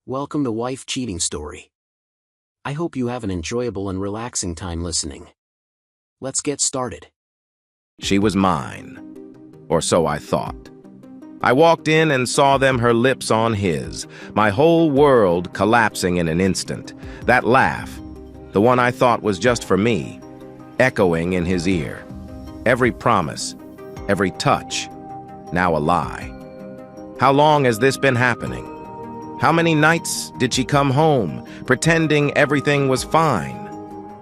Welcome to Wife Cheating Story. I hope you have an enjoyable and relaxing time listening. Let's get started. She was mine, or so I thought. I walked in and saw them, her lips on his, my whole world collapsing in an instant. That laugh, the one I thought was just for me, echoing in his ear. Every promise, every touch, now a lie. How long has this been happening? How many nights did she come home, pretending everything was fine?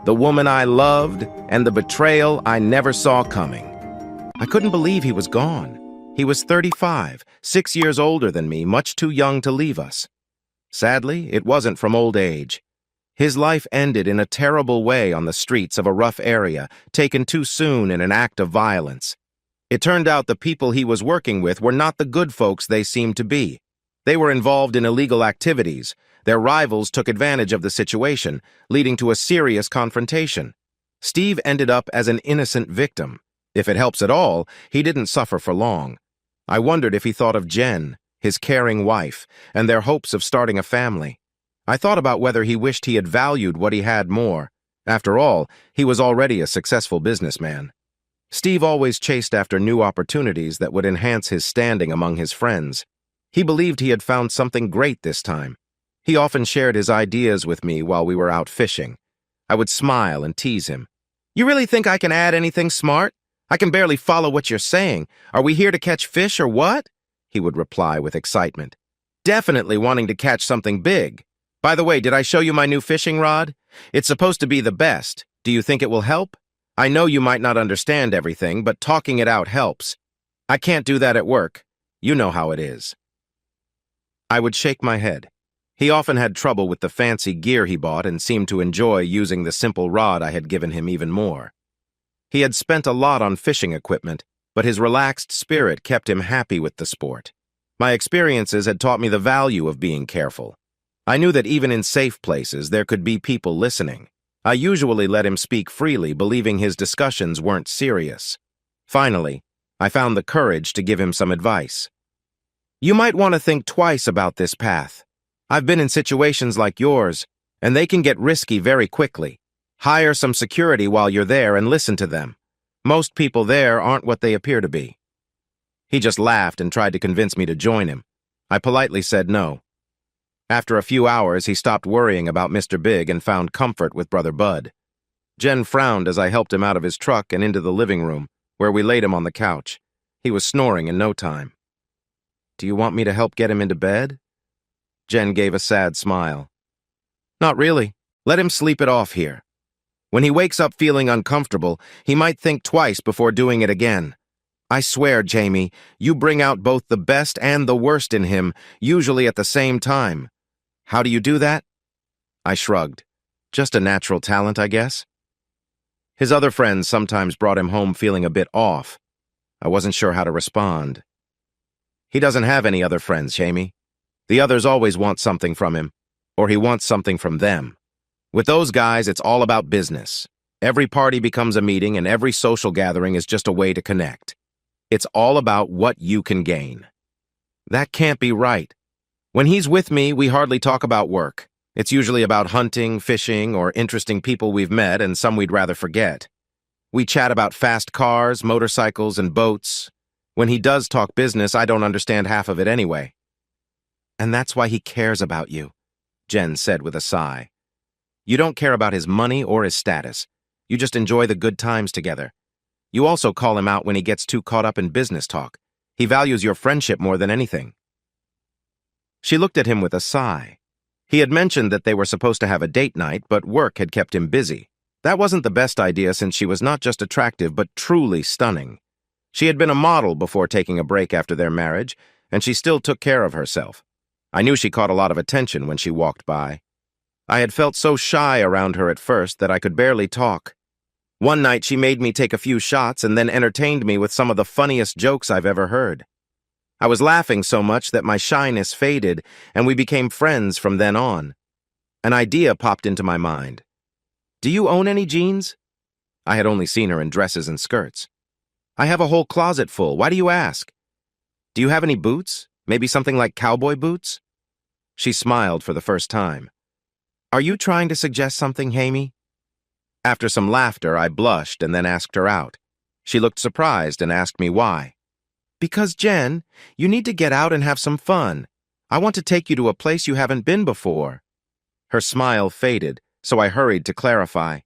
The woman I loved and the betrayal I never saw coming. I couldn't believe he was gone. He was 35, 6 years older than me, much too young to leave us. Sadly, it wasn't from old age. His life ended in a terrible way on the streets of a rough area, taken too soon in an act of violence. It turned out the people he was working with were not the good folks they seemed to be. They were involved in illegal activities. Their rivals took advantage of the situation, leading to a serious confrontation. Steve ended up as an innocent victim. If it helps at all, he didn't suffer for long. I wondered if he thought of Jen, his caring wife, and their hopes of starting a family. I thought about whether he wished he had valued what he had more. After all, he was already a successful businessman. Steve always chased after new opportunities that would enhance his standing among his friends. He believed he had found something great this time. He often shared his ideas with me while we were out fishing. I would smile and tease him. "You really think I can add anything smart? I can barely follow what you're saying. Are we here to catch fish or what?" He would reply with excitement. "Definitely wanting to catch something big. By the way, did I show you my new fishing rod? It's supposed to be the best. Do you think it will help? I know you might not understand everything, but talking it out helps. I can't do that at work. You know how it is." I would shake my head. He often had trouble with the fancy gear he bought and seemed to enjoy using the simple rod I had given him even more. He had spent a lot on fishing equipment, but his relaxed spirit kept him happy with the sport. My experiences had taught me the value of being careful. I knew that even in safe places there could be people listening. I usually let him speak freely, believing his discussions weren't serious. Finally, I found the courage to give him some advice. "You might want to think twice about this path. I've been in situations like yours, and they can get risky very quickly. Hire some security while you're there and listen to them. Most people there aren't what they appear to be." He just laughed and tried to convince me to join him. I politely said no. After a few hours, he stopped worrying about Mr. Big and found comfort with Brother Bud. Jen frowned as I helped him out of his truck and into the living room, where we laid him on the couch. He was snoring in no time. "Do you want me to help get him into bed?" Jen gave a sad smile. "Not really. Let him sleep it off here. When he wakes up feeling uncomfortable, he might think twice before doing it again. I swear, Jamie, you bring out both the best and the worst in him, usually at the same time. How do you do that?" I shrugged. "Just a natural talent, I guess." His other friends sometimes brought him home feeling a bit off. I wasn't sure how to respond. "He doesn't have any other friends, Jamie. The others always want something from him, or he wants something from them. With those guys, it's all about business. Every party becomes a meeting, and every social gathering is just a way to connect. It's all about what you can gain." That can't be right. When he's with me, we hardly talk about work. It's usually about hunting, fishing, or interesting people we've met and some we'd rather forget. We chat about fast cars, motorcycles, and boats. When he does talk business, I don't understand half of it anyway. "And that's why he cares about you," Jen said with a sigh. "You don't care about his money or his status. You just enjoy the good times together. You also call him out when he gets too caught up in business talk. He values your friendship more than anything." She looked at him with a sigh. He had mentioned that they were supposed to have a date night, but work had kept him busy. That wasn't the best idea since she was not just attractive, but truly stunning. She had been a model before taking a break after their marriage, and she still took care of herself. I knew she caught a lot of attention when she walked by. I had felt so shy around her at first that I could barely talk. One night she made me take a few shots and then entertained me with some of the funniest jokes I've ever heard. I was laughing so much that my shyness faded, and we became friends from then on. An idea popped into my mind. "Do you own any jeans?" I had only seen her in dresses and skirts. "I have a whole closet full. Why do you ask?" "Do you have any boots? Maybe something like cowboy boots?" She smiled for the first time. "Are you trying to suggest something, Hamie?" After some laughter, I blushed and then asked her out. She looked surprised and asked me why. "Because, Jen, you need to get out and have some fun. I want to take you to a place you haven't been before." Her smile faded, so I hurried to clarify.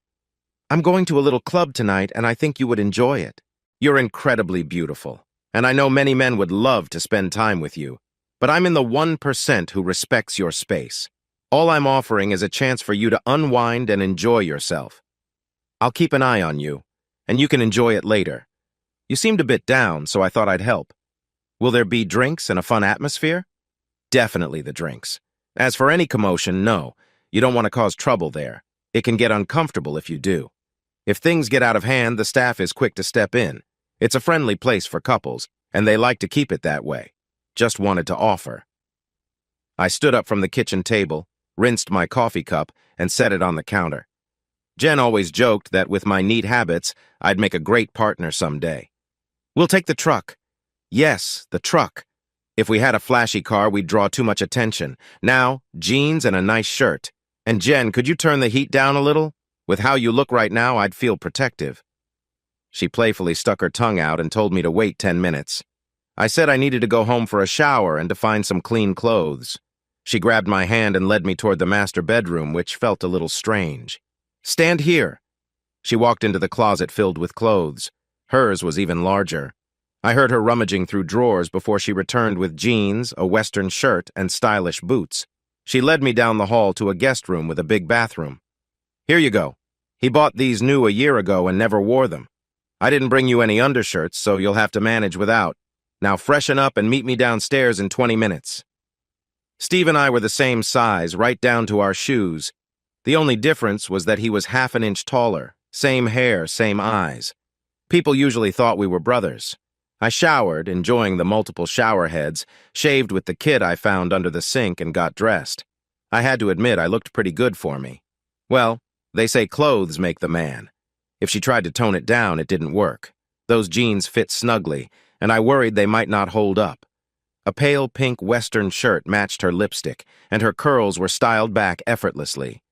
"I'm going to a little club tonight, and I think you would enjoy it. You're incredibly beautiful, and I know many men would love to spend time with you, but I'm in the 1% who respects your space. All I'm offering is a chance for you to unwind and enjoy yourself. I'll keep an eye on you, and you can enjoy it later. You seemed a bit down, so I thought I'd help. Will there be drinks and a fun atmosphere?" "Definitely the drinks. As for any commotion, no. You don't want to cause trouble there. It can get uncomfortable if you do. If things get out of hand, the staff is quick to step in. It's a friendly place for couples, and they like to keep it that way. Just wanted to offer." I stood up from the kitchen table, rinsed my coffee cup, and set it on the counter. Jen always joked that with my neat habits, I'd make a great partner someday. "We'll take the truck." "Yes, the truck. If we had a flashy car, we'd draw too much attention. Now, jeans and a nice shirt. And Jen, could you turn the heat down a little? With how you look right now, I'd feel protective." She playfully stuck her tongue out and told me to wait 10 minutes. I said I needed to go home for a shower and to find some clean clothes. She grabbed my hand and led me toward the master bedroom, which felt a little strange. "Stand here." She walked into the closet filled with clothes. Hers was even larger. I heard her rummaging through drawers before she returned with jeans, a western shirt, and stylish boots. She led me down the hall to a guest room with a big bathroom. "Here you go. He bought these new a year ago and never wore them. I didn't bring you any undershirts, so you'll have to manage without. Now freshen up and meet me downstairs in 20 minutes. Steve and I were the same size, right down to our shoes. The only difference was that he was half an inch taller, same hair, same eyes. People usually thought we were brothers. I showered, enjoying the multiple shower heads, shaved with the kit I found under the sink, and got dressed. I had to admit I looked pretty good for me. Well, they say clothes make the man. If she tried to tone it down, it didn't work. Those jeans fit snugly, and I worried they might not hold up. A pale pink western shirt matched her lipstick, and her curls were styled back effortlessly.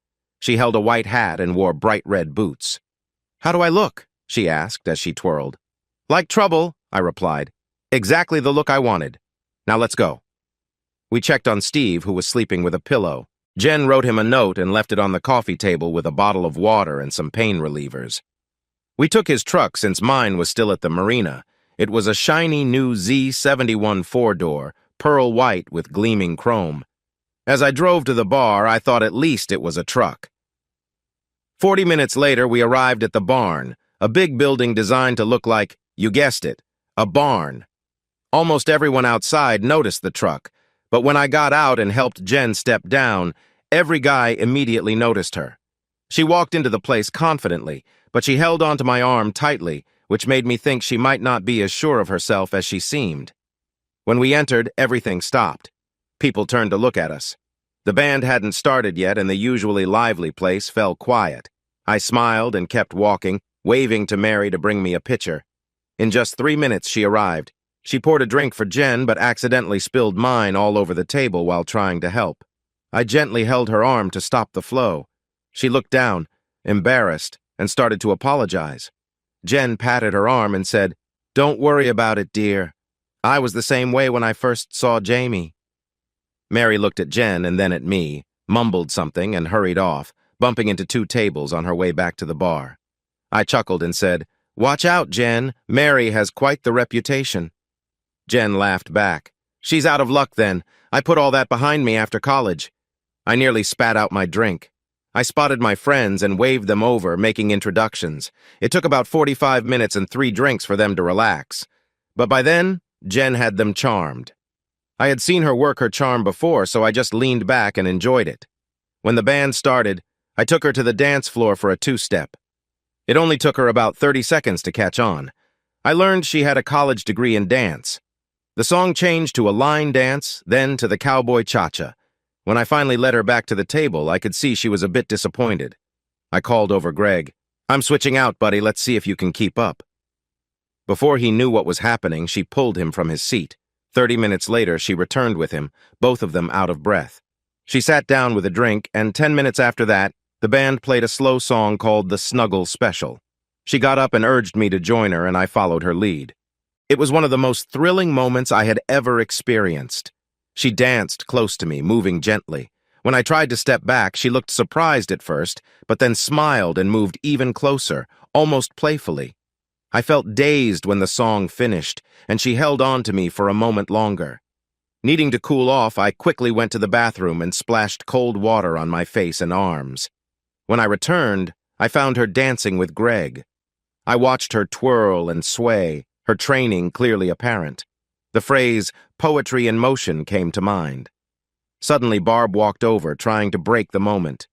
She held a white hat and wore bright red boots. "How do I look?" she asked as she twirled. "Like trouble," I replied. "Exactly the look I wanted. Now let's go." We checked on Steve, who was sleeping with a pillow. Jen wrote him a note and left it on the coffee table with a bottle of water and some pain relievers. We took his truck since mine was still at the marina. It was a shiny new Z71 four-door, pearl white with gleaming chrome. As I drove to the bar, I thought at least it was a truck. 40 minutes later, we arrived at the barn, a big building designed to look like, you guessed it, a barn. Almost everyone outside noticed the truck, but when I got out and helped Jen step down, every guy immediately noticed her. She walked into the place confidently, but she held onto my arm tightly, which made me think she might not be as sure of herself as she seemed. When we entered, everything stopped. People turned to look at us. The band hadn't started yet, and the usually lively place fell quiet. I smiled and kept walking, waving to Mary to bring me a pitcher. In just 3 minutes, she arrived. She poured a drink for Jen, but accidentally spilled mine all over the table while trying to help. I gently held her arm to stop the flow. She looked down, embarrassed, and started to apologize. Jen patted her arm and said, "Don't worry about it, dear. I was the same way when I first saw Jamie." Mary looked at Jen and then at me, mumbled something, and hurried off, bumping into 2 tables on her way back to the bar. I chuckled and said, "Watch out, Jen. Mary has quite the reputation." Jen laughed back. "She's out of luck then. I put all that behind me after college." I nearly spat out my drink. I spotted my friends and waved them over, making introductions. It took about 45 minutes and 3 drinks for them to relax. But by then, Jen had them charmed. I had seen her work her charm before, so I just leaned back and enjoyed it. When the band started, I took her to the dance floor for a 2-step. It only took her about 30 seconds to catch on. I learned she had a college degree in dance. The song changed to a line dance, then to the cowboy cha-cha. When I finally led her back to the table, I could see she was a bit disappointed. I called over Greg. "I'm switching out, buddy. Let's see if you can keep up." Before he knew what was happening, she pulled him from his seat. 30 minutes later, she returned with him, both of them out of breath. She sat down with a drink, and 10 minutes after that, the band played a slow song called the Snuggle Special. She got up and urged me to join her, and I followed her lead. It was one of the most thrilling moments I had ever experienced. She danced close to me, moving gently. When I tried to step back, she looked surprised at first, but then smiled and moved even closer, almost playfully. I felt dazed when the song finished, and she held on to me for a moment longer. Needing to cool off, I quickly went to the bathroom and splashed cold water on my face and arms. When I returned, I found her dancing with Greg. I watched her twirl and sway, her training clearly apparent. The phrase, "poetry in motion," came to mind. Suddenly, Barb walked over, trying to break the moment.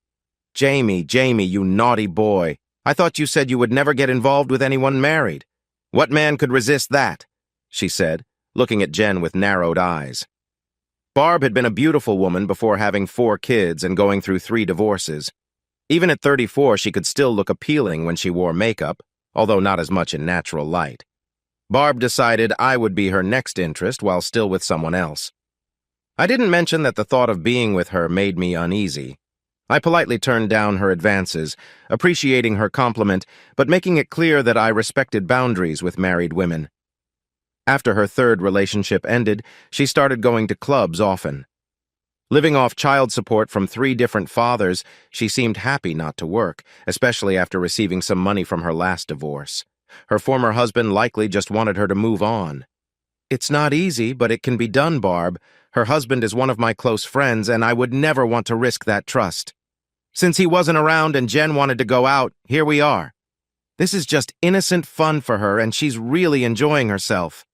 Jamie, you naughty boy. I thought you said you would never get involved with anyone married. What man could resist that?" she said, looking at Jen with narrowed eyes. Barb had been a beautiful woman before having 4 kids and going through 3 divorces. Even at 34, she could still look appealing when she wore makeup, although not as much in natural light. Barb decided I would be her next interest while still with someone else. I didn't mention that the thought of being with her made me uneasy. I politely turned down her advances, appreciating her compliment, but making it clear that I respected boundaries with married women. After her 3rd relationship ended, she started going to clubs often. Living off child support from 3 different fathers, she seemed happy not to work, especially after receiving some money from her last divorce. Her former husband likely just wanted her to move on. "It's not easy, but it can be done, Barb. Her husband is one of my close friends, and I would never want to risk that trust. Since he wasn't around and Jen wanted to go out, here we are. This is just innocent fun for her, and she's really enjoying herself.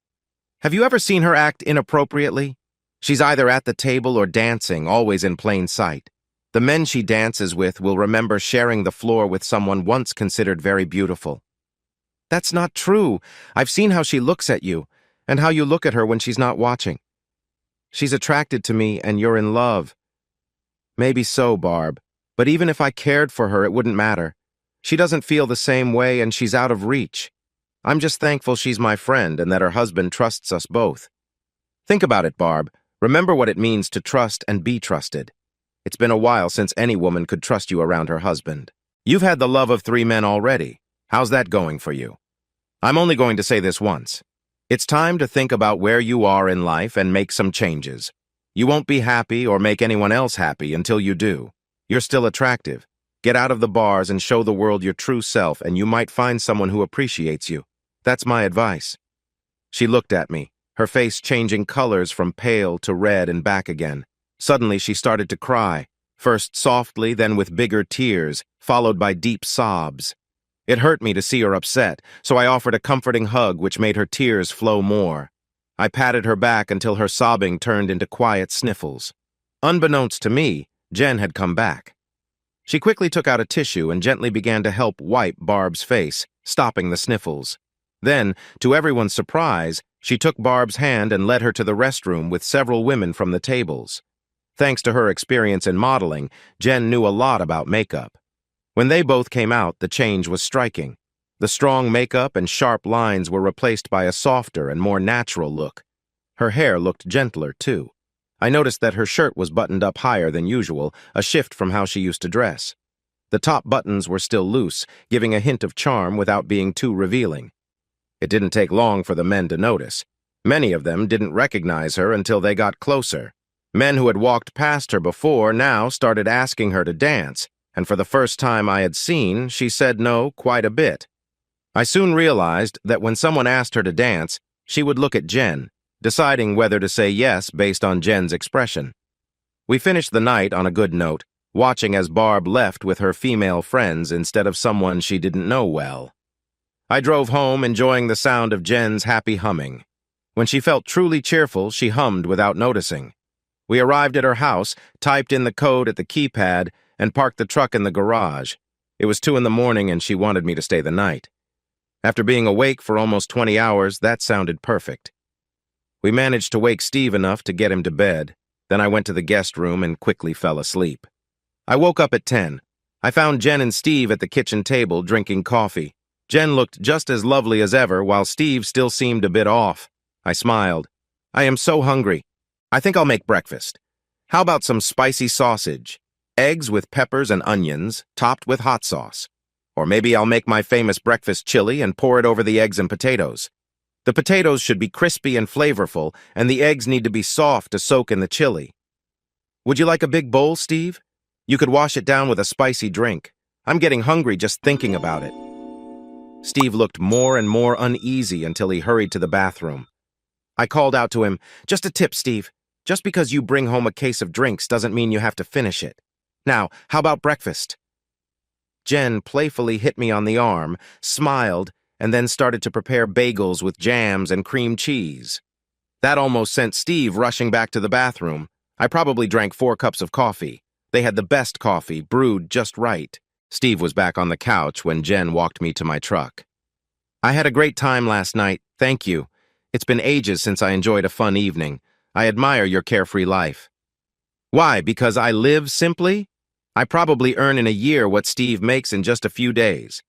Have you ever seen her act inappropriately? She's either at the table or dancing, always in plain sight. The men she dances with will remember sharing the floor with someone once considered very beautiful." "That's not true. I've seen how she looks at you, and how you look at her when she's not watching. She's attracted to me, and you're in love." "Maybe so, Barb, but even if I cared for her, it wouldn't matter. She doesn't feel the same way, and she's out of reach. I'm just thankful she's my friend and that her husband trusts us both. Think about it, Barb. Remember what it means to trust and be trusted. It's been a while since any woman could trust you around her husband. You've had the love of 3 men already. How's that going for you? I'm only going to say this once. It's time to think about where you are in life and make some changes. You won't be happy or make anyone else happy until you do. You're still attractive. Get out of the bars and show the world your true self, and you might find someone who appreciates you. That's my advice." She looked at me, her face changing colors from pale to red and back again. Suddenly she started to cry, first softly, then with bigger tears, followed by deep sobs. It hurt me to see her upset, so I offered a comforting hug which made her tears flow more. I patted her back until her sobbing turned into quiet sniffles. Unbeknownst to me, Jen had come back. She quickly took out a tissue and gently began to help wipe Barb's face, stopping the sniffles. Then, to everyone's surprise, she took Barb's hand and led her to the restroom with several women from the tables. Thanks to her experience in modeling, Jen knew a lot about makeup. When they both came out, the change was striking. The strong makeup and sharp lines were replaced by a softer and more natural look. Her hair looked gentler, too. I noticed that her shirt was buttoned up higher than usual, a shift from how she used to dress. The top buttons were still loose, giving a hint of charm without being too revealing. It didn't take long for the men to notice. Many of them didn't recognize her until they got closer. Men who had walked past her before now started asking her to dance, and for the first time I had seen, she said no quite a bit. I soon realized that when someone asked her to dance, she would look at Jen, deciding whether to say yes based on Jen's expression. We finished the night on a good note, watching as Barb left with her female friends instead of someone she didn't know well. I drove home enjoying the sound of Jen's happy humming. When she felt truly cheerful, she hummed without noticing. We arrived at her house, typed in the code at the keypad, and parked the truck in the garage. It was 2 a.m. and she wanted me to stay the night. After being awake for almost 20 hours, that sounded perfect. We managed to wake Steve enough to get him to bed. Then I went to the guest room and quickly fell asleep. I woke up at 10. I found Jen and Steve at the kitchen table drinking coffee. Jen looked just as lovely as ever, while Steve still seemed a bit off. I smiled. "I am so hungry. I think I'll make breakfast." How about some spicy sausage? Eggs with peppers and onions, topped with hot sauce. Or maybe I'll make my famous breakfast chili and pour it over the eggs and potatoes. The potatoes should be crispy and flavorful, and the eggs need to be soft to soak in the chili. Would you like a big bowl, Steve? You could wash it down with a spicy drink. I'm getting hungry just thinking about it. Steve looked more and more uneasy until he hurried to the bathroom. I called out to him, "Just a tip, Steve. Just because you bring home a case of drinks doesn't mean you have to finish it. Now, how about breakfast?" Jen playfully hit me on the arm, smiled, and then started to prepare bagels with jams and cream cheese. That almost sent Steve rushing back to the bathroom. I probably drank 4 cups of coffee. They had the best coffee, brewed just right. Steve was back on the couch when Jen walked me to my truck. "I had a great time last night, thank you. It's been ages since I enjoyed a fun evening. I admire your carefree life." "Why, because I live simply? I probably earn in a year what Steve makes in just a few days.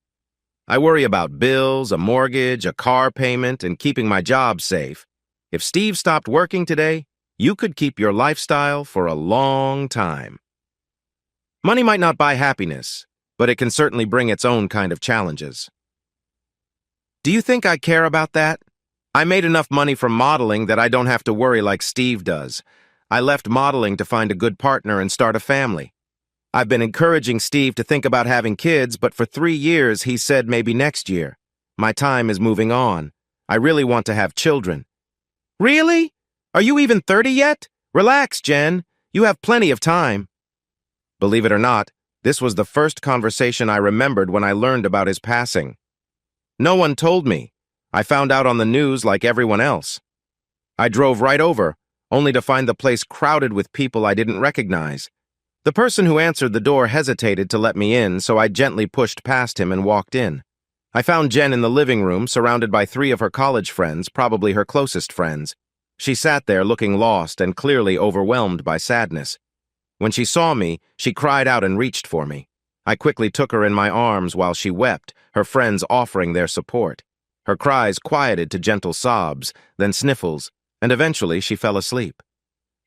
I worry about bills, a mortgage, a car payment, and keeping my job safe. If Steve stopped working today, you could keep your lifestyle for a long time." Money might not buy happiness, but it can certainly bring its own kind of challenges. Do you think I care about that? I made enough money from modeling that I don't have to worry like Steve does. I left modeling to find a good partner and start a family. I've been encouraging Steve to think about having kids, but for 3 years he said maybe next year. My time is moving on. I really want to have children. Really? Are you even 30 yet? Relax, Jen. You have plenty of time. Believe it or not, this was the first conversation I remembered when I learned about his passing. No one told me. I found out on the news like everyone else. I drove right over, only to find the place crowded with people I didn't recognize. The person who answered the door hesitated to let me in, so I gently pushed past him and walked in. I found Jen in the living room, surrounded by 3 of her college friends, probably her closest friends. She sat there looking lost and clearly overwhelmed by sadness. When she saw me, she cried out and reached for me. I quickly took her in my arms while she wept, her friends offering their support. Her cries quieted to gentle sobs, then sniffles, and eventually she fell asleep.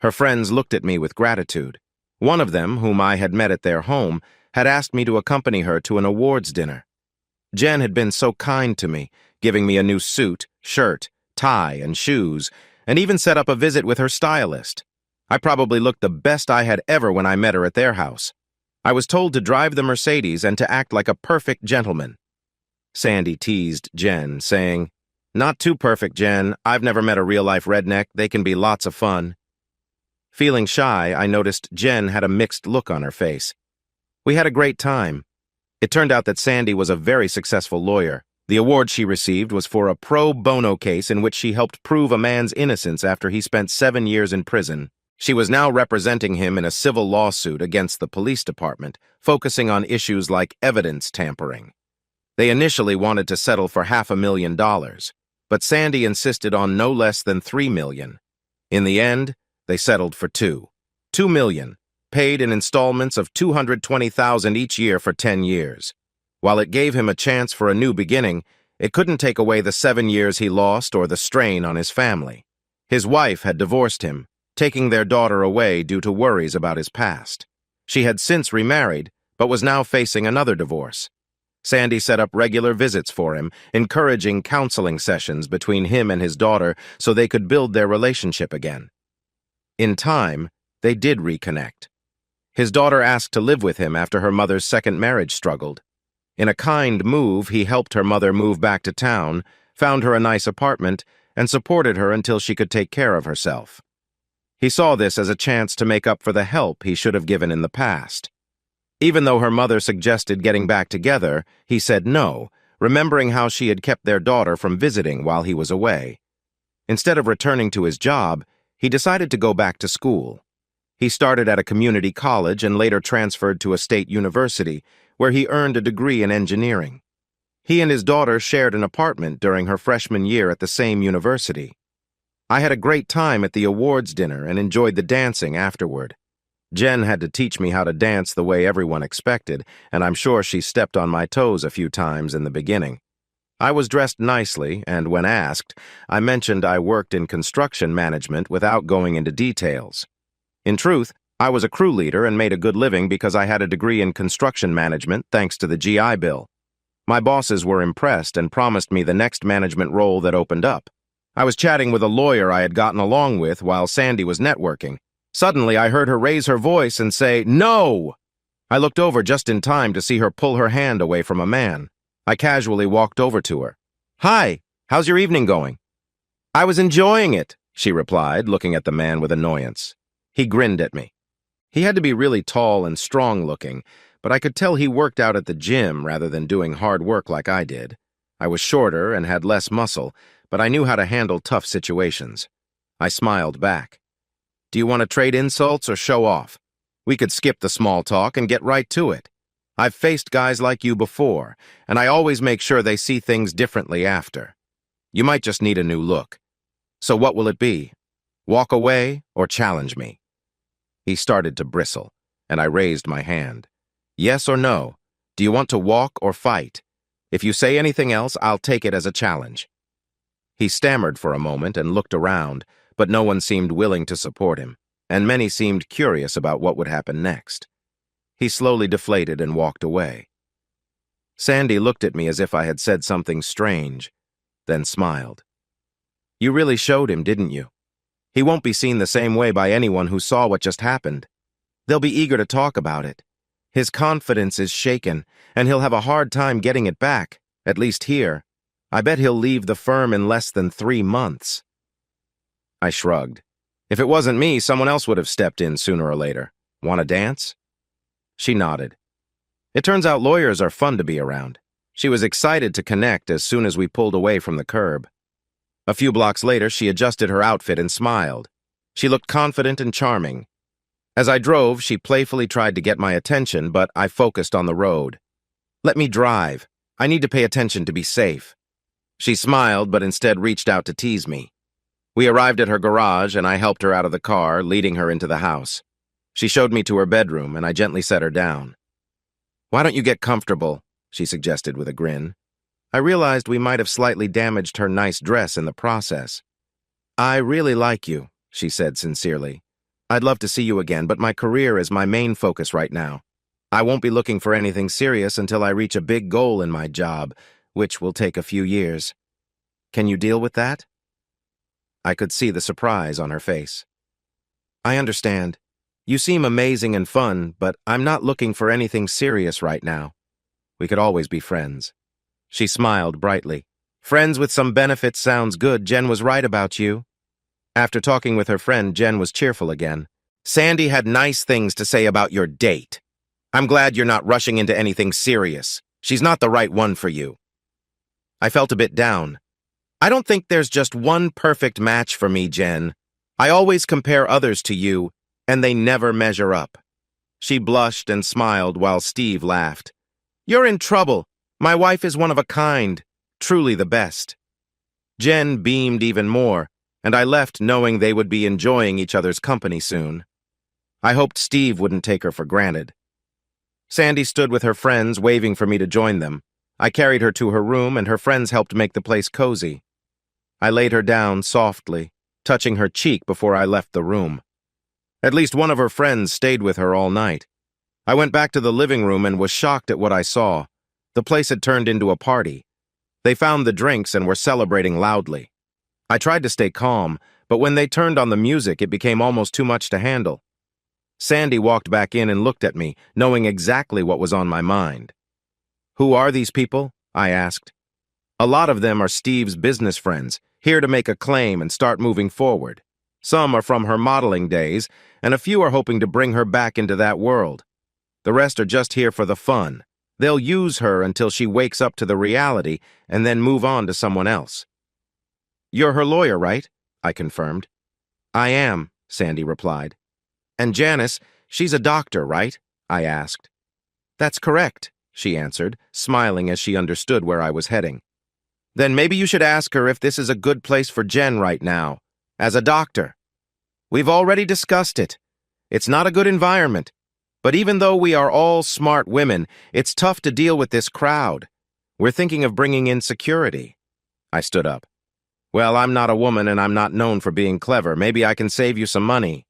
Her friends looked at me with gratitude. One of them, whom I had met at their home, had asked me to accompany her to an awards dinner. Jen had been so kind to me, giving me a new suit, shirt, tie, and shoes, and even set up a visit with her stylist. I probably looked the best I had ever when I met her at their house. I was told to drive the Mercedes and to act like a perfect gentleman. Sandy teased Jen, saying, "Not too perfect, Jen. I've never met a real-life redneck. They can be lots of fun." Feeling shy, I noticed Jen had a mixed look on her face. We had a great time. It turned out that Sandy was a very successful lawyer. The award she received was for a pro bono case in which she helped prove a man's innocence after he spent 7 years in prison. She was now representing him in a civil lawsuit against the police department, focusing on issues like evidence tampering. They initially wanted to settle for $500,000, but Sandy insisted on no less than $3 million. In the end, they settled for $2 million, paid in installments of $220,000 each year for 10 years. While it gave him a chance for a new beginning, it couldn't take away the 7 years he lost or the strain on his family. His wife had divorced him, taking their daughter away due to worries about his past. She had since remarried, but was now facing another divorce. Sandy set up regular visits for him, encouraging counseling sessions between him and his daughter so they could build their relationship again. In time, they did reconnect. His daughter asked to live with him after her mother's second marriage struggled. In a kind move, he helped her mother move back to town, found her a nice apartment, and supported her until she could take care of herself. He saw this as a chance to make up for the help he should have given in the past. Even though her mother suggested getting back together, he said no, remembering how she had kept their daughter from visiting while he was away. Instead of returning to his job, he decided to go back to school. He started at a community college and later transferred to a state university, where he earned a degree in engineering. He and his daughter shared an apartment during her freshman year at the same university. I had a great time at the awards dinner and enjoyed the dancing afterward. Jen had to teach me how to dance the way everyone expected, and I'm sure she stepped on my toes a few times in the beginning. I was dressed nicely, and when asked, I mentioned I worked in construction management without going into details. In truth, I was a crew leader and made a good living because I had a degree in construction management thanks to the GI Bill. My bosses were impressed and promised me the next management role that opened up. I was chatting with a lawyer I had gotten along with while Sandy was networking. Suddenly, I heard her raise her voice and say, "No!" I looked over just in time to see her pull her hand away from a man. I casually walked over to her. "Hi, how's your evening going?" "I was enjoying it," she replied, looking at the man with annoyance. He grinned at me. He had to be really tall and strong-looking, but I could tell he worked out at the gym rather than doing hard work like I did. I was shorter and had less muscle, but I knew how to handle tough situations. I smiled back. "Do you want to trade insults or show off? We could skip the small talk and get right to it. I've faced guys like you before, and I always make sure they see things differently after. You might just need a new look. So what will it be? Walk away or challenge me?" He started to bristle, and I raised my hand. "Yes or no? Do you want to walk or fight? If you say anything else, I'll take it as a challenge." He stammered for a moment and looked around, but no one seemed willing to support him, and many seemed curious about what would happen next. He slowly deflated and walked away. Sandy looked at me as if I had said something strange, then smiled. "You really showed him, didn't you? He won't be seen the same way by anyone who saw what just happened. They'll be eager to talk about it. His confidence is shaken, and he'll have a hard time getting it back, at least here. I bet he'll leave the firm in less than 3 months." I shrugged. If it wasn't me, someone else would have stepped in sooner or later. "Want to dance?" She nodded. It turns out lawyers are fun to be around. She was excited to connect as soon as we pulled away from the curb. A few blocks later, she adjusted her outfit and smiled. She looked confident and charming. As I drove, she playfully tried to get my attention, but I focused on the road. "Let me drive. I need to pay attention to be safe." She smiled, but instead reached out to tease me. We arrived at her garage, and I helped her out of the car, leading her into the house. She showed me to her bedroom, and I gently set her down. "Why don't you get comfortable?" she suggested with a grin. I realized we might have slightly damaged her nice dress in the process. "I really like you," she said sincerely. "I'd love to see you again, but my career is my main focus right now. I won't be looking for anything serious until I reach a big goal in my job, which will take a few years. Can you deal with that?" I could see the surprise on her face. "I understand. You seem amazing and fun, but I'm not looking for anything serious right now. We could always be friends." She smiled brightly. "Friends with some benefits sounds good. Jen was right about you." After talking with her friend, Jen was cheerful again. "Sandy had nice things to say about your date. I'm glad you're not rushing into anything serious. She's not the right one for you." I felt a bit down. "I don't think there's just one perfect match for me, Jen. I always compare others to you, and they never measure up." She blushed and smiled while Steve laughed. "You're in trouble. My wife is one of a kind, truly the best." Jen beamed even more, and I left knowing they would be enjoying each other's company soon. I hoped Steve wouldn't take her for granted. Sandy stood with her friends, waving for me to join them. I carried her to her room, and her friends helped make the place cozy. I laid her down softly, touching her cheek before I left the room. At least one of her friends stayed with her all night. I went back to the living room and was shocked at what I saw. The place had turned into a party. They found the drinks and were celebrating loudly. I tried to stay calm, but when they turned on the music, it became almost too much to handle. Sandy walked back in and looked at me, knowing exactly what was on my mind. "Who are these people?" I asked. "A lot of them are Steve's business friends, here to make a claim and start moving forward. Some are from her modeling days, and a few are hoping to bring her back into that world. The rest are just here for the fun. They'll use her until she wakes up to the reality and then move on to someone else." "You're her lawyer, right?" I confirmed. "I am," Sandy replied. "And Janice, she's a doctor, right?" I asked. "That's correct," she answered, smiling as she understood where I was heading. "Then maybe you should ask her if this is a good place for Jen right now, as a doctor. We've already discussed it. It's not a good environment. But even though we are all smart women, it's tough to deal with this crowd. We're thinking of bringing in security." I stood up. "Well, I'm not a woman and I'm not known for being clever. Maybe I can save you some money."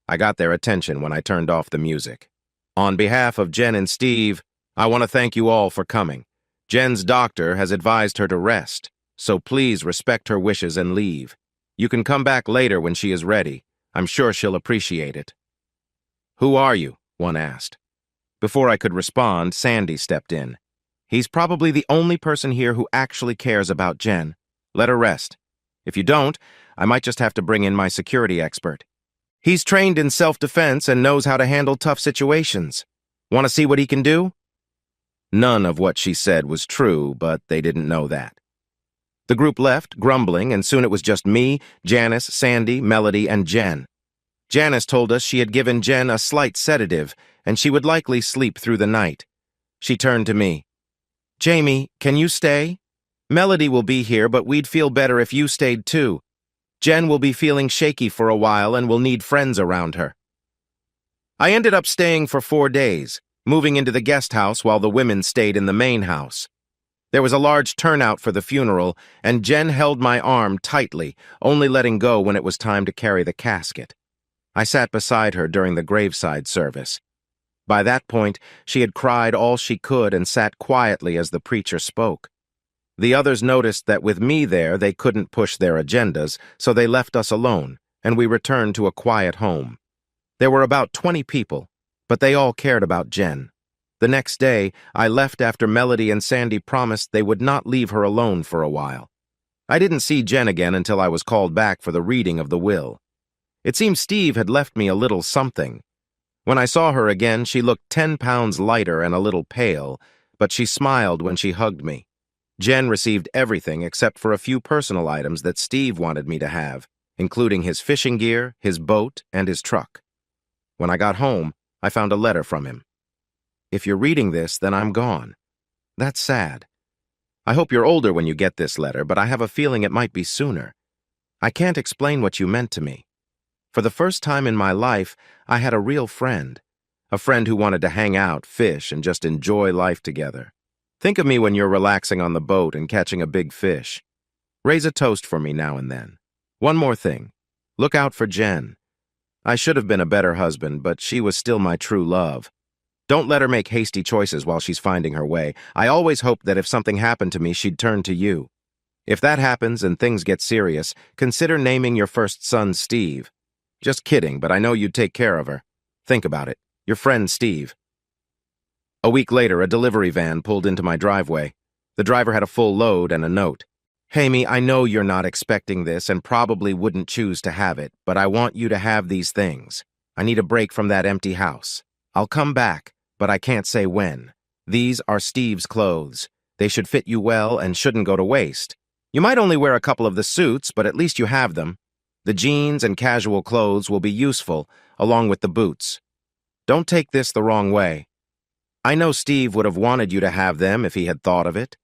I got their attention when I turned off the music. On behalf of Jen and Steve, I want to thank you all for coming. Jen's doctor has advised her to rest, so please respect her wishes and leave. You can come back later when she is ready. I'm sure she'll appreciate it. Who are you? One asked. Before I could respond, Sandy stepped in. He's probably the only person here who actually cares about Jen. Let her rest. If you don't, I might just have to bring in my security expert. He's trained in self-defense and knows how to handle tough situations. Want to see what he can do? None of what she said was true, but they didn't know that. The group left, grumbling, and soon it was just me, Janice, Sandy, Melody, and Jen. Janice told us she had given Jen a slight sedative, and she would likely sleep through the night. She turned to me. Jamie, can you stay? Melody will be here, but we'd feel better if you stayed too. Jen will be feeling shaky for a while and will need friends around her. I ended up staying for 4 days, moving into the guest house while the women stayed in the main house. There was a large turnout for the funeral, and Jen held my arm tightly, only letting go when it was time to carry the casket. I sat beside her during the graveside service. By that point, she had cried all she could and sat quietly as the preacher spoke. The others noticed that with me there, they couldn't push their agendas, so they left us alone, and we returned to a quiet home. There were about 20 people, but they all cared about Jen. The next day, I left after Melody and Sandy promised they would not leave her alone for a while. I didn't see Jen again until I was called back for the reading of the will. It seemed Steve had left me a little something. When I saw her again, she looked 10 pounds lighter and a little pale, but she smiled when she hugged me. Jen received everything except for a few personal items that Steve wanted me to have, including his fishing gear, his boat, and his truck. When I got home, I found a letter from him. If you're reading this, then I'm gone. That's sad. I hope you're older when you get this letter, but I have a feeling it might be sooner. I can't explain what you meant to me. For the first time in my life, I had a real friend. A friend who wanted to hang out, fish, and just enjoy life together. Think of me when you're relaxing on the boat and catching a big fish. Raise a toast for me now and then. One more thing. Look out for Jen. I should have been a better husband, but she was still my true love. Don't let her make hasty choices while she's finding her way. I always hoped that if something happened to me, she'd turn to you. If that happens and things get serious, consider naming your first son Steve. Just kidding, but I know you'd take care of her. Think about it. Your friend Steve. A week later, a delivery van pulled into my driveway. The driver had a full load and a note. Hamie, I know you're not expecting this and probably wouldn't choose to have it, but I want you to have these things. I need a break from that empty house. I'll come back, but I can't say when. These are Steve's clothes. They should fit you well and shouldn't go to waste. You might only wear a couple of the suits, but at least you have them. The jeans and casual clothes will be useful, along with the boots. Don't take this the wrong way. I know Steve would have wanted you to have them if he had thought of it.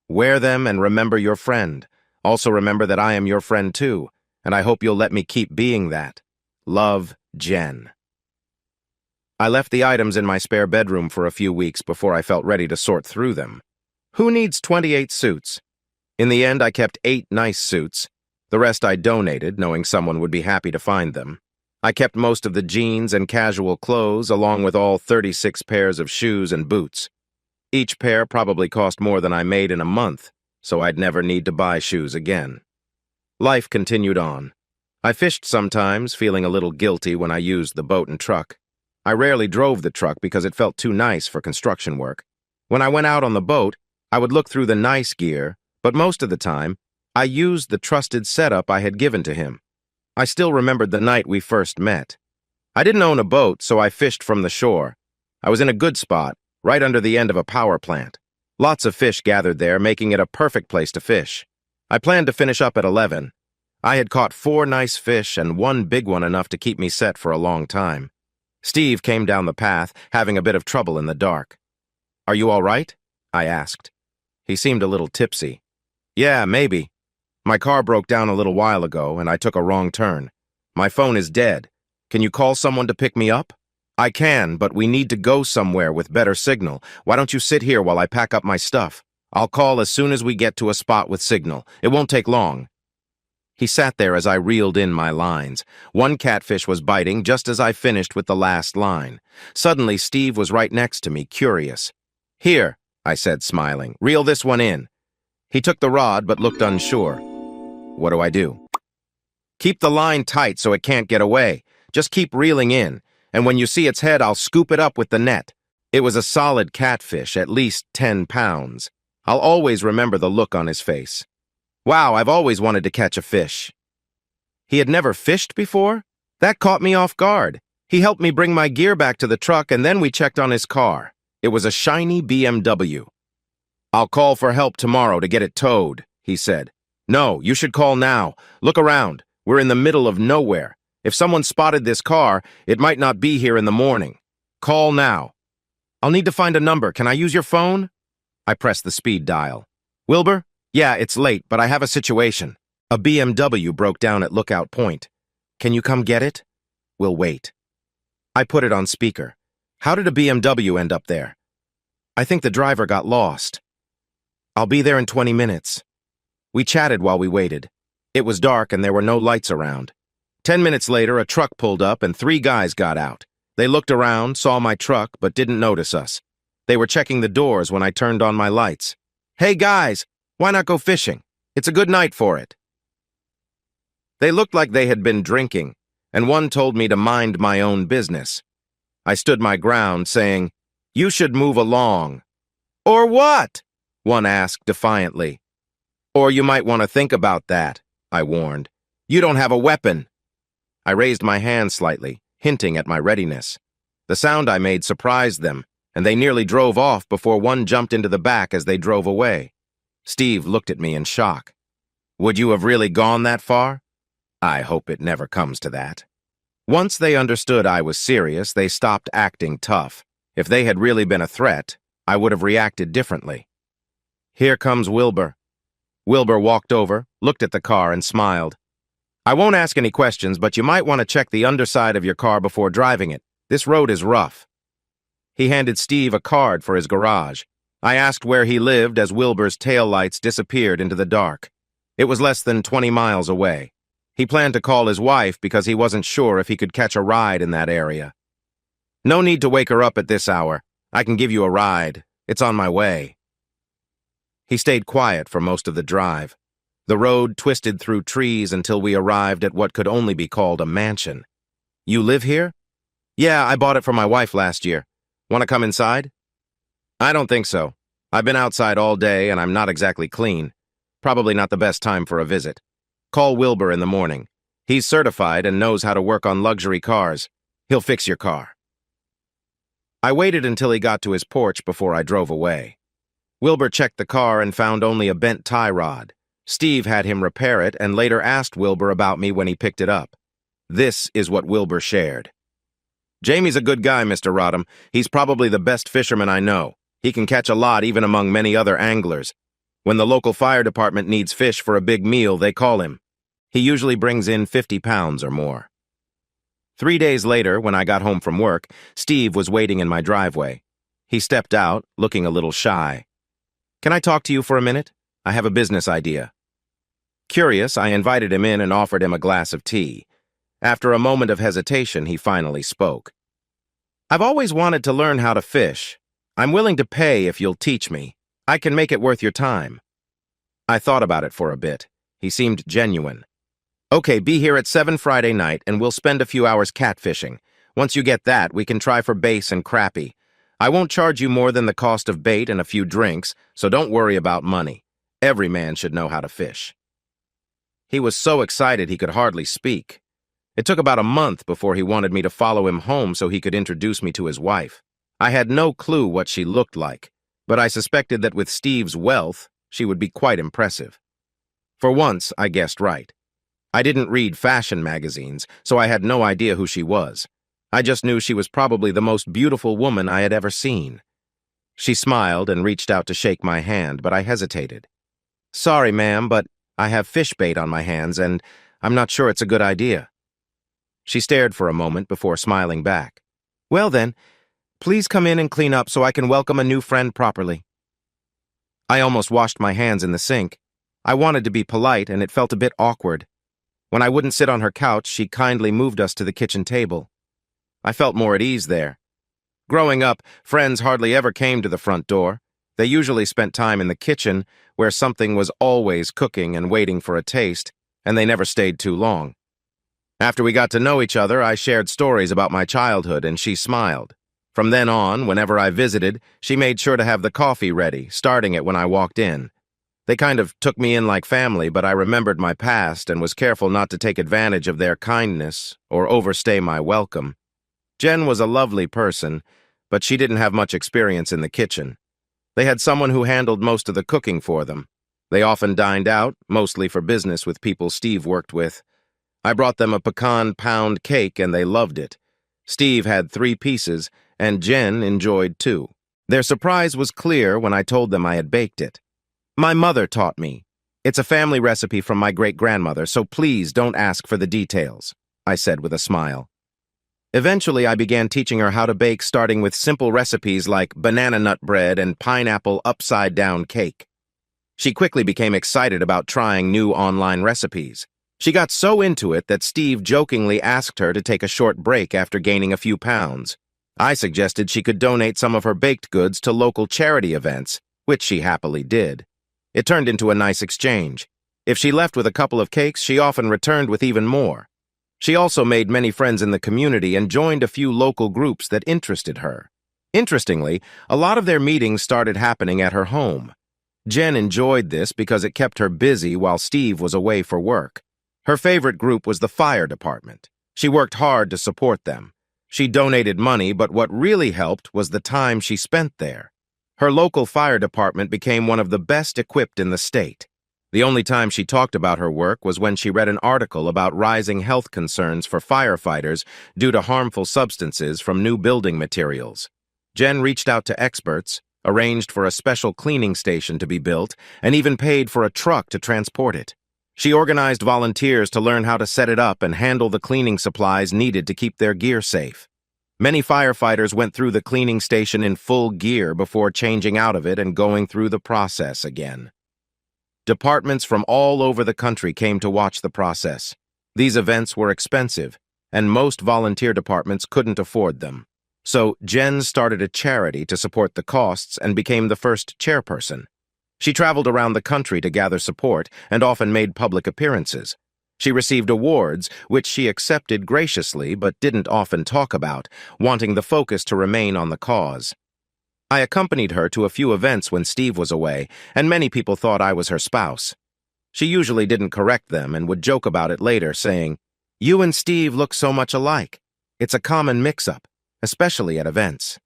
Wear them and remember your friend. Also remember that I am your friend too, and I hope you'll let me keep being that. Love, Jen. I left the items in my spare bedroom for a few weeks before I felt ready to sort through them. Who needs 28 suits? In the end, I kept 8 nice suits. The rest I donated, knowing someone would be happy to find them. I kept most of the jeans and casual clothes, along with all 36 pairs of shoes and boots. Each pair probably cost more than I made in a month, so I'd never need to buy shoes again. Life continued on. I fished sometimes, feeling a little guilty when I used the boat and truck. I rarely drove the truck because it felt too nice for construction work. When I went out on the boat, I would look through the nice gear, but most of the time, I used the trusted setup I had given to him. I still remembered the night we first met. I didn't own a boat, so I fished from the shore. I was in a good spot, right under the end of a power plant. Lots of fish gathered there, making it a perfect place to fish. I planned to finish up at 11. I had caught 4 nice fish and 1 big one enough to keep me set for a long time. Steve came down the path, having a bit of trouble in the dark. "Are you all right?" I asked. He seemed a little tipsy. "Yeah, maybe. My car broke down a little while ago, and I took a wrong turn. My phone is dead. Can you call someone to pick me up?" "I can, but we need to go somewhere with better signal. Why don't you sit here while I pack up my stuff? I'll call as soon as we get to a spot with signal. It won't take long." He sat there as I reeled in my lines. One catfish was biting just as I finished with the last line. Suddenly, Steve was right next to me, curious. "Here," I said, smiling. "Reel this one in." He took the rod but looked unsure. "What do I do?" "Keep the line tight so it can't get away. Just keep reeling in, and when you see its head, I'll scoop it up with the net." It was a solid catfish, at least 10 pounds. I'll always remember the look on his face. "Wow, I've always wanted to catch a fish." He had never fished before? That caught me off guard. He helped me bring my gear back to the truck, and then we checked on his car. It was a shiny BMW. "I'll call for help tomorrow to get it towed," he said. "No, you should call now. Look around. We're in the middle of nowhere. If someone spotted this car, it might not be here in the morning. Call now." "I'll need to find a number. Can I use your phone?" I pressed the speed dial. "Wilbur? Yeah, it's late, but I have a situation. A BMW broke down at Lookout Point. Can you come get it?" "We'll wait." I put it on speaker. "How did a BMW end up there?" "I think the driver got lost." "I'll be there in 20 minutes. We chatted while we waited. It was dark and there were no lights around. 10 minutes later, a truck pulled up and 3 guys got out. They looked around, saw my truck, but didn't notice us. They were checking the doors when I turned on my lights. "Hey guys, why not go fishing? It's a good night for it." They looked like they had been drinking, and one told me to mind my own business. I stood my ground, saying, "You should move along." "Or what?" one asked defiantly. "Or you might want to think about that," I warned. "You don't have a weapon." I raised my hand slightly, hinting at my readiness. The sound I made surprised them, and they nearly drove off before one jumped into the back as they drove away. Steve looked at me in shock. "Would you have really gone that far?" "I hope it never comes to that." Once they understood I was serious, they stopped acting tough. If they had really been a threat, I would have reacted differently. "Here comes Wilbur." Wilbur walked over, looked at the car, and smiled. "I won't ask any questions, but you might want to check the underside of your car before driving it. This road is rough." He handed Steve a card for his garage. I asked where he lived as Wilbur's taillights disappeared into the dark. It was less than 20 miles away. He planned to call his wife because he wasn't sure if he could catch a ride in that area. "No need to wake her up at this hour. I can give you a ride. It's on my way." He stayed quiet for most of the drive. The road twisted through trees until we arrived at what could only be called a mansion. "You live here?" "Yeah, I bought it for my wife last year. Want to come inside?" "I don't think so. I've been outside all day and I'm not exactly clean. Probably not the best time for a visit. Call Wilbur in the morning. He's certified and knows how to work on luxury cars. He'll fix your car." I waited until he got to his porch before I drove away. Wilbur checked the car and found only a bent tie rod. Steve had him repair it and later asked Wilbur about me when he picked it up. This is what Wilbur shared. "Jamie's a good guy, Mr. Rodham. He's probably the best fisherman I know. He can catch a lot even among many other anglers. When the local fire department needs fish for a big meal, they call him. He usually brings in 50 pounds or more." 3 days later, when I got home from work, Steve was waiting in my driveway. He stepped out, looking a little shy. "Can I talk to you for a minute? I have a business idea." Curious, I invited him in and offered him a glass of tea. After a moment of hesitation, he finally spoke. "I've always wanted to learn how to fish. I'm willing to pay if you'll teach me. I can make it worth your time." I thought about it for a bit. He seemed genuine. "Okay, be here at 7 Friday night, and we'll spend a few hours catfishing. Once you get that, we can try for bass and crappie. I won't charge you more than the cost of bait and a few drinks, so don't worry about money. Every man should know how to fish." He was so excited he could hardly speak. It took about a month before he wanted me to follow him home so he could introduce me to his wife. I had no clue what she looked like, but I suspected that with Steve's wealth, she would be quite impressive. For once, I guessed right. I didn't read fashion magazines, so I had no idea who she was. I just knew she was probably the most beautiful woman I had ever seen. She smiled and reached out to shake my hand, but I hesitated. "Sorry, ma'am, but I have fish bait on my hands, and I'm not sure it's a good idea." She stared for a moment before smiling back. "Well then, please come in and clean up so I can welcome a new friend properly." I almost washed my hands in the sink. I wanted to be polite, and it felt a bit awkward. When I wouldn't sit on her couch, she kindly moved us to the kitchen table. I felt more at ease there. Growing up, friends hardly ever came to the front door. They usually spent time in the kitchen, where something was always cooking and waiting for a taste, and they never stayed too long. After we got to know each other, I shared stories about my childhood, and she smiled. From then on, whenever I visited, she made sure to have the coffee ready, starting it when I walked in. They kind of took me in like family, but I remembered my past and was careful not to take advantage of their kindness or overstay my welcome. Jen was a lovely person, but she didn't have much experience in the kitchen. They had someone who handled most of the cooking for them. They often dined out, mostly for business with people Steve worked with. I brought them a pecan pound cake and they loved it. Steve had 3 pieces, and Jen enjoyed 2. Their surprise was clear when I told them I had baked it. My mother taught me. It's a family recipe from my great-grandmother, so please don't ask for the details, I said with a smile. Eventually, I began teaching her how to bake, starting with simple recipes like banana nut bread and pineapple upside-down cake. She quickly became excited about trying new online recipes. She got so into it that Steve jokingly asked her to take a short break after gaining a few pounds. I suggested she could donate some of her baked goods to local charity events, which she happily did. It turned into a nice exchange. If she left with a couple of cakes, she often returned with even more. She also made many friends in the community and joined a few local groups that interested her. Interestingly, a lot of their meetings started happening at her home. Jen enjoyed this because it kept her busy while Steve was away for work. Her favorite group was the fire department. She worked hard to support them. She donated money, but what really helped was the time she spent there. Her local fire department became one of the best equipped in the state. The only time she talked about her work was when she read an article about rising health concerns for firefighters due to harmful substances from new building materials. Jen reached out to experts, arranged for a special cleaning station to be built, and even paid for a truck to transport it. She organized volunteers to learn how to set it up and handle the cleaning supplies needed to keep their gear safe. Many firefighters went through the cleaning station in full gear before changing out of it and going through the process again. Departments from all over the country came to watch the process. These events were expensive, and most volunteer departments couldn't afford them. So Jen started a charity to support the costs and became the first chairperson. She traveled around the country to gather support and often made public appearances. She received awards, which she accepted graciously but didn't often talk about, wanting the focus to remain on the cause. I accompanied her to a few events when Steve was away, and many people thought I was her spouse. She usually didn't correct them and would joke about it later, saying, "You and Steve look so much alike. It's a common mix-up, especially at events.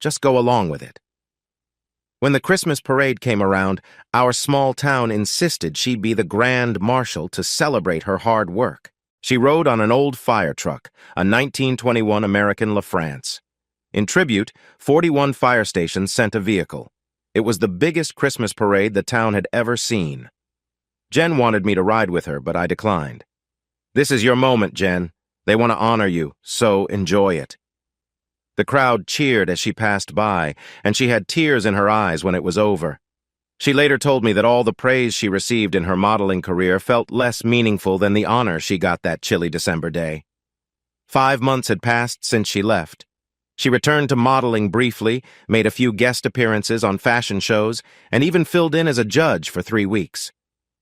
Just go along with it." When the Christmas parade came around, our small town insisted she be the grand marshal to celebrate her hard work. She rode on an old fire truck, a 1921 American LaFrance. In tribute, 41 fire stations sent a vehicle. It was the biggest Christmas parade the town had ever seen. Jen wanted me to ride with her, but I declined. "This is your moment, Jen. They want to honor you, so enjoy it." The crowd cheered as she passed by, and she had tears in her eyes when it was over. She later told me that all the praise she received in her modeling career felt less meaningful than the honor she got that chilly December day. 5 months had passed since she left. She returned to modeling briefly, made a few guest appearances on fashion shows, and even filled in as a judge for 3 weeks.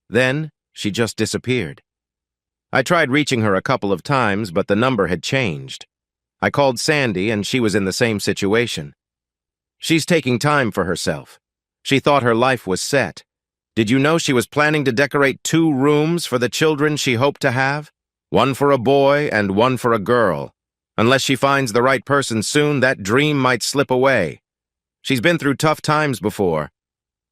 Then, she just disappeared. I tried reaching her a couple of times, but the number had changed. I called Sandy, and she was in the same situation. "She's taking time for herself. She thought her life was set. Did you know she was planning to decorate 2 rooms for the children she hoped to have? One for a boy and one for a girl. Unless she finds the right person soon, that dream might slip away. She's been through tough times before.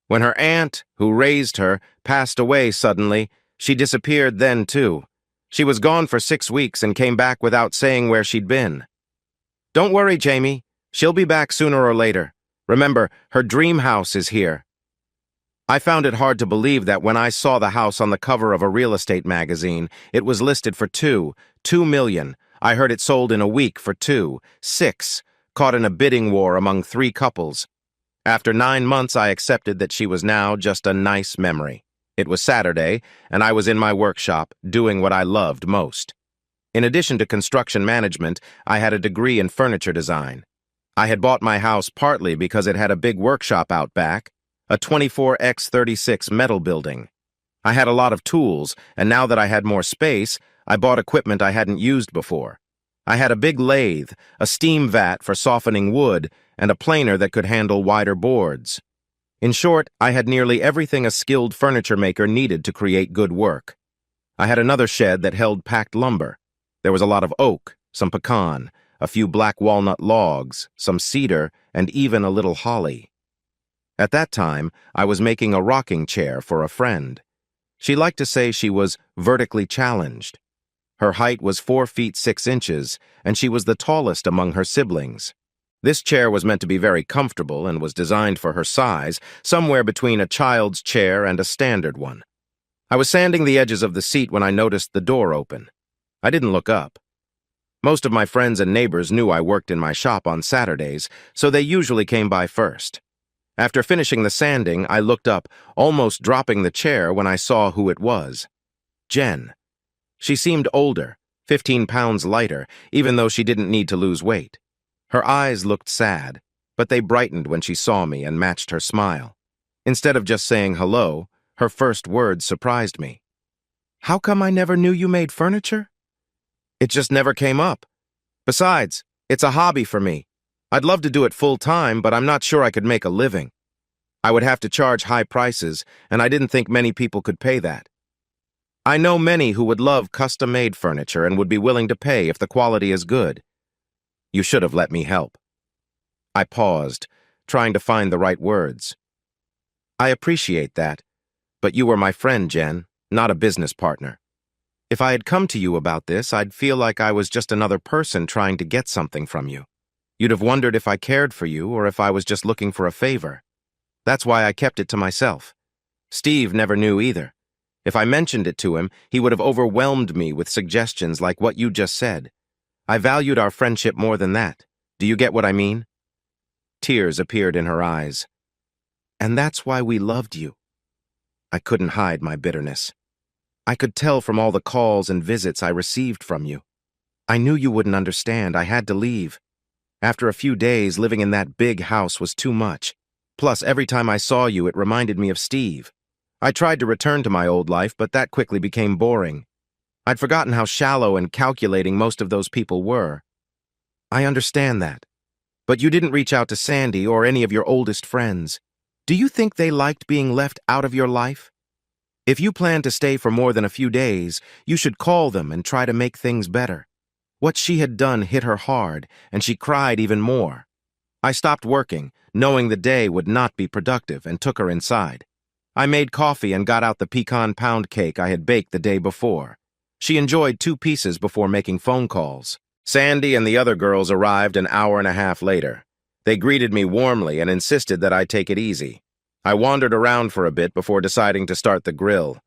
When her aunt, who raised her, passed away suddenly, she disappeared then too. She was gone for 6 weeks and came back without saying where she'd been. Don't worry, Jamie. She'll be back sooner or later. Remember, her dream house is here." I found it hard to believe that when I saw the house on the cover of a real estate magazine, it was listed for $2 million. I heard it sold in a week for $6 million, caught in a bidding war among 3 couples. After 9 months, I accepted that she was now just a nice memory. It was Saturday, and I was in my workshop, doing what I loved most. In addition to construction management, I had a degree in furniture design. I had bought my house partly because it had a big workshop out back, a 24x36 metal building. I had a lot of tools, and now that I had more space, I bought equipment I hadn't used before. I had a big lathe, a steam vat for softening wood, and a planer that could handle wider boards. In short, I had nearly everything a skilled furniture maker needed to create good work. I had another shed that held packed lumber. There was a lot of oak, some pecan, a few black walnut logs, some cedar, and even a little holly. At that time, I was making a rocking chair for a friend. She liked to say she was vertically challenged. Her height was 4 feet 6 inches, and she was the tallest among her siblings. This chair was meant to be very comfortable and was designed for her size, somewhere between a child's chair and a standard one. I was sanding the edges of the seat when I noticed the door open. I didn't look up. Most of my friends and neighbors knew I worked in my shop on Saturdays, so they usually came by first. After finishing the sanding, I looked up, almost dropping the chair when I saw who it was. Jen. She seemed older, 15 pounds lighter, even though she didn't need to lose weight. Her eyes looked sad, but they brightened when she saw me and matched her smile. Instead of just saying hello, her first words surprised me. "How come I never knew you made furniture?" "It just never came up. Besides, it's a hobby for me. I'd love to do it full-time, but I'm not sure I could make a living. I would have to charge high prices, and I didn't think many people could pay that. I know many who would love custom-made furniture and would be willing to pay if the quality is good. You should have let me help." I paused, trying to find the right words. "I appreciate that, but you were my friend, Jen, not a business partner. If I had come to you about this, I'd feel like I was just another person trying to get something from you. You'd have wondered if I cared for you or if I was just looking for a favor. That's why I kept it to myself. Steve never knew either. If I mentioned it to him, he would have overwhelmed me with suggestions like what you just said. I valued our friendship more than that. Do you get what I mean?" Tears appeared in her eyes. "And that's why we loved you." I couldn't hide my bitterness. I could tell from all the calls and visits I received from you. I knew you wouldn't understand. I had to leave. After a few days, living in that big house was too much. Plus, every time I saw you, it reminded me of Steve. I tried to return to my old life, but that quickly became boring. I'd forgotten how shallow and calculating most of those people were. I understand that. But you didn't reach out to Sandy or any of your oldest friends. Do you think they liked being left out of your life? If you plan to stay for more than a few days, you should call them and try to make things better. What she had done hit her hard, and she cried even more. I stopped working, knowing the day would not be productive, and took her inside. I made coffee and got out the pecan pound cake I had baked the day before. She enjoyed 2 pieces before making phone calls. Sandy and the other girls arrived an hour and a half later. They greeted me warmly and insisted that I take it easy. I wandered around for a bit before deciding to start the grill.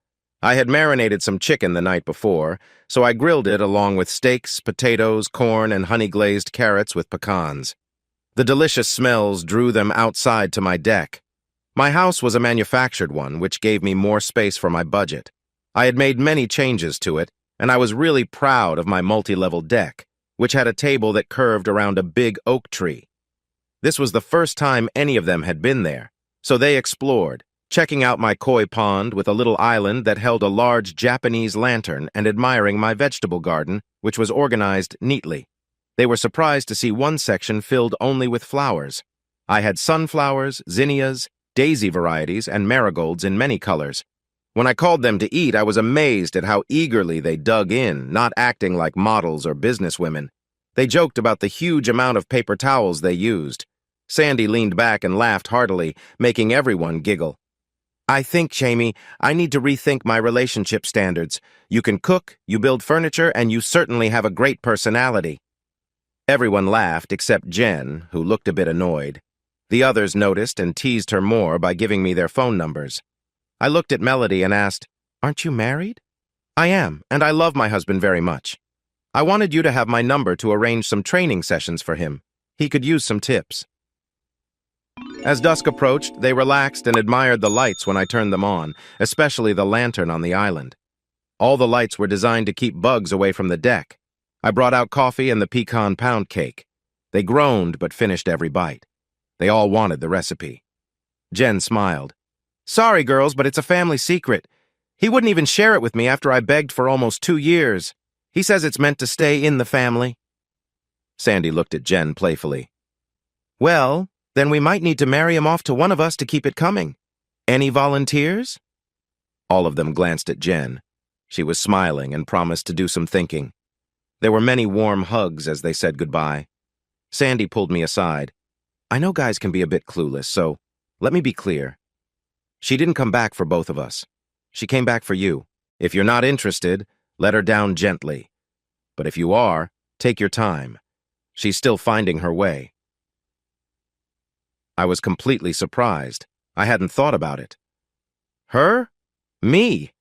I had marinated some chicken the night before, so I grilled it along with steaks, potatoes, corn, and honey-glazed carrots with pecans. The delicious smells drew them outside to my deck. My house was a manufactured one, which gave me more space for my budget. I had made many changes to it, and I was really proud of my multi-level deck, which had a table that curved around a big oak tree. This was the first time any of them had been there, so they explored, checking out my koi pond with a little island that held a large Japanese lantern and admiring my vegetable garden, which was organized neatly. They were surprised to see one section filled only with flowers. I had sunflowers, zinnias, daisy varieties, and marigolds in many colors. When I called them to eat, I was amazed at how eagerly they dug in, not acting like models or businesswomen. They joked about the huge amount of paper towels they used. Sandy leaned back and laughed heartily, making everyone giggle. "I think, Jamie, I need to rethink my relationship standards. You can cook, you build furniture, and you certainly have a great personality." Everyone laughed except Jen, who looked a bit annoyed. The others noticed and teased her more by giving me their phone numbers. I looked at Melody and asked, "Aren't you married?" "I am, and I love my husband very much. I wanted you to have my number to arrange some training sessions for him. He could use some tips." As dusk approached, they relaxed and admired the lights when I turned them on, especially the lantern on the island. All the lights were designed to keep bugs away from the deck. I brought out coffee and the pecan pound cake. They groaned but finished every bite. They all wanted the recipe. Jen smiled. "Sorry, girls, but it's a family secret. He wouldn't even share it with me after I begged for almost 2 years. He says it's meant to stay in the family." Sandy looked at Jen playfully. "Well, then we might need to marry him off to one of us to keep it coming. Any volunteers?" All of them glanced at Jen. She was smiling and promised to do some thinking. There were many warm hugs as they said goodbye. Sandy pulled me aside. "I know guys can be a bit clueless, so let me be clear. She didn't come back for both of us. She came back for you. If you're not interested, let her down gently. But if you are, take your time. She's still finding her way." I was completely surprised. I hadn't thought about it. Her? Me?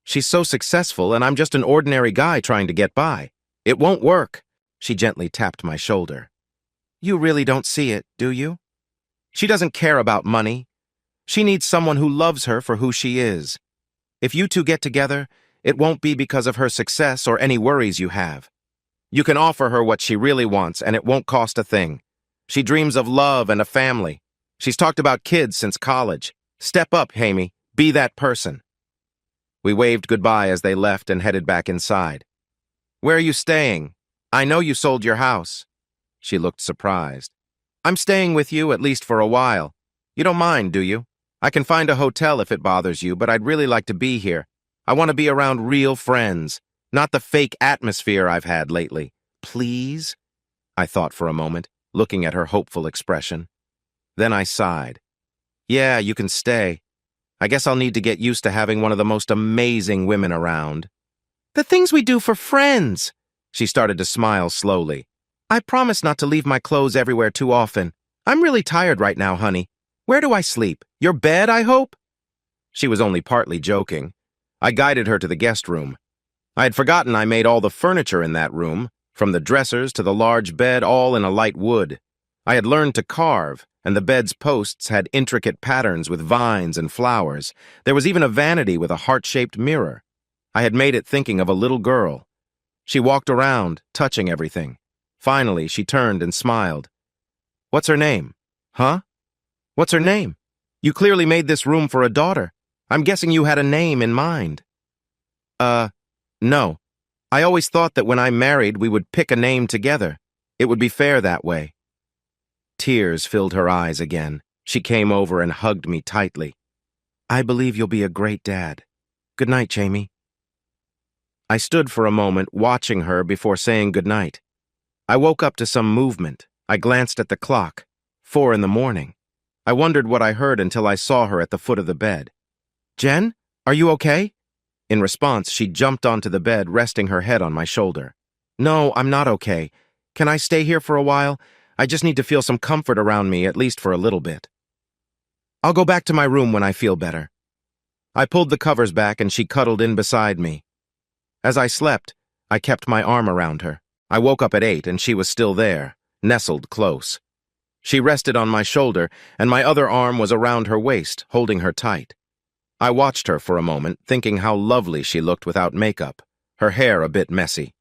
She's so successful, and I'm just an ordinary guy trying to get by. It won't work. She gently tapped my shoulder. "You really don't see it, do you? She doesn't care about money. She needs someone who loves her for who she is. If you two get together, it won't be because of her success or any worries you have. You can offer her what she really wants, and it won't cost a thing. She dreams of love and a family. She's talked about kids since college. Step up, Hamie. Be that person." We waved goodbye as they left and headed back inside. "Where are you staying? I know you sold your house." She looked surprised. "I'm staying with you, at least for a while. You don't mind, do you? I can find a hotel if it bothers you, but I'd really like to be here. I want to be around real friends, not the fake atmosphere I've had lately. Please?" I thought for a moment, looking at her hopeful expression. Then I sighed. "Yeah, you can stay. I guess I'll need to get used to having one of the most amazing women around." "The things we do for friends!" She started to smile slowly. "I promise not to leave my clothes everywhere too often. I'm really tired right now, honey. Where do I sleep? Your bed, I hope?" She was only partly joking. I guided her to the guest room. I had forgotten I made all the furniture in that room, from the dressers to the large bed, all in a light wood. I had learned to carve, and the bed's posts had intricate patterns with vines and flowers. There was even a vanity with a heart-shaped mirror. I had made it thinking of a little girl. She walked around, touching everything. Finally, she turned and smiled. "What's her name?" "Huh? What's her name? You clearly made this room for a daughter. I'm guessing you had a name in mind." No. I always thought that when I'm married, we would pick a name together. It would be fair that way." Tears filled her eyes again. She came over and hugged me tightly. "I believe you'll be a great dad. Good night, Jamie." I stood for a moment, watching her before saying good night. I woke up to some movement. I glanced at the clock. 4 a.m. I wondered what I heard until I saw her at the foot of the bed. "Jen, are you okay?" In response, she jumped onto the bed, resting her head on my shoulder. "No, I'm not okay. Can I stay here for a while? I just need to feel some comfort around me, at least for a little bit." "I'll go back to my room when I feel better." I pulled the covers back and she cuddled in beside me. As I slept, I kept my arm around her. I woke up at 8 and she was still there, nestled close. She rested on my shoulder, and my other arm was around her waist, holding her tight. I watched her for a moment, thinking how lovely she looked without makeup, her hair a bit messy.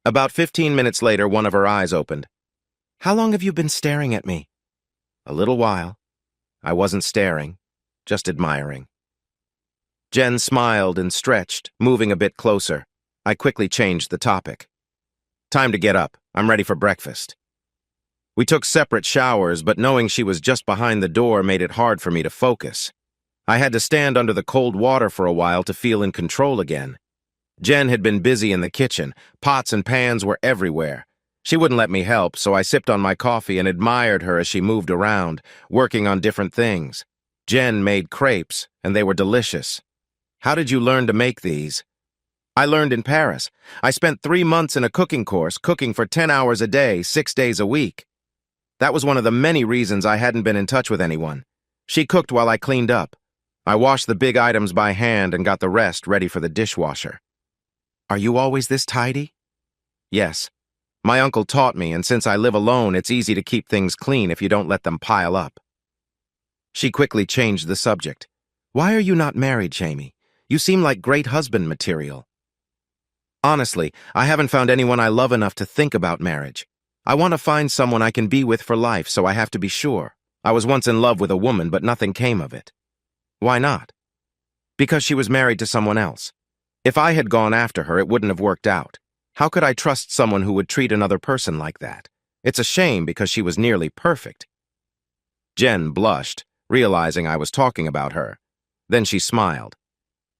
About 15 minutes later, one of her eyes opened. "How long have you been staring at me?" "A little while." I wasn't staring, just admiring. Jen smiled and stretched, moving a bit closer. I quickly changed the topic. "Time to get up. I'm ready for breakfast." We took separate showers, but knowing she was just behind the door made it hard for me to focus. I had to stand under the cold water for a while to feel in control again. Jen had been busy in the kitchen. Pots and pans were everywhere. She wouldn't let me help, so I sipped on my coffee and admired her as she moved around, working on different things. Jen made crepes, and they were delicious. "How did you learn to make these?" "I learned in Paris. I spent 3 months in a cooking course, cooking for 10 hours a day, 6 days a week. That was one of the many reasons I hadn't been in touch with anyone. She cooked while I cleaned up. I washed the big items by hand and got the rest ready for the dishwasher." "Are you always this tidy?" "Yes. My uncle taught me, and since I live alone, it's easy to keep things clean if you don't let them pile up." She quickly changed the subject. Why are you not married, Jamie? You seem like great husband material. Honestly, I haven't found anyone I love enough to think about marriage. I want to find someone I can be with for life, so I have to be sure. I was once in love with a woman, but nothing came of it. Why not? Because she was married to someone else. If I had gone after her, it wouldn't have worked out. How could I trust someone who would treat another person like that? It's a shame because she was nearly perfect. Jen blushed, realizing I was talking about her. Then she smiled.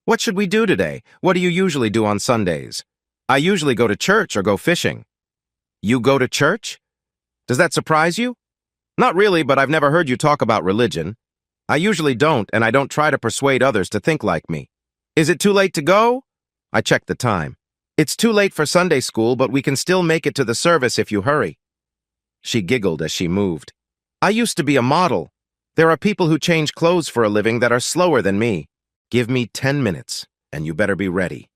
What should we do today? What do you usually do on Sundays? I usually go to church or go fishing. You go to church? Does that surprise you? Not really, but I've never heard you talk about religion. I usually don't, and I don't try to persuade others to think like me. Is it too late to go? I checked the time. It's too late for Sunday school, but we can still make it to the service if you hurry. She giggled as she moved. I used to be a model. There are people who change clothes for a living that are slower than me. Give me 10 minutes, and you better be ready.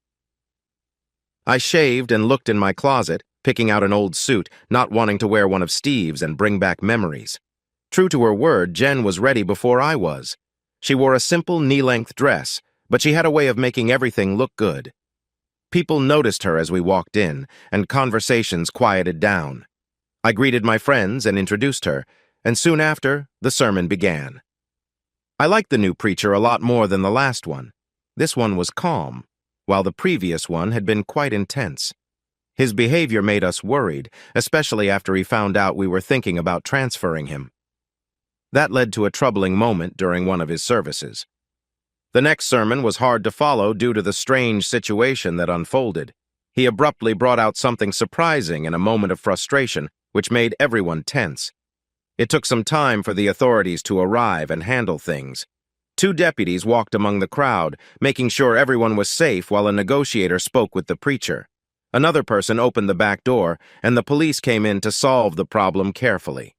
I shaved and looked in my closet, picking out an old suit, not wanting to wear one of Steve's and bring back memories. True to her word, Jen was ready before I was. She wore a simple knee-length dress, but she had a way of making everything look good. People noticed her as we walked in, and conversations quieted down. I greeted my friends and introduced her, and soon after, the sermon began. I liked the new preacher a lot more than the last one. This one was calm, while the previous one had been quite intense. His behavior made us worried, especially after he found out we were thinking about transferring him. That led to a troubling moment during one of his services. The next sermon was hard to follow due to the strange situation that unfolded. He abruptly brought out something surprising in a moment of frustration, which made everyone tense. It took some time for the authorities to arrive and handle things. 2 deputies walked among the crowd, making sure everyone was safe while a negotiator spoke with the preacher. Another person opened the back door, and the police came in to solve the problem carefully.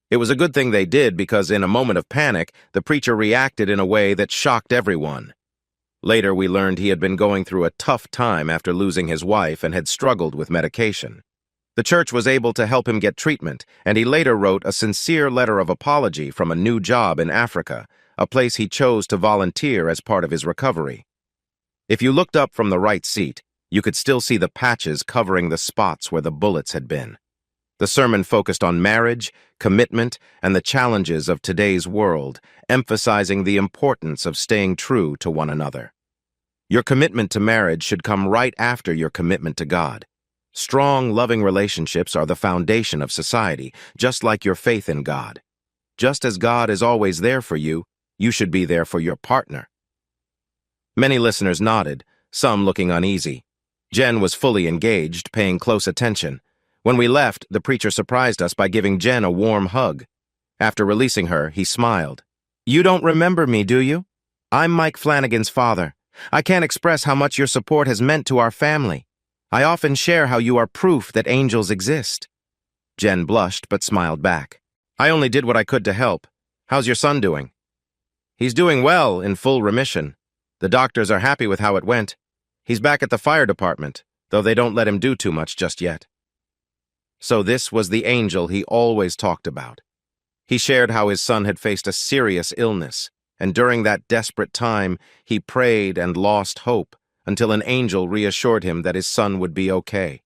It was a good thing they did because in a moment of panic, the preacher reacted in a way that shocked everyone. Later, we learned he had been going through a tough time after losing his wife and had struggled with medication. The church was able to help him get treatment, and he later wrote a sincere letter of apology from a new job in Africa, a place he chose to volunteer as part of his recovery. If you looked up from the right seat, you could still see the patches covering the spots where the bullets had been. The sermon focused on marriage, commitment, and the challenges of today's world, emphasizing the importance of staying true to one another. Your commitment to marriage should come right after your commitment to God. Strong, loving relationships are the foundation of society, just like your faith in God. Just as God is always there for you, you should be there for your partner. Many listeners nodded, some looking uneasy. Jen was fully engaged, paying close attention. When we left, the preacher surprised us by giving Jen a warm hug. After releasing her, he smiled. You don't remember me, do you? I'm Mike Flanagan's father. I can't express how much your support has meant to our family. I often share how you are proof that angels exist. Jen blushed but smiled back. I only did what I could to help. How's your son doing? He's doing well, in full remission. The doctors are happy with how it went. He's back at the fire department, though they don't let him do too much just yet. So this was the angel he always talked about. He shared how his son had faced a serious illness, and during that desperate time, he prayed and lost hope until an angel reassured him that his son would be okay.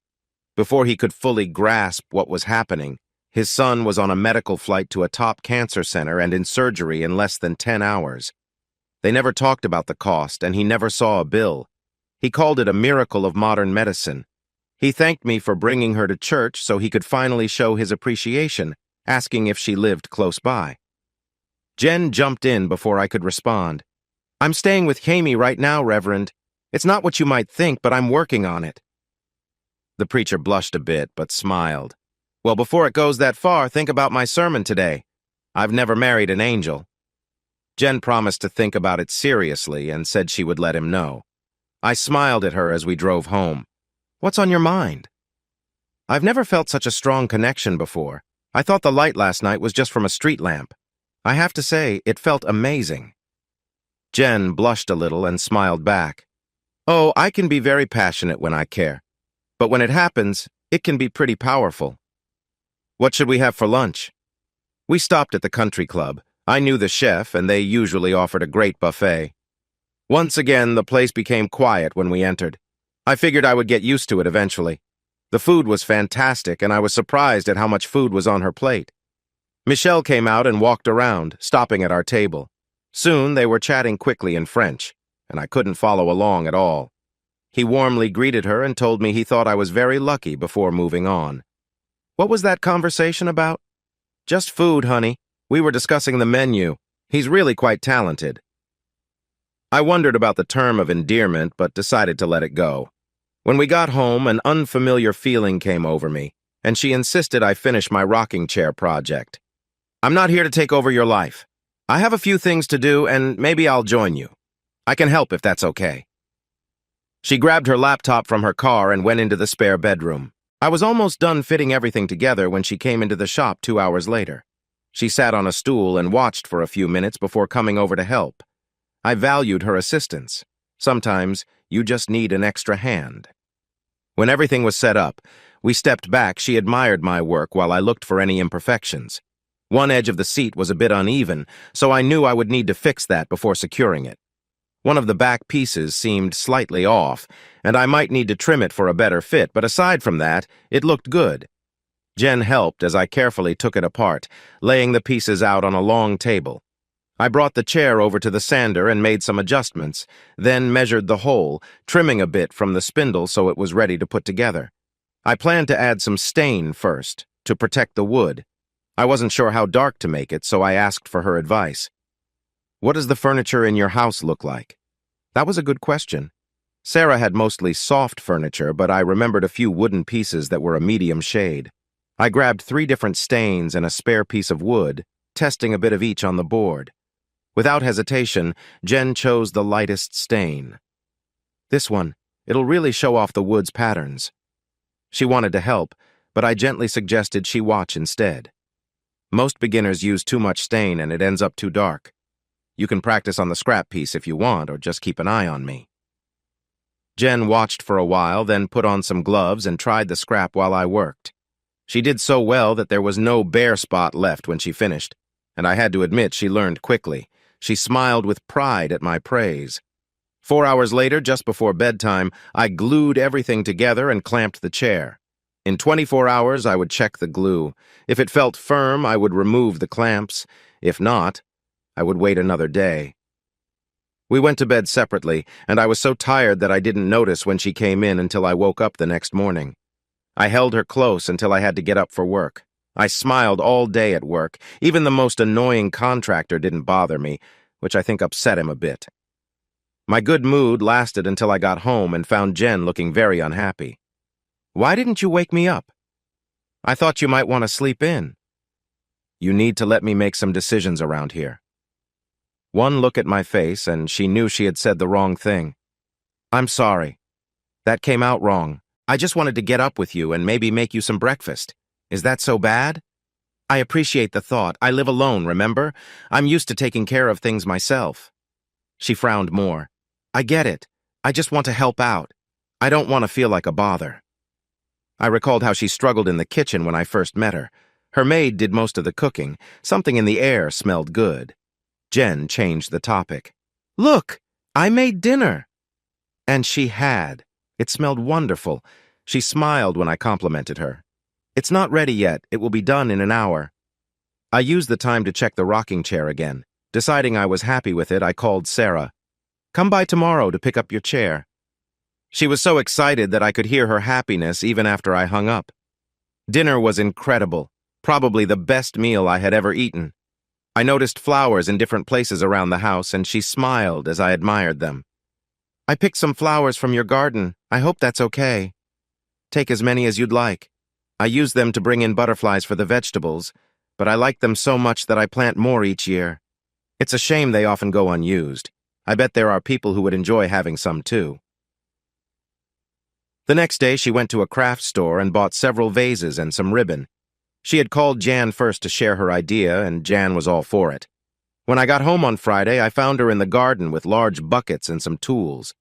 Before he could fully grasp what was happening, his son was on a medical flight to a top cancer center and in surgery in less than 10 hours. They never talked about the cost, and he never saw a bill. He called it a miracle of modern medicine. He thanked me for bringing her to church so he could finally show his appreciation, asking if she lived close by. Jen jumped in before I could respond. I'm staying with Jamie right now, Reverend. It's not what you might think, but I'm working on it. The preacher blushed a bit, but smiled. Well, before it goes that far, think about my sermon today. I've never married an angel. Jen promised to think about it seriously and said she would let him know. I smiled at her as we drove home. What's on your mind? I've never felt such a strong connection before. I thought the light last night was just from a street lamp. I have to say, it felt amazing. Jen blushed a little and smiled back. Oh, I can be very passionate when I care. But when it happens, it can be pretty powerful. What should we have for lunch? We stopped at the country club. I knew the chef, and they usually offered a great buffet. Once again, the place became quiet when we entered. I figured I would get used to it eventually. The food was fantastic, and I was surprised at how much food was on her plate. Michelle came out and walked around, stopping at our table. Soon they were chatting quickly in French, and I couldn't follow along at all. He warmly greeted her and told me he thought I was very lucky before moving on. What was that conversation about? Just food, honey. We were discussing the menu. He's really quite talented. I wondered about the term of endearment, but decided to let it go. When we got home, an unfamiliar feeling came over me, and she insisted I finish my rocking chair project. I'm not here to take over your life. I have a few things to do, and maybe I'll join you. I can help if that's okay. She grabbed her laptop from her car and went into the spare bedroom. I was almost done fitting everything together when she came into the shop 2 hours later. She sat on a stool and watched for a few minutes before coming over to help. I valued her assistance. Sometimes you just need an extra hand. When everything was set up, we stepped back. She admired my work while I looked for any imperfections. One edge of the seat was a bit uneven, so I knew I would need to fix that before securing it. One of the back pieces seemed slightly off, and I might need to trim it for a better fit, but aside from that, it looked good. Jen helped as I carefully took it apart, laying the pieces out on a long table. I brought the chair over to the sander and made some adjustments, then measured the hole, trimming a bit from the spindle so it was ready to put together. I planned to add some stain first, to protect the wood. I wasn't sure how dark to make it, so I asked for her advice. What does the furniture in your house look like? That was a good question. Sarah had mostly soft furniture, but I remembered a few wooden pieces that were a medium shade. I grabbed 3 different stains and a spare piece of wood, testing a bit of each on the board. Without hesitation, Jen chose the lightest stain. This one, it'll really show off the wood's patterns. She wanted to help, but I gently suggested she watch instead. Most beginners use too much stain and it ends up too dark. You can practice on the scrap piece if you want, or just keep an eye on me. Jen watched for a while, then put on some gloves and tried the scrap while I worked. She did so well that there was no bare spot left when she finished, and I had to admit she learned quickly. She smiled with pride at my praise. 4 hours later, just before bedtime, I glued everything together and clamped the chair. In 24 hours, I would check the glue. If it felt firm, I would remove the clamps. If not, I would wait another day. We went to bed separately, and I was so tired that I didn't notice when she came in until I woke up the next morning. I held her close until I had to get up for work. I smiled all day at work. Even the most annoying contractor didn't bother me, which I think upset him a bit. My good mood lasted until I got home and found Jen looking very unhappy. Why didn't you wake me up? I thought you might want to sleep in. You need to let me make some decisions around here. One look at my face, and she knew she had said the wrong thing. I'm sorry. That came out wrong. I just wanted to get up with you and maybe make you some breakfast. Is that so bad? I appreciate the thought. I live alone, remember? I'm used to taking care of things myself. She frowned more. I get it. I just want to help out. I don't want to feel like a bother. I recalled how she struggled in the kitchen when I first met her. Her maid did most of the cooking. Something in the air smelled good. Jen changed the topic. Look, I made dinner. And she had. It smelled wonderful. She smiled when I complimented her. It's not ready yet. It will be done in an hour. I used the time to check the rocking chair again. Deciding I was happy with it, I called Sarah. Come by tomorrow to pick up your chair. She was so excited that I could hear her happiness even after I hung up. Dinner was incredible, probably the best meal I had ever eaten. I noticed flowers in different places around the house, and she smiled as I admired them. I picked some flowers from your garden. I hope that's okay. Take as many as you'd like. I use them to bring in butterflies for the vegetables, but I like them so much that I plant more each year. It's a shame they often go unused. I bet there are people who would enjoy having some too. The next day, she went to a craft store and bought several vases and some ribbon. She had called Jan first to share her idea, and Jan was all for it. When I got home on Friday, I found her in the garden with large buckets and some tools.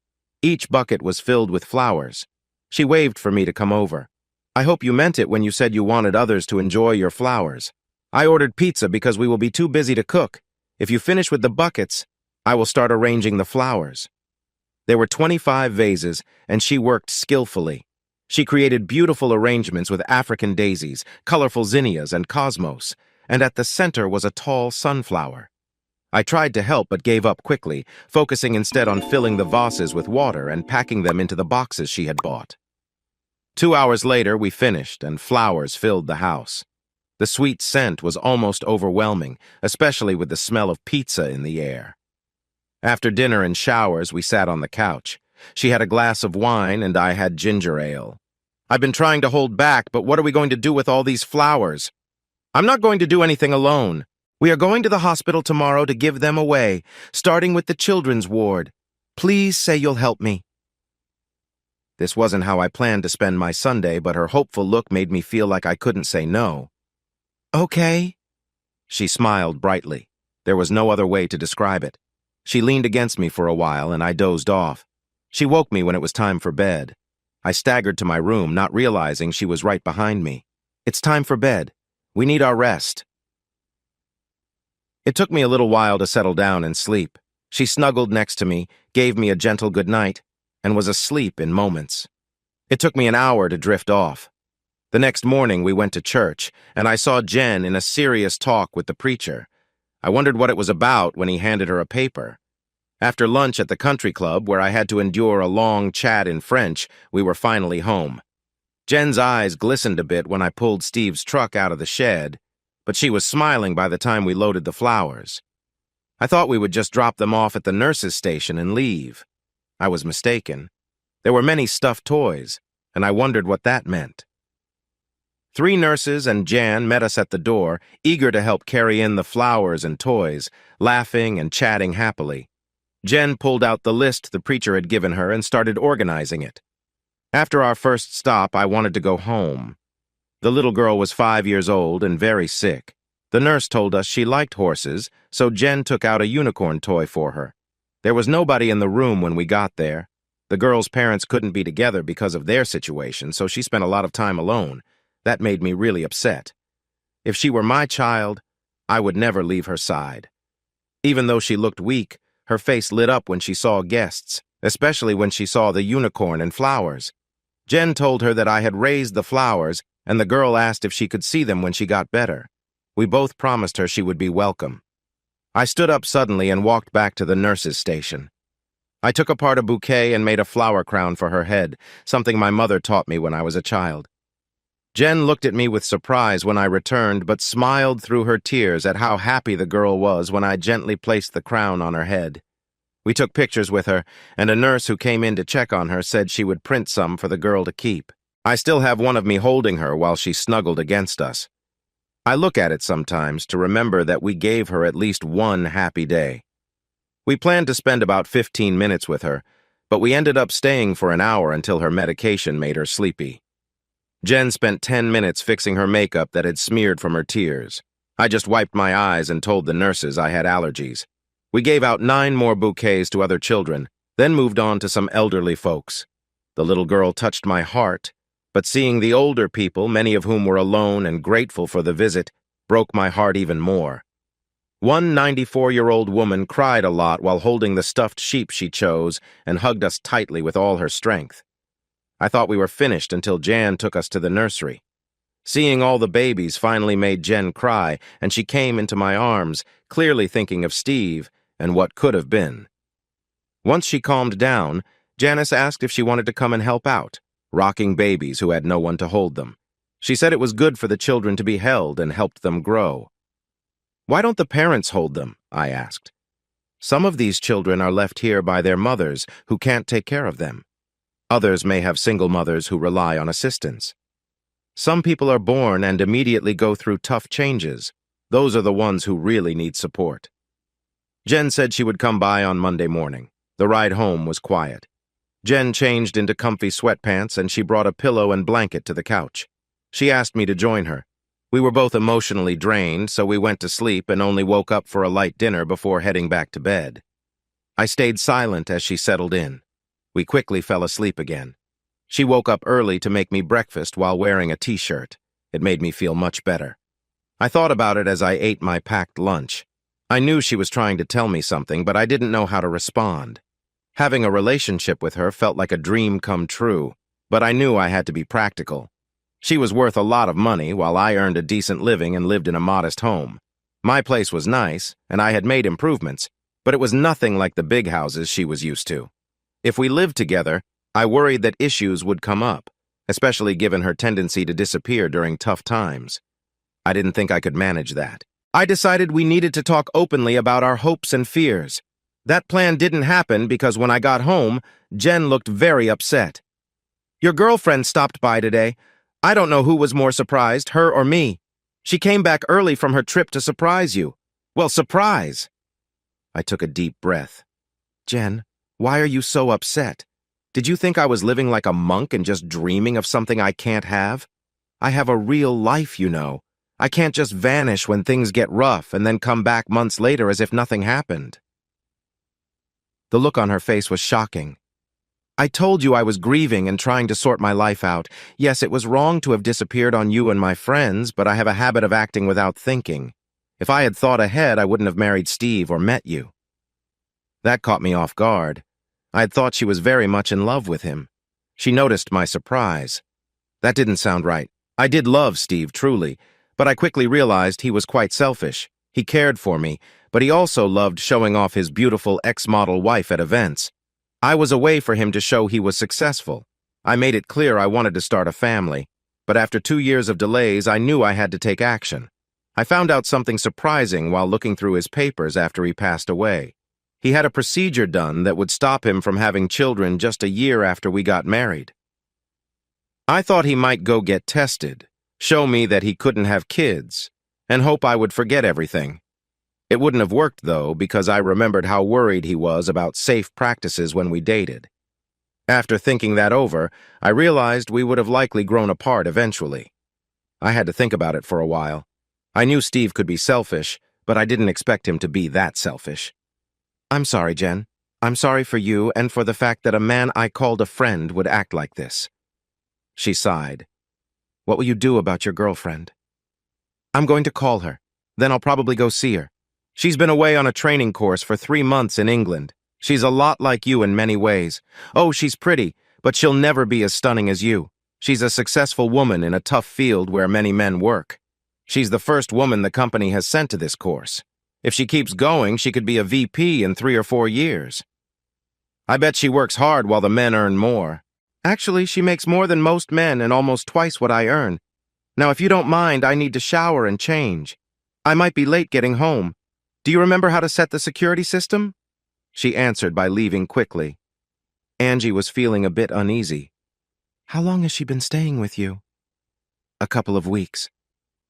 Each bucket was filled with flowers. She waved for me to come over. I hope you meant it when you said you wanted others to enjoy your flowers. I ordered pizza because we will be too busy to cook. If you finish with the buckets, I will start arranging the flowers." There were 25 vases, and she worked skillfully. She created beautiful arrangements with African daisies, colorful zinnias, and cosmos, and at the center was a tall sunflower. I tried to help but gave up quickly, focusing instead on filling the vases with water and packing them into the boxes she had bought. 2 hours later, we finished, and flowers filled the house. The sweet scent was almost overwhelming, especially with the smell of pizza in the air. After dinner and showers, we sat on the couch. She had a glass of wine, and I had ginger ale. "I've been trying to hold back, but what are we going to do with all these flowers?" "I'm not going to do anything alone. We are going to the hospital tomorrow to give them away, starting with the children's ward. Please say you'll help me." This wasn't how I planned to spend my Sunday, but her hopeful look made me feel like I couldn't say no. "Okay." She smiled brightly. There was no other way to describe it. She leaned against me for a while, and I dozed off. She woke me when it was time for bed. I staggered to my room, not realizing she was right behind me. "It's time for bed. We need our rest." It took me a little while to settle down and sleep. She snuggled next to me, gave me a gentle good night, and was asleep in moments. It took me an hour to drift off. The next morning we went to church, and I saw Jen in a serious talk with the preacher. I wondered what it was about when he handed her a paper. After lunch at the country club, where I had to endure a long chat in French, we were finally home. Jen's eyes glistened a bit when I pulled Steve's truck out of the shed, but she was smiling by the time we loaded the flowers. I thought we would just drop them off at the nurse's station and leave. I was mistaken. There were many stuffed toys, and I wondered what that meant. 3 nurses and Jan met us at the door, eager to help carry in the flowers and toys, laughing and chatting happily. Jen pulled out the list the preacher had given her and started organizing it. After our first stop, I wanted to go home. The little girl was 5 years old and very sick. The nurse told us she liked horses, so Jen took out a unicorn toy for her. There was nobody in the room when we got there. The girl's parents couldn't be together because of their situation, so she spent a lot of time alone. That made me really upset. If she were my child, I would never leave her side. Even though she looked weak, her face lit up when she saw guests, especially when she saw the unicorn and flowers. Jen told her that I had raised the flowers, and the girl asked if she could see them when she got better. We both promised her she would be welcome. I stood up suddenly and walked back to the nurse's station. I took apart a bouquet and made a flower crown for her head, something my mother taught me when I was a child. Jen looked at me with surprise when I returned, but smiled through her tears at how happy the girl was when I gently placed the crown on her head. We took pictures with her, and a nurse who came in to check on her said she would print some for the girl to keep. I still have one of me holding her while she snuggled against us. I look at it sometimes to remember that we gave her at least one happy day. We planned to spend about 15 minutes with her, but we ended up staying for an hour until her medication made her sleepy. Jen spent 10 minutes fixing her makeup that had smeared from her tears. I just wiped my eyes and told the nurses I had allergies. We gave out 9 more bouquets to other children, then moved on to some elderly folks. The little girl touched my heart, but seeing the older people, many of whom were alone and grateful for the visit, broke my heart even more. One 94-year-old woman cried a lot while holding the stuffed sheep she chose and hugged us tightly with all her strength. I thought we were finished until Jan took us to the nursery. Seeing all the babies finally made Jen cry, and she came into my arms, clearly thinking of Steve and what could have been. Once she calmed down, Janice asked if she wanted to come and help out, rocking babies who had no one to hold them. She said it was good for the children to be held and helped them grow. "Why don't the parents hold them?" I asked. "Some of these children are left here by their mothers who can't take care of them. Others may have single mothers who rely on assistance. Some people are born and immediately go through tough changes. Those are the ones who really need support." Jen said she would come by on Monday morning. The ride home was quiet. Jen changed into comfy sweatpants and she brought a pillow and blanket to the couch. She asked me to join her. We were both emotionally drained, so we went to sleep and only woke up for a light dinner before heading back to bed. I stayed silent as she settled in. We quickly fell asleep again. She woke up early to make me breakfast while wearing a t-shirt. It made me feel much better. I thought about it as I ate my packed lunch. I knew she was trying to tell me something, but I didn't know how to respond. Having a relationship with her felt like a dream come true, but I knew I had to be practical. She was worth a lot of money while I earned a decent living and lived in a modest home. My place was nice, and I had made improvements, but it was nothing like the big houses she was used to. If we lived together, I worried that issues would come up, especially given her tendency to disappear during tough times. I didn't think I could manage that. I decided we needed to talk openly about our hopes and fears. That plan didn't happen because when I got home, Jen looked very upset. "Your girlfriend stopped by today. I don't know who was more surprised, her or me. She came back early from her trip to surprise you." "Well, surprise!" I took a deep breath. "Jen, why are you so upset? Did you think I was living like a monk and just dreaming of something I can't have? I have a real life, you know. I can't just vanish when things get rough and then come back months later as if nothing happened." The look on her face was shocking. "I told you I was grieving and trying to sort my life out. Yes, it was wrong to have disappeared on you and my friends, but I have a habit of acting without thinking. If I had thought ahead, I wouldn't have married Steve or met you." That caught me off guard. I had thought she was very much in love with him. She noticed my surprise. That didn't sound right. I did love Steve, truly, but I quickly realized he was quite selfish. He cared for me, but he also loved showing off his beautiful ex-model wife at events. I was a way for him to show he was successful. I made it clear I wanted to start a family, but after 2 years of delays, I knew I had to take action. I found out something surprising while looking through his papers after he passed away. He had a procedure done that would stop him from having children just a year after we got married. I thought he might go get tested, show me that he couldn't have kids, and hope I would forget everything. It wouldn't have worked, though, because I remembered how worried he was about safe practices when we dated. After thinking that over, I realized we would have likely grown apart eventually. I had to think about it for a while. I knew Steve could be selfish, but I didn't expect him to be that selfish. "I'm sorry, Jen. I'm sorry for you and for the fact that a man I called a friend would act like this." She sighed. "What will you do about your girlfriend?" "I'm going to call her. Then I'll probably go see her. She's been away on a training course for 3 months in England. She's a lot like you in many ways. Oh, she's pretty, but she'll never be as stunning as you. She's a successful woman in a tough field where many men work. She's the first woman the company has sent to this course. If she keeps going, she could be a VP in 3 or 4 years. I bet she works hard while the men earn more. Actually, she makes more than most men and almost twice what I earn. Now, if you don't mind, I need to shower and change. I might be late getting home. Do you remember how to set the security system?" She answered by leaving quickly. Angie was feeling a bit uneasy. "How long has she been staying with you?" "A couple of weeks.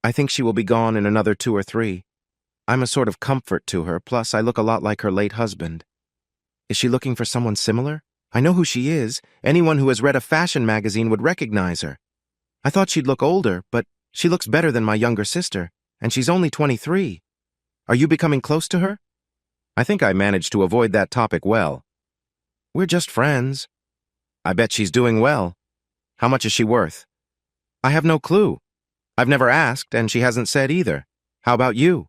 I think she will be gone in another 2 or 3. I'm a sort of comfort to her, plus I look a lot like her late husband." "Is she looking for someone similar? I know who she is. Anyone who has read a fashion magazine would recognize her. I thought she'd look older, but she looks better than my younger sister, and she's only 23. Are you becoming close to her?" I think I managed to avoid that topic well. "We're just friends." "I bet she's doing well. How much is she worth?" "I have no clue. I've never asked, and she hasn't said either. How about you?"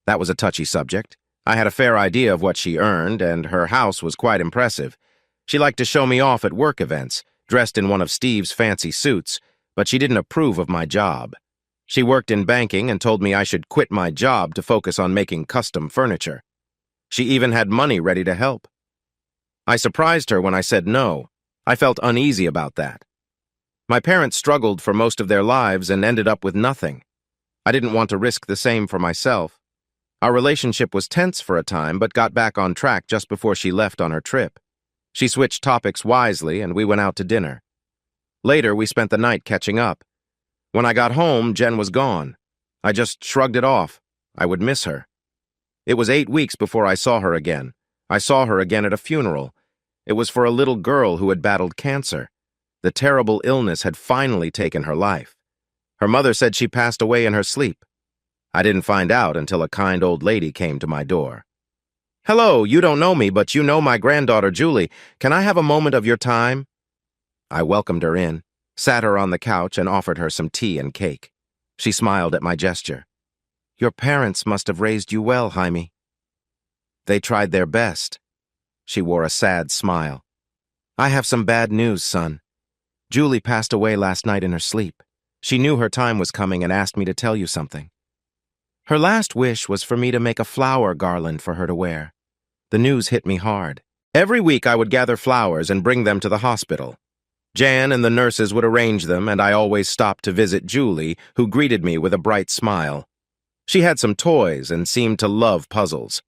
That was a touchy subject. I had a fair idea of what she earned, and her house was quite impressive. She liked to show me off at work events, dressed in one of Steve's fancy suits, but she didn't approve of my job. She worked in banking and told me I should quit my job to focus on making custom furniture. She even had money ready to help. I surprised her when I said no. I felt uneasy about that. My parents struggled for most of their lives and ended up with nothing. I didn't want to risk the same for myself. Our relationship was tense for a time, but got back on track just before she left on her trip. She switched topics wisely, and we went out to dinner. Later, we spent the night catching up. When I got home, Jen was gone. I just shrugged it off. I would miss her. It was 8 weeks before I saw her again. I saw her again at a funeral. It was for a little girl who had battled cancer. The terrible illness had finally taken her life. Her mother said she passed away in her sleep. I didn't find out until a kind old lady came to my door. "Hello, you don't know me, but you know my granddaughter, Julie. Can I have a moment of your time?" I welcomed her in, sat her on the couch, and offered her some tea and cake. She smiled at my gesture. "Your parents must have raised you well, Jaime. They tried their best. She wore a sad smile. I have some bad news, son. Julie passed away last night in her sleep. She knew her time was coming and asked me to tell you something. Her last wish was for me to make a flower garland for her to wear. The news hit me hard. Every week I would gather flowers and bring them to the hospital. Jan and the nurses would arrange them, and I always stopped to visit Julie, who greeted me with a bright smile. She had some toys and seemed to love puzzles.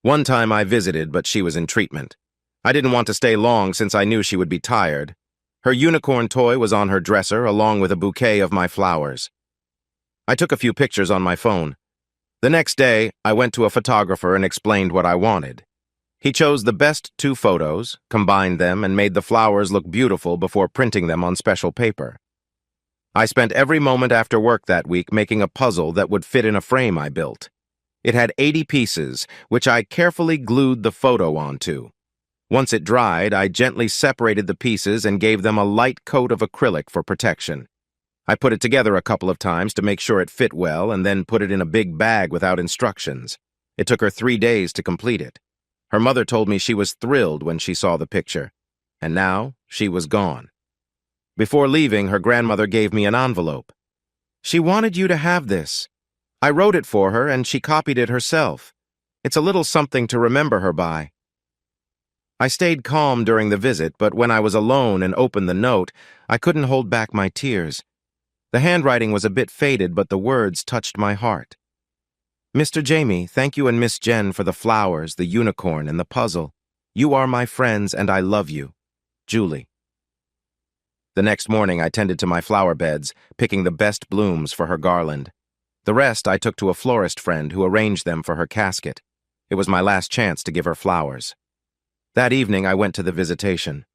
One time I visited, but she was in treatment. I didn't want to stay long since I knew she would be tired. Her unicorn toy was on her dresser, along with a bouquet of my flowers. I took a few pictures on my phone. The next day, I went to a photographer and explained what I wanted. He chose the best 2 photos, combined them, and made the flowers look beautiful before printing them on special paper. I spent every moment after work that week making a puzzle that would fit in a frame I built. It had 80 pieces, which I carefully glued the photo onto. Once it dried, I gently separated the pieces and gave them a light coat of acrylic for protection. I put it together a couple of times to make sure it fit well and then put it in a big bag without instructions. It took her 3 days to complete it. Her mother told me she was thrilled when she saw the picture, and now she was gone. Before leaving, her grandmother gave me an envelope. She wanted you to have this. I wrote it for her, and she copied it herself. It's a little something to remember her by. I stayed calm during the visit, but when I was alone and opened the note, I couldn't hold back my tears. The handwriting was a bit faded, but the words touched my heart. Mr. Jamie, thank you and Miss Jen for the flowers, the unicorn, and the puzzle. You are my friends, and I love you. Julie. The next morning, I tended to my flower beds, picking the best blooms for her garland. The rest I took to a florist friend who arranged them for her casket. It was my last chance to give her flowers. That evening, I went to the visitation.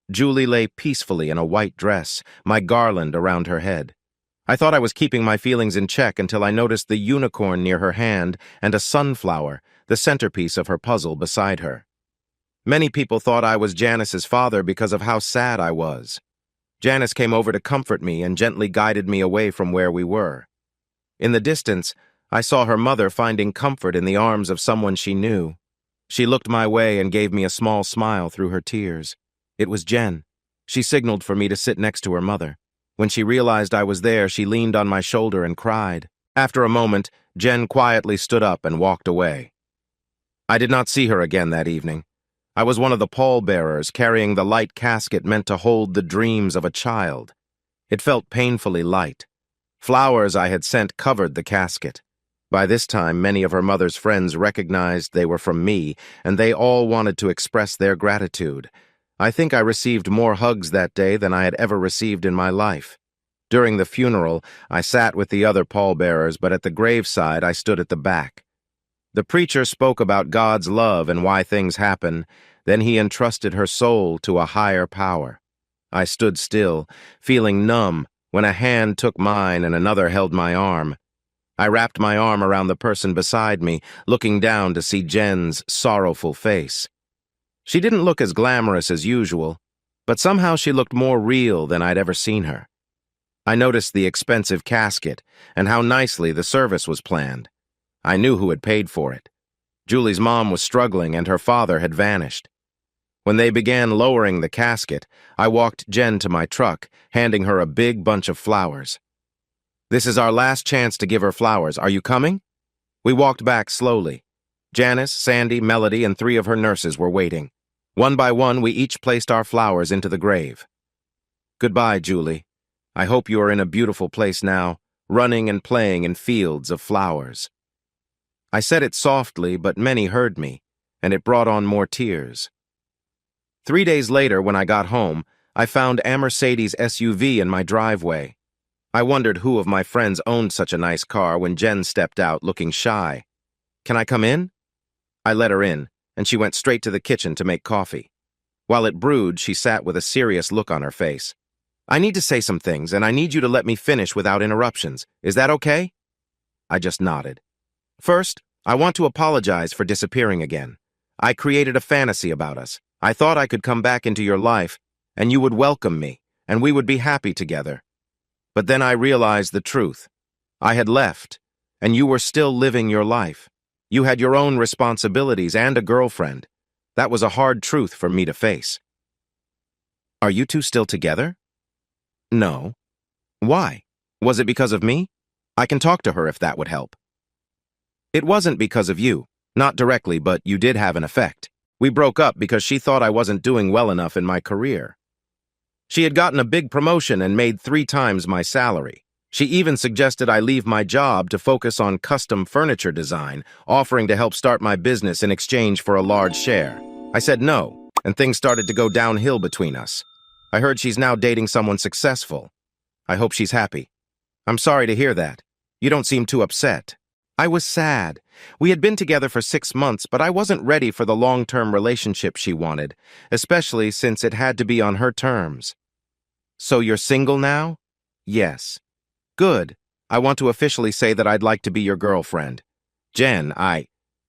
Julie lay peacefully in a white dress, my garland around her head. I thought I was keeping my feelings in check until I noticed the unicorn near her hand and a sunflower, the centerpiece of her puzzle, beside her. Many people thought I was Janice's father because of how sad I was. Janice came over to comfort me and gently guided me away from where we were. In the distance, I saw her mother finding comfort in the arms of someone she knew. She looked my way and gave me a small smile through her tears. It was Jen. She signaled for me to sit next to her mother. When she realized I was there, she leaned on my shoulder and cried. After a moment, Jen quietly stood up and walked away. I did not see her again that evening. I was one of the pallbearers carrying the light casket meant to hold the dreams of a child. It felt painfully light. Flowers I had sent covered the casket. By this time, many of her mother's friends recognized they were from me, and they all wanted to express their gratitude. I think I received more hugs that day than I had ever received in my life. During the funeral, I sat with the other pallbearers, but at the graveside I stood at the back. The preacher spoke about God's love and why things happen. Then he entrusted her soul to a higher power. I stood still, feeling numb, when a hand took mine and another held my arm. I wrapped my arm around the person beside me, looking down to see Jen's sorrowful face. She didn't look as glamorous as usual, but somehow she looked more real than I'd ever seen her. I noticed the expensive casket and how nicely the service was planned. I knew who had paid for it. Julie's mom was struggling and her father had vanished. When they began lowering the casket, I walked Jen to my truck, handing her a big bunch of flowers. This is our last chance to give her flowers. Are you coming? We walked back slowly. Janice, Sandy, Melody, and 3 of her nurses were waiting. One by one, we each placed our flowers into the grave. Goodbye, Julie. I hope you are in a beautiful place now, running and playing in fields of flowers. I said it softly, but many heard me, and it brought on more tears. 3 days later, when I got home, I found a Mercedes SUV in my driveway. I wondered who of my friends owned such a nice car when Jen stepped out looking shy. Can I come in? I let her in, and she went straight to the kitchen to make coffee. While it brewed, she sat with a serious look on her face. I need to say some things, and I need you to let me finish without interruptions. Is that okay? I just nodded. First, I want to apologize for disappearing again. I created a fantasy about us. I thought I could come back into your life, and you would welcome me, and we would be happy together. But then I realized the truth. I had left, and you were still living your life. You had your own responsibilities and a girlfriend. That was a hard truth for me to face. Are you two still together? No. Why? Was it because of me? I can talk to her if that would help. It wasn't because of you. Not directly, but you did have an effect. We broke up because she thought I wasn't doing well enough in my career. She had gotten a big promotion and made 3 times my salary. She even suggested I leave my job to focus on custom furniture design, offering to help start my business in exchange for a large share. I said no, and things started to go downhill between us. I heard she's now dating someone successful. I hope she's happy. I'm sorry to hear that. You don't seem too upset. I was sad. We had been together for 6 months, but I wasn't ready for the long-term relationship she wanted, especially since it had to be on her terms. So you're single now? Yes. Good. I want to officially say that I'd like to be your girlfriend. Jen,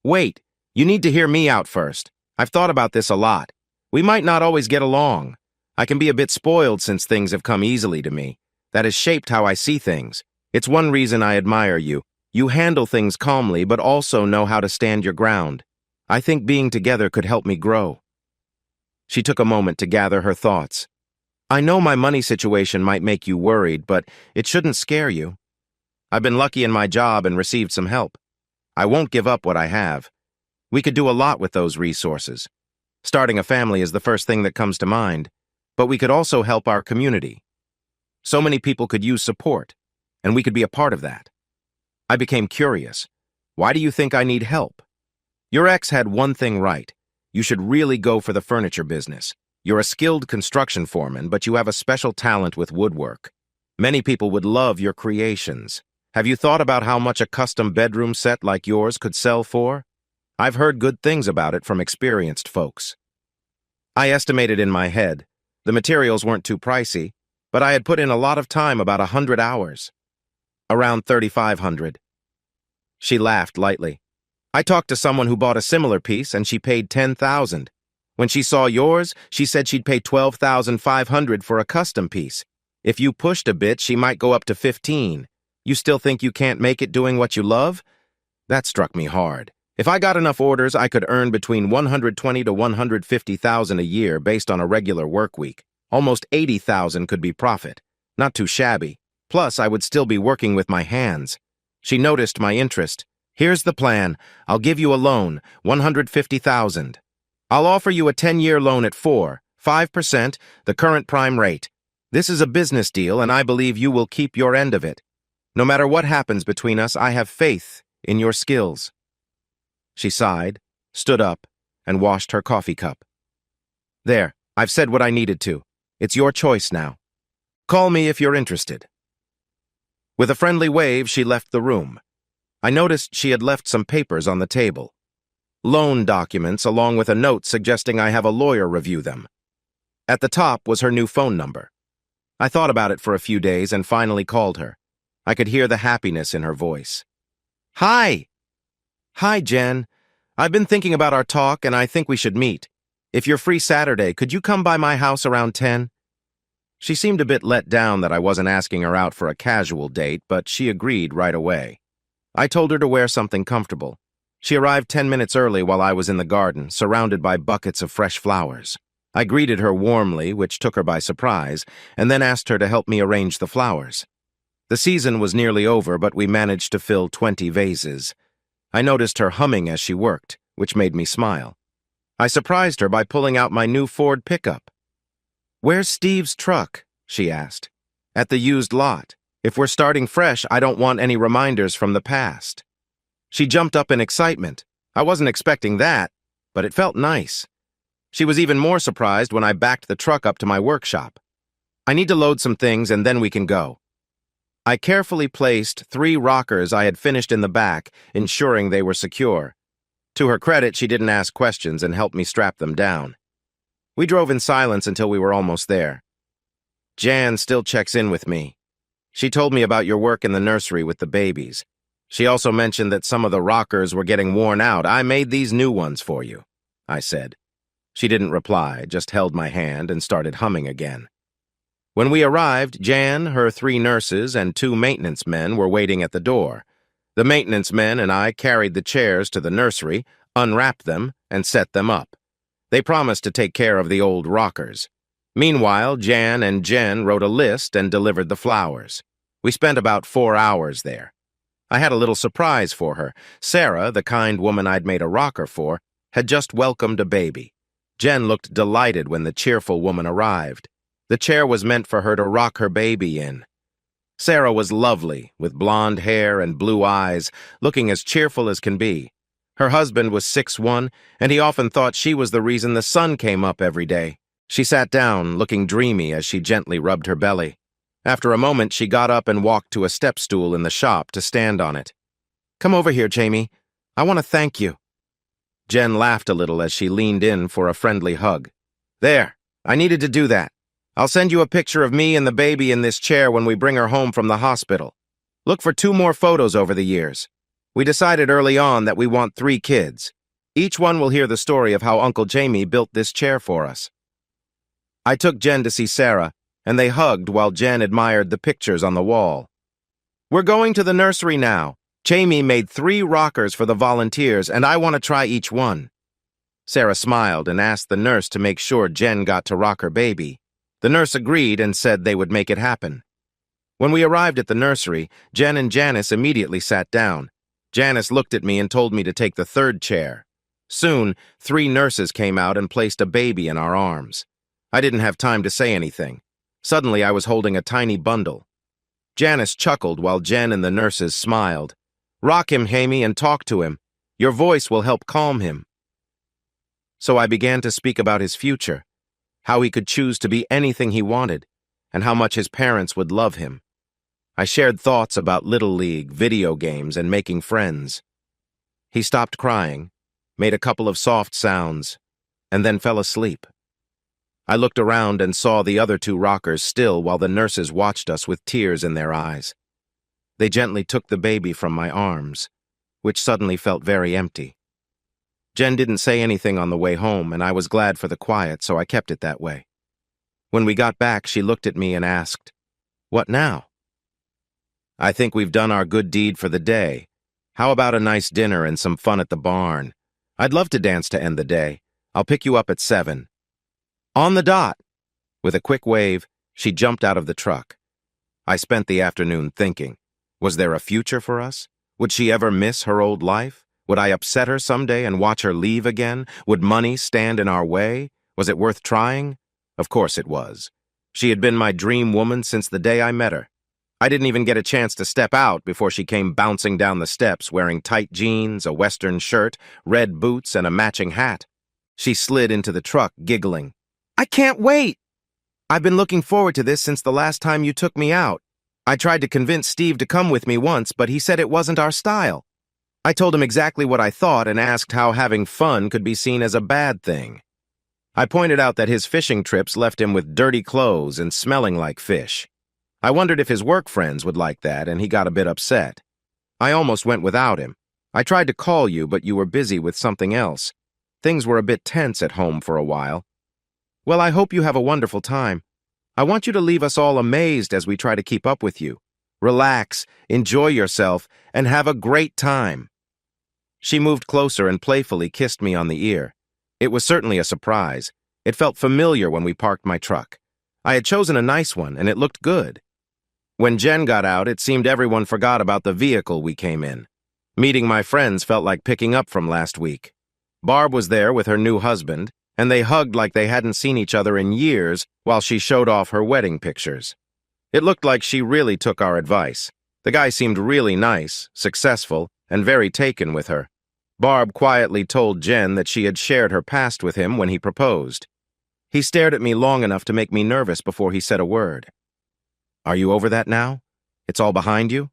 Wait, you need to hear me out first. I've thought about this a lot. We might not always get along. I can be a bit spoiled since things have come easily to me. That has shaped how I see things. It's one reason I admire you. You handle things calmly, but also know how to stand your ground. I think being together could help me grow. She took a moment to gather her thoughts. I know my money situation might make you worried, but it shouldn't scare you. I've been lucky in my job and received some help. I won't give up what I have. We could do a lot with those resources. Starting a family is the first thing that comes to mind, but we could also help our community. So many people could use support, and we could be a part of that. I became curious. Why do you think I need help? Your ex had one thing right. You should really go for the furniture business. You're a skilled construction foreman, but you have a special talent with woodwork. Many people would love your creations. Have you thought about how much a custom bedroom set like yours could sell for? I've heard good things about it from experienced folks. I estimated in my head. The materials weren't too pricey, but I had put in a lot of time, about 100 hours. Around 3,500. She laughed lightly. I talked to someone who bought a similar piece and she paid 10,000. When she saw yours, she said she'd pay 12,500 for a custom piece. If you pushed a bit, she might go up to 15. You still think you can't make it doing what you love? That struck me hard. If I got enough orders, I could earn between 120 to 150,000 a year based on a regular work week. Almost 80,000 could be profit. Not too shabby. Plus, I would still be working with my hands. She noticed my interest. Here's the plan. I'll give you a loan, 150,000. I'll offer you a 10-year loan at 5%, the current prime rate. This is a business deal, and I believe you will keep your end of it. No matter what happens between us, I have faith in your skills. She sighed, stood up, and washed her coffee cup. There, I've said what I needed to. It's your choice now. Call me if you're interested. With a friendly wave, she left the room. I noticed she had left some papers on the table. Loan documents, along with a note suggesting I have a lawyer review them. At the top was her new phone number. I thought about it for a few days and finally called her. I could hear the happiness in her voice. Hi! Hi, Jen. I've been thinking about our talk and I think we should meet. If you're free Saturday, could you come by my house around 10? She seemed a bit let down that I wasn't asking her out for a casual date, but she agreed right away. I told her to wear something comfortable. She arrived 10 minutes early while I was in the garden, surrounded by buckets of fresh flowers. I greeted her warmly, which took her by surprise, and then asked her to help me arrange the flowers. The season was nearly over, but we managed to fill 20 vases. I noticed her humming as she worked, which made me smile. I surprised her by pulling out my new Ford pickup. Where's Steve's truck? She asked. At the used lot. If we're starting fresh, I don't want any reminders from the past. She jumped up in excitement. I wasn't expecting that, but it felt nice. She was even more surprised when I backed the truck up to my workshop. I need to load some things and then we can go. I carefully placed 3 rockers I had finished in the back, ensuring they were secure. To her credit, she didn't ask questions and helped me strap them down. We drove in silence until we were almost there. Jan still checks in with me. She told me about your work in the nursery with the babies. She also mentioned that some of the rockers were getting worn out. I made these new ones for you, I said. She didn't reply, just held my hand and started humming again. When we arrived, Jan, her 3 nurses, and 2 maintenance men were waiting at the door. The maintenance men and I carried the chairs to the nursery, unwrapped them, and set them up. They promised to take care of the old rockers. Meanwhile, Jan and Jen wrote a list and delivered the flowers. We spent about 4 hours there. I had a little surprise for her. Sarah, the kind woman I'd made a rocker for, had just welcomed a baby. Jen looked delighted when the cheerful woman arrived. The chair was meant for her to rock her baby in. Sarah was lovely, with blonde hair and blue eyes, looking as cheerful as can be. Her husband was 6'1", and he often thought she was the reason the sun came up every day. She sat down, looking dreamy as she gently rubbed her belly. After a moment, she got up and walked to a step stool in the shop to stand on it. "Come over here, Jamie. I want to thank you." Jen laughed a little as she leaned in for a friendly hug. "There, I needed to do that. I'll send you a picture of me and the baby in this chair when we bring her home from the hospital. Look for 2 more photos over the years. We decided early on that we want 3 kids. Each one will hear the story of how Uncle Jamie built this chair for us." I took Jen to see Sarah, and they hugged while Jen admired the pictures on the wall. "We're going to the nursery now. Jamie made 3 rockers for the volunteers, and I want to try each one." Sarah smiled and asked the nurse to make sure Jen got to rock her baby. The nurse agreed and said they would make it happen. When we arrived at the nursery, Jen and Janice immediately sat down. Janice looked at me and told me to take the 3rd chair. Soon, 3 nurses came out and placed a baby in our arms. I didn't have time to say anything. Suddenly, I was holding a tiny bundle. Janice chuckled while Jen and the nurses smiled. "Rock him, Jamie, and talk to him. Your voice will help calm him." So I began to speak about his future, how he could choose to be anything he wanted, and how much his parents would love him. I shared thoughts about Little League, video games, and making friends. He stopped crying, made a couple of soft sounds, and then fell asleep. I looked around and saw the other 2 rockers still while the nurses watched us with tears in their eyes. They gently took the baby from my arms, which suddenly felt very empty. Jen didn't say anything on the way home, and I was glad for the quiet, so I kept it that way. When we got back, she looked at me and asked, "What now?" "I think we've done our good deed for the day. How about a nice dinner and some fun at the barn? I'd love to dance to end the day. I'll pick you up at 7. "On the dot." With a quick wave, she jumped out of the truck. I spent the afternoon thinking, was there a future for us? Would she ever miss her old life? Would I upset her someday and watch her leave again? Would money stand in our way? Was it worth trying? Of course it was. She had been my dream woman since the day I met her. I didn't even get a chance to step out before she came bouncing down the steps wearing tight jeans, a western shirt, red boots, and a matching hat. She slid into the truck, giggling. "I can't wait! I've been looking forward to this since the last time you took me out. I tried to convince Steve to come with me once, but he said it wasn't our style. I told him exactly what I thought and asked how having fun could be seen as a bad thing. I pointed out that his fishing trips left him with dirty clothes and smelling like fish. I wondered if his work friends would like that, and he got a bit upset. I almost went without him. I tried to call you, but you were busy with something else. Things were a bit tense at home for a while. Well, I hope you have a wonderful time. I want you to leave us all amazed as we try to keep up with you. Relax, enjoy yourself, and have a great time." She moved closer and playfully kissed me on the ear. It was certainly a surprise. It felt familiar when we parked my truck. I had chosen a nice one, and it looked good. When Jen got out, it seemed everyone forgot about the vehicle we came in. Meeting my friends felt like picking up from last week. Barb was there with her new husband, and they hugged like they hadn't seen each other in years while she showed off her wedding pictures. It looked like she really took our advice. The guy seemed really nice, successful, and very taken with her. Barb quietly told Jen that she had shared her past with him when he proposed. He stared at me long enough to make me nervous before he said a word. "Are you over that now? It's all behind you?"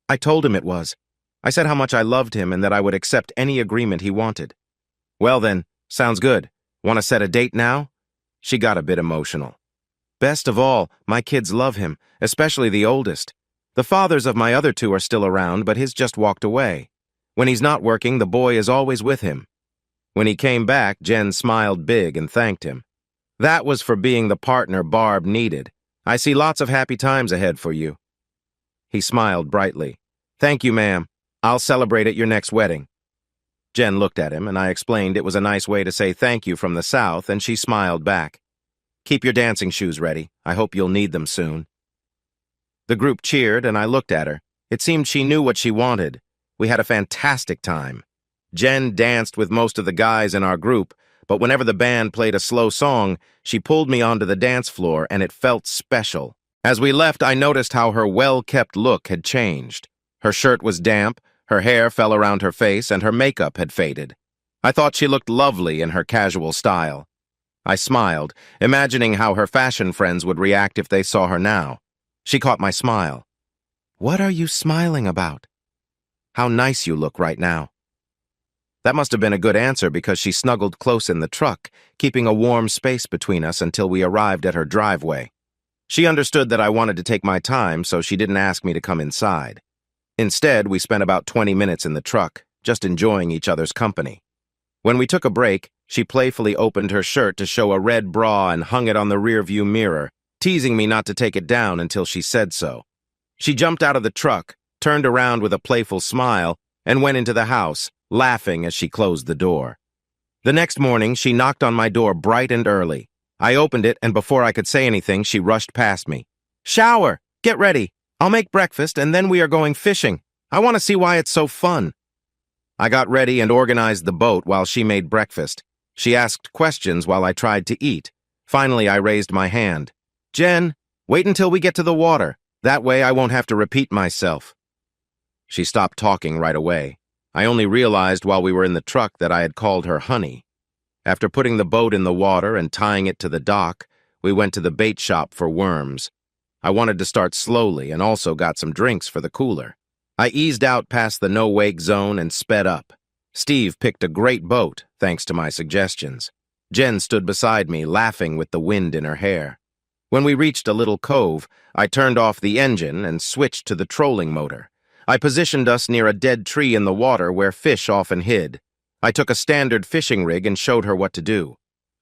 I told him it was. I said how much I loved him and that I would accept any agreement he wanted. "Well then, sounds good. Want to set a date now?" She got a bit emotional. "Best of all, my kids love him, especially the oldest. The fathers of my other 2 are still around, but his just walked away. When he's not working, the boy is always with him." When he came back, Jen smiled big and thanked him. "That was for being the partner Barb needed. I see lots of happy times ahead for you." He smiled brightly. "Thank you, ma'am. I'll celebrate at your next wedding. Jen looked at him, and I explained it was a nice way to say thank you from the South, and she smiled back. Keep your dancing shoes ready. I hope you'll need them soon. The group cheered, and I looked at her. It seemed she knew what she wanted. We had a fantastic time. Jen danced with most of the guys in our group, but whenever the band played a slow song, she pulled me onto the dance floor, and it felt special. As we left, I noticed how her well-kept look had changed. Her shirt was damp, her hair fell around her face, and her makeup had faded. I thought she looked lovely in her casual style. I smiled, imagining how her fashion friends would react if they saw her now. She caught my smile. "What are you smiling about?" "How nice you look right now." That must have been a good answer because she snuggled close in the truck, keeping a warm space between us until we arrived at her driveway. She understood that I wanted to take my time, so she didn't ask me to come inside. Instead, we spent about 20 minutes in the truck, just enjoying each other's company. When we took a break, she playfully opened her shirt to show a red bra and hung it on the rearview mirror, teasing me not to take it down until she said so. She jumped out of the truck, turned around with a playful smile, and went into the house, laughing as she closed the door. The next morning, she knocked on my door bright and early. I opened it, and before I could say anything, she rushed past me. "Shower! Get ready! I'll make breakfast, and then we are going fishing. I want to see why it's so fun." I got ready and organized the boat while she made breakfast. She asked questions while I tried to eat. Finally, I raised my hand. "Jen, wait until we get to the water. That way I won't have to repeat myself." She stopped talking right away. I only realized while we were in the truck that I had called her honey. After putting the boat in the water and tying it to the dock, we went to the bait shop for worms. I wanted to start slowly and also got some drinks for the cooler. I eased out past the no-wake zone and sped up. Steve picked a great boat, thanks to my suggestions. Jen stood beside me, laughing with the wind in her hair. When we reached a little cove, I turned off the engine and switched to the trolling motor. I positioned us near a dead tree in the water where fish often hid. I took a standard fishing rig and showed her what to do.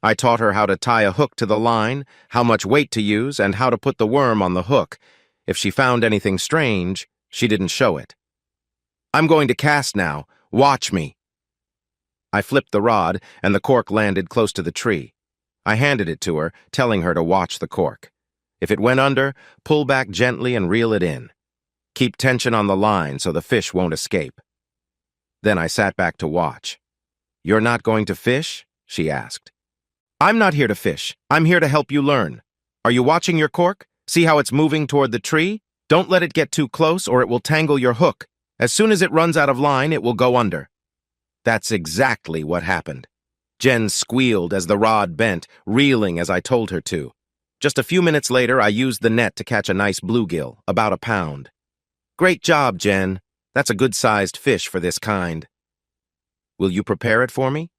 I taught her how to tie a hook to the line, how much weight to use, and how to put the worm on the hook. If she found anything strange, she didn't show it. "I'm going to cast now. Watch me." I flipped the rod, and the cork landed close to the tree. I handed it to her, telling her to watch the cork. If it went under, pull back gently and reel it in. Keep tension on the line so the fish won't escape. Then I sat back to watch. "You're not going to fish?" she asked. "I'm not here to fish. I'm here to help you learn. Are you watching your cork? See how it's moving toward the tree? Don't let it get too close or it will tangle your hook. As soon as it runs out of line, it will go under." That's exactly what happened. Jen squealed as the rod bent, reeling as I told her to. Just a few minutes later, I used the net to catch a nice bluegill, about a pound. "Great job, Jen. That's a good-sized fish for this kind." "Will you prepare it for me?"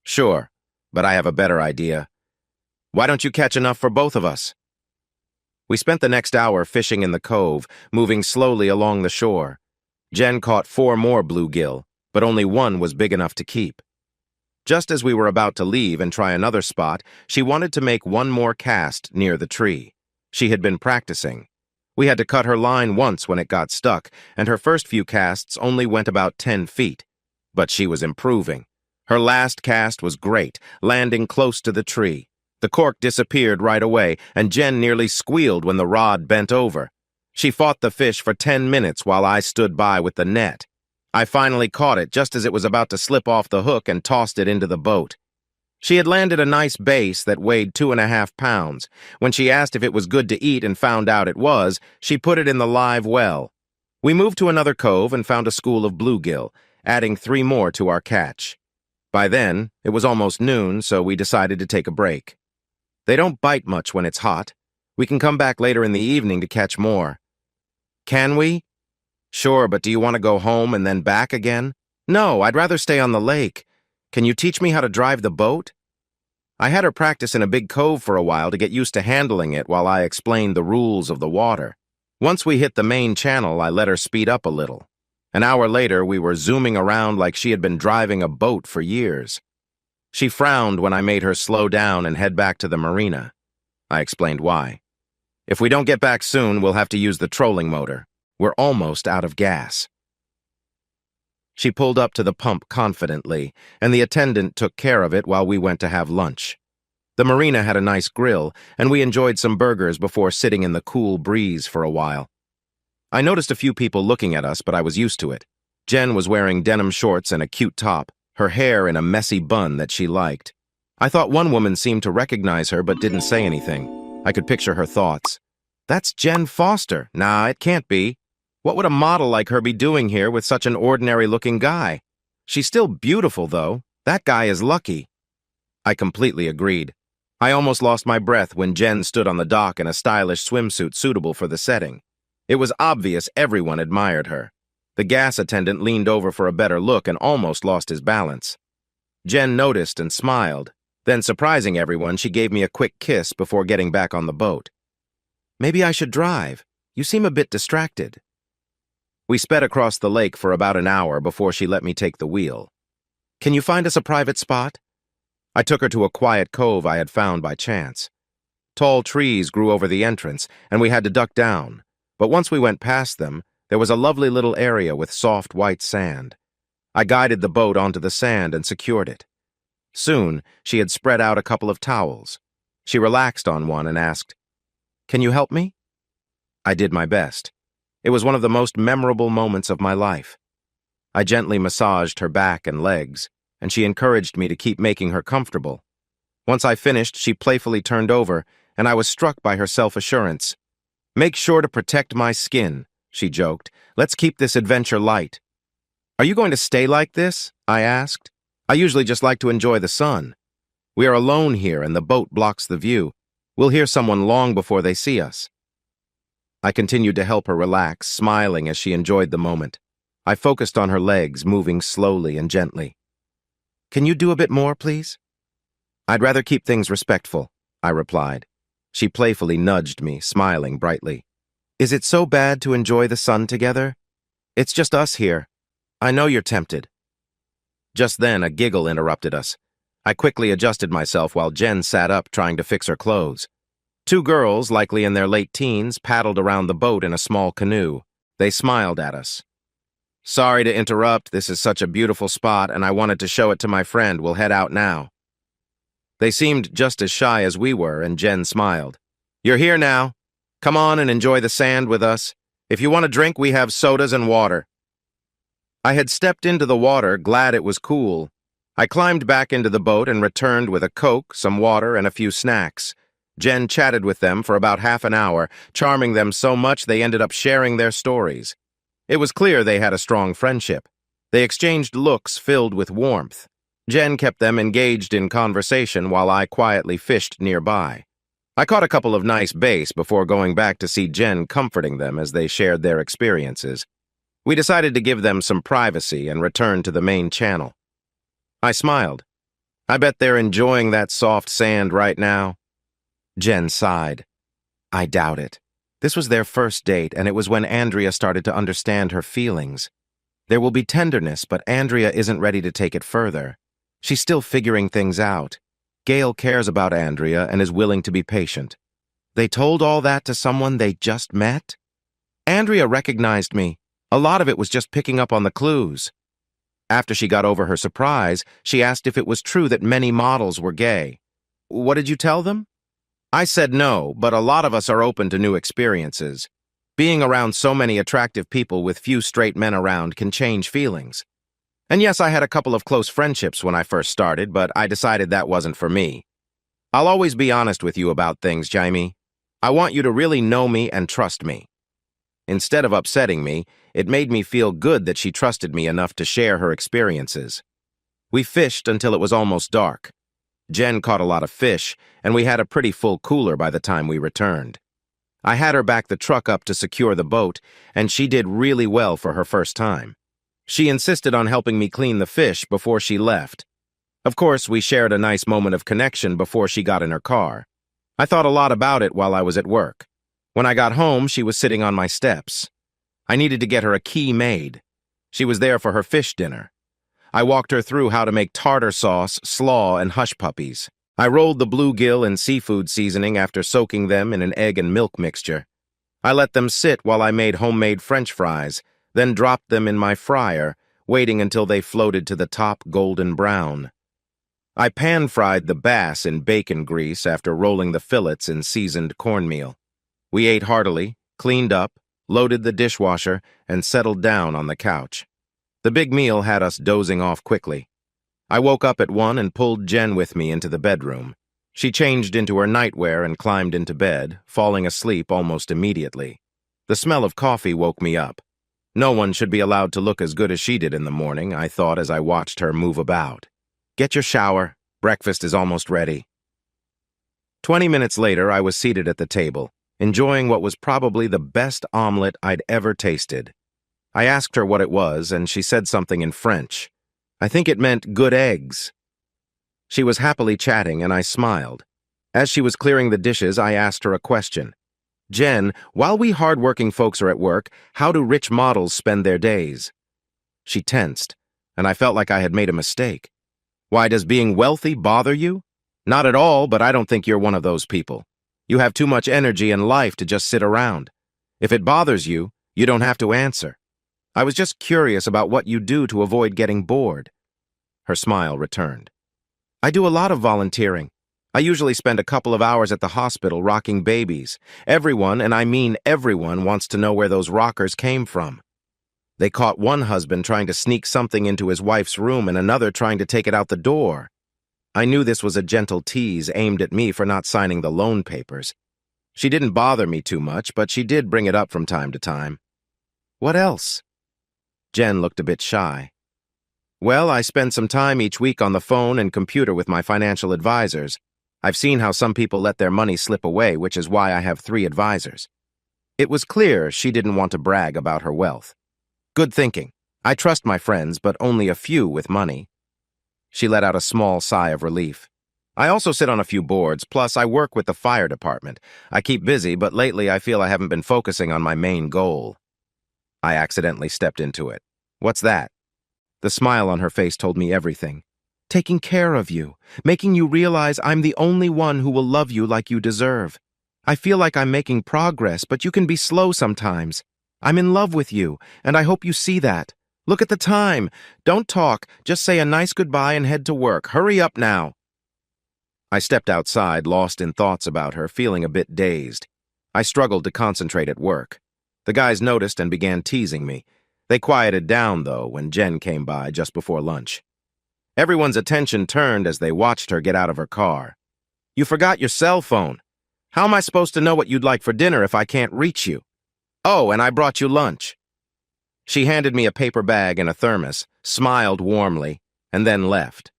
"Sure, but I have a better idea. Why don't you catch enough for both of us?" We spent the next hour fishing in the cove, moving slowly along the shore. Jen caught 4 more bluegill, but only one was big enough to keep. Just as we were about to leave and try another spot, she wanted to make one more cast near the tree. She had been practicing. We had to cut her line once when it got stuck, and her first few casts only went about 10 feet. But she was improving. Her last cast was great, landing close to the tree. The cork disappeared right away, and Jen nearly squealed when the rod bent over. She fought the fish for 10 minutes while I stood by with the net. I finally caught it just as it was about to slip off the hook and tossed it into the boat. She had landed a nice bass that weighed 2.5 pounds. When she asked if it was good to eat and found out it was, she put it in the live well. We moved to another cove and found a school of bluegill, adding 3 more to our catch. By then, it was almost noon, so we decided to take a break. They don't bite much when it's hot. We can come back later in the evening to catch more. Can we? Sure, but do you want to go home and then back again? No, I'd rather stay on the lake. Can you teach me how to drive the boat? I had her practice in a big cove for a while to get used to handling it while I explained the rules of the water. Once we hit the main channel, I let her speed up a little. An hour later, we were zooming around like she had been driving a boat for years. She frowned when I made her slow down and head back to the marina. I explained why. If we don't get back soon, we'll have to use the trolling motor. We're almost out of gas. She pulled up to the pump confidently, and the attendant took care of it while we went to have lunch. The marina had a nice grill, and we enjoyed some burgers before sitting in the cool breeze for a while. I noticed a few people looking at us, but I was used to it. Jen was wearing denim shorts and a cute top, her hair in a messy bun that she liked. I thought one woman seemed to recognize her but didn't say anything. I could picture her thoughts. That's Jen Foster. Nah, it can't be. What would a model like her be doing here with such an ordinary-looking guy? She's still beautiful, though. That guy is lucky. I completely agreed. I almost lost my breath when Jen stood on the dock in a stylish swimsuit suitable for the setting. It was obvious everyone admired her. The gas attendant leaned over for a better look and almost lost his balance. Jen noticed and smiled. Then, surprising everyone, she gave me a quick kiss before getting back on the boat. Maybe I should drive. You seem a bit distracted. We sped across the lake for about an hour before she let me take the wheel. Can you find us a private spot? I took her to a quiet cove I had found by chance. Tall trees grew over the entrance, and we had to duck down. But once we went past them, there was a lovely little area with soft white sand. I guided the boat onto the sand and secured it. Soon, she had spread out a couple of towels. She relaxed on one and asked, "Can you help me?" I did my best. It was one of the most memorable moments of my life. I gently massaged her back and legs, and she encouraged me to keep making her comfortable. Once I finished, she playfully turned over, and I was struck by her self-assurance. "Make sure to protect my skin," she joked. "Let's keep this adventure light." "Are you going to stay like this?" I asked. "I usually just like to enjoy the sun. We are alone here, and the boat blocks the view. We'll hear someone long before they see us." I continued to help her relax, smiling as she enjoyed the moment. I focused on her legs, moving slowly and gently. "Can you do a bit more, please?" "I'd rather keep things respectful," I replied. She playfully nudged me, smiling brightly. "Is it so bad to enjoy the sun together? It's just us here. I know you're tempted." Just then, a giggle interrupted us. I quickly adjusted myself while Jen sat up trying to fix her clothes. Two girls, likely in their late teens, paddled around the boat in a small canoe. They smiled at us. "Sorry to interrupt. This is such a beautiful spot, and I wanted to show it to my friend. We'll head out now." They seemed just as shy as we were, and Jen smiled. "You're here now. Come on and enjoy the sand with us. If you want a drink, we have sodas and water." I had stepped into the water, glad it was cool. I climbed back into the boat and returned with a Coke, some water, and a few snacks. Jen chatted with them for about half an hour, charming them so much they ended up sharing their stories. It was clear they had a strong friendship. They exchanged looks filled with warmth. Jen kept them engaged in conversation while I quietly fished nearby. I caught a couple of nice bass before going back to see Jen comforting them as they shared their experiences. We decided to give them some privacy and return to the main channel. I smiled. "I bet they're enjoying that soft sand right now." Jen sighed. "I doubt it. This was their first date, and it was when Andrea started to understand her feelings. There will be tenderness, but Andrea isn't ready to take it further. She's still figuring things out. Gail cares about Andrea and is willing to be patient." They told all that to someone they just met? Andrea recognized me. A lot of it was just picking up on the clues. After she got over her surprise, she asked if it was true that many models were gay. "What did you tell them?" I said no, but a lot of us are open to new experiences. Being around so many attractive people with few straight men around can change feelings. And yes, I had a couple of close friendships when I first started, but I decided that wasn't for me. I'll always be honest with you about things, Jaime. I want you to really know me and trust me. Instead of upsetting me, it made me feel good that she trusted me enough to share her experiences. We fished until it was almost dark. Jen caught a lot of fish, and we had a pretty full cooler by the time we returned. I had her back the truck up to secure the boat, and she did really well for her first time. She insisted on helping me clean the fish before she left. Of course, we shared a nice moment of connection before she got in her car. I thought a lot about it while I was at work. When I got home, she was sitting on my steps. I needed to get her a key made. She was there for her fish dinner. I walked her through how to make tartar sauce, slaw, and hush puppies. I rolled the bluegill in seafood seasoning after soaking them in an egg and milk mixture. I let them sit while I made homemade French fries, then dropped them in my fryer, waiting until they floated to the top golden brown. I pan-fried the bass in bacon grease after rolling the fillets in seasoned cornmeal. We ate heartily, cleaned up, loaded the dishwasher, and settled down on the couch. The big meal had us dozing off quickly. I woke up at 1 and pulled Jen with me into the bedroom. She changed into her nightwear and climbed into bed, falling asleep almost immediately. The smell of coffee woke me up. No one should be allowed to look as good as she did in the morning, I thought as I watched her move about. Get your shower. Breakfast is almost ready. 20 minutes later, I was seated at the table, enjoying what was probably the best omelet I'd ever tasted. I asked her what it was, and she said something in French. I think it meant good eggs. She was happily chatting, and I smiled. As she was clearing the dishes, I asked her a question. Jen, while we hard-working folks are at work, how do rich models spend their days? She tensed, and I felt like I had made a mistake. Why, does being wealthy bother you? Not at all, but I don't think you're one of those people. You have too much energy and life to just sit around. If it bothers you, you don't have to answer. I was just curious about what you do to avoid getting bored. Her smile returned. I do a lot of volunteering. I usually spend a couple of hours at the hospital rocking babies. Everyone, and I mean everyone, wants to know where those rockers came from. They caught one husband trying to sneak something into his wife's room and another trying to take it out the door. I knew this was a gentle tease aimed at me for not signing the loan papers. She didn't bother me too much, but she did bring it up from time to time. What else? Jen looked a bit shy. Well, I spend some time each week on the phone and computer with my financial advisors. I've seen how some people let their money slip away, which is why I have 3 advisors. It was clear she didn't want to brag about her wealth. Good thinking. I trust my friends, but only a few with money. She let out a small sigh of relief. I also sit on a few boards, plus I work with the fire department. I keep busy, but lately I feel I haven't been focusing on my main goal. I accidentally stepped into it. What's that? The smile on her face told me everything. Taking care of you, making you realize I'm the only one who will love you like you deserve. I feel like I'm making progress, but you can be slow sometimes. I'm in love with you, and I hope you see that. Look at the time. Don't talk, just say a nice goodbye and head to work. Hurry up now. I stepped outside, lost in thoughts about her, feeling a bit dazed. I struggled to concentrate at work. The guys noticed and began teasing me. They quieted down, though, when Jen came by just before lunch. Everyone's attention turned as they watched her get out of her car. You forgot your cell phone. How am I supposed to know what you'd like for dinner if I can't reach you? Oh, and I brought you lunch. She handed me a paper bag and a thermos, smiled warmly, and then left.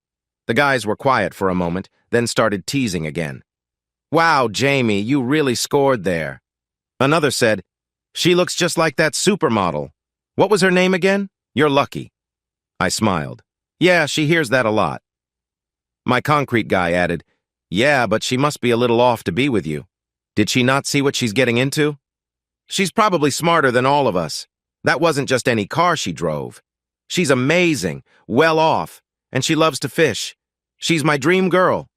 The guys were quiet for a moment, then started teasing again. Wow, Jamie, you really scored there. Another said, she looks just like that supermodel. What was her name again? You're lucky. I smiled. Yeah, she hears that a lot. My concrete guy added, yeah, but she must be a little off to be with you. Did she not see what she's getting into? She's probably smarter than all of us. That wasn't just any car she drove. She's amazing, well off, and she loves to fish. She's my dream girl.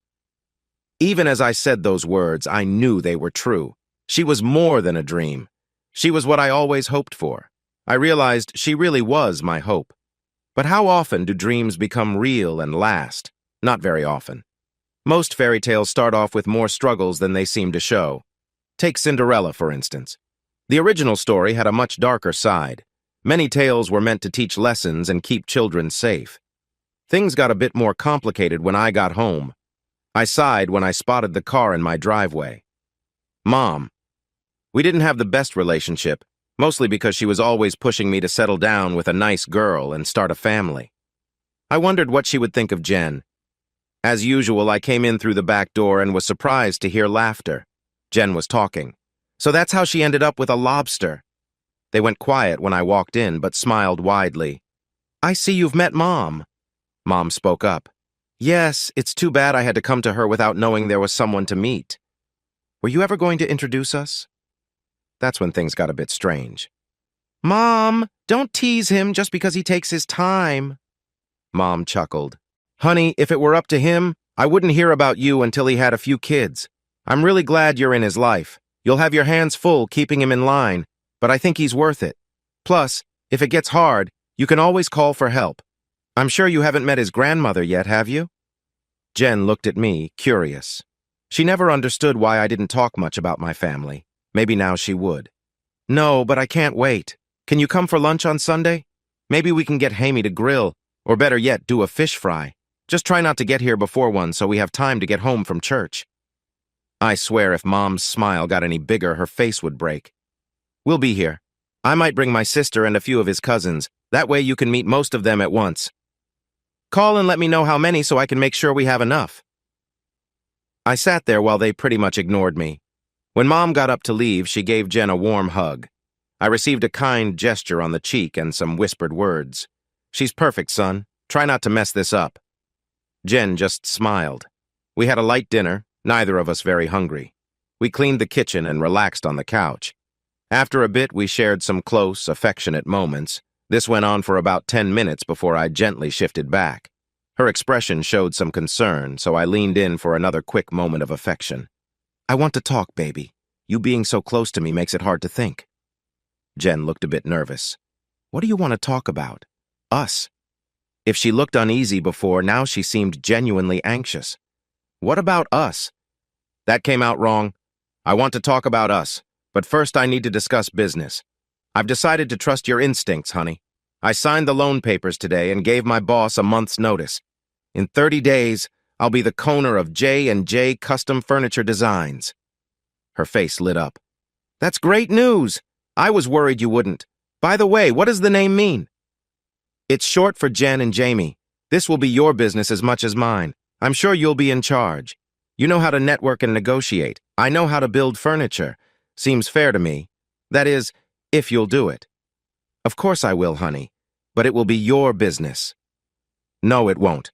Even as I said those words, I knew they were true. She was more than a dream. She was what I always hoped for. I realized she really was my hope. But how often do dreams become real and last? Not very often. Most fairy tales start off with more struggles than they seem to show. Take Cinderella, for instance. The original story had a much darker side. Many tales were meant to teach lessons and keep children safe. Things got a bit more complicated when I got home. I sighed when I spotted the car in my driveway. Mom. We didn't have the best relationship, mostly because she was always pushing me to settle down with a nice girl and start a family. I wondered what she would think of Jen. As usual, I came in through the back door and was surprised to hear laughter. Jen was talking. So that's how she ended up with a lobster. They went quiet when I walked in, but smiled widely. I see you've met Mom. Mom spoke up. Yes, it's too bad I had to come to her without knowing there was someone to meet. Were you ever going to introduce us? That's when things got a bit strange. Mom, don't tease him just because he takes his time. Mom chuckled. Honey, if it were up to him, I wouldn't hear about you until he had a few kids. I'm really glad you're in his life. You'll have your hands full keeping him in line, but I think he's worth it. Plus, if it gets hard, You can always call for help. I'm sure you haven't met his grandmother yet, have you? Jen looked at me, curious. She never understood why I didn't talk much about my family. Maybe now she would. No, but I can't wait. Can you come for lunch on Sunday? Maybe we can get Hammy to grill, or better yet, do a fish fry. Just try not to get here before 1 so we have time to get home from church. I swear if Mom's smile got any bigger, her face would break. We'll be here. I might bring my sister and a few of his cousins. That way you can meet most of them at once. Call and let me know how many so I can make sure we have enough. I sat there while they pretty much ignored me. When Mom got up to leave, she gave Jen a warm hug. I received a kind gesture on the cheek and some whispered words. She's perfect, son. Try not to mess this up. Jen just smiled. We had a light dinner, neither of us very hungry. We cleaned the kitchen and relaxed on the couch. After a bit, we shared some close, affectionate moments. This went on for about 10 minutes before I gently shifted back. Her expression showed some concern, so I leaned in for another quick moment of affection. I want to talk, baby. You being so close to me makes it hard to think. Jen looked a bit nervous. What do you want to talk about? Us. If she looked uneasy before, now she seemed genuinely anxious. What about us? That came out wrong. I want to talk about us, but first I need to discuss business. I've decided to trust your instincts, honey. I signed the loan papers today and gave my boss a month's notice. In 30 days, I'll be the owner of J&J Custom Furniture Designs. Her face lit up. That's great news. I was worried you wouldn't. By the way, what does the name mean? It's short for Jen and Jamie. This will be your business as much as mine. I'm sure you'll be in charge. You know how to network and negotiate. I know how to build furniture. Seems fair to me. That is, if you'll do it. Of course I will, honey. But it will be your business. No, it won't.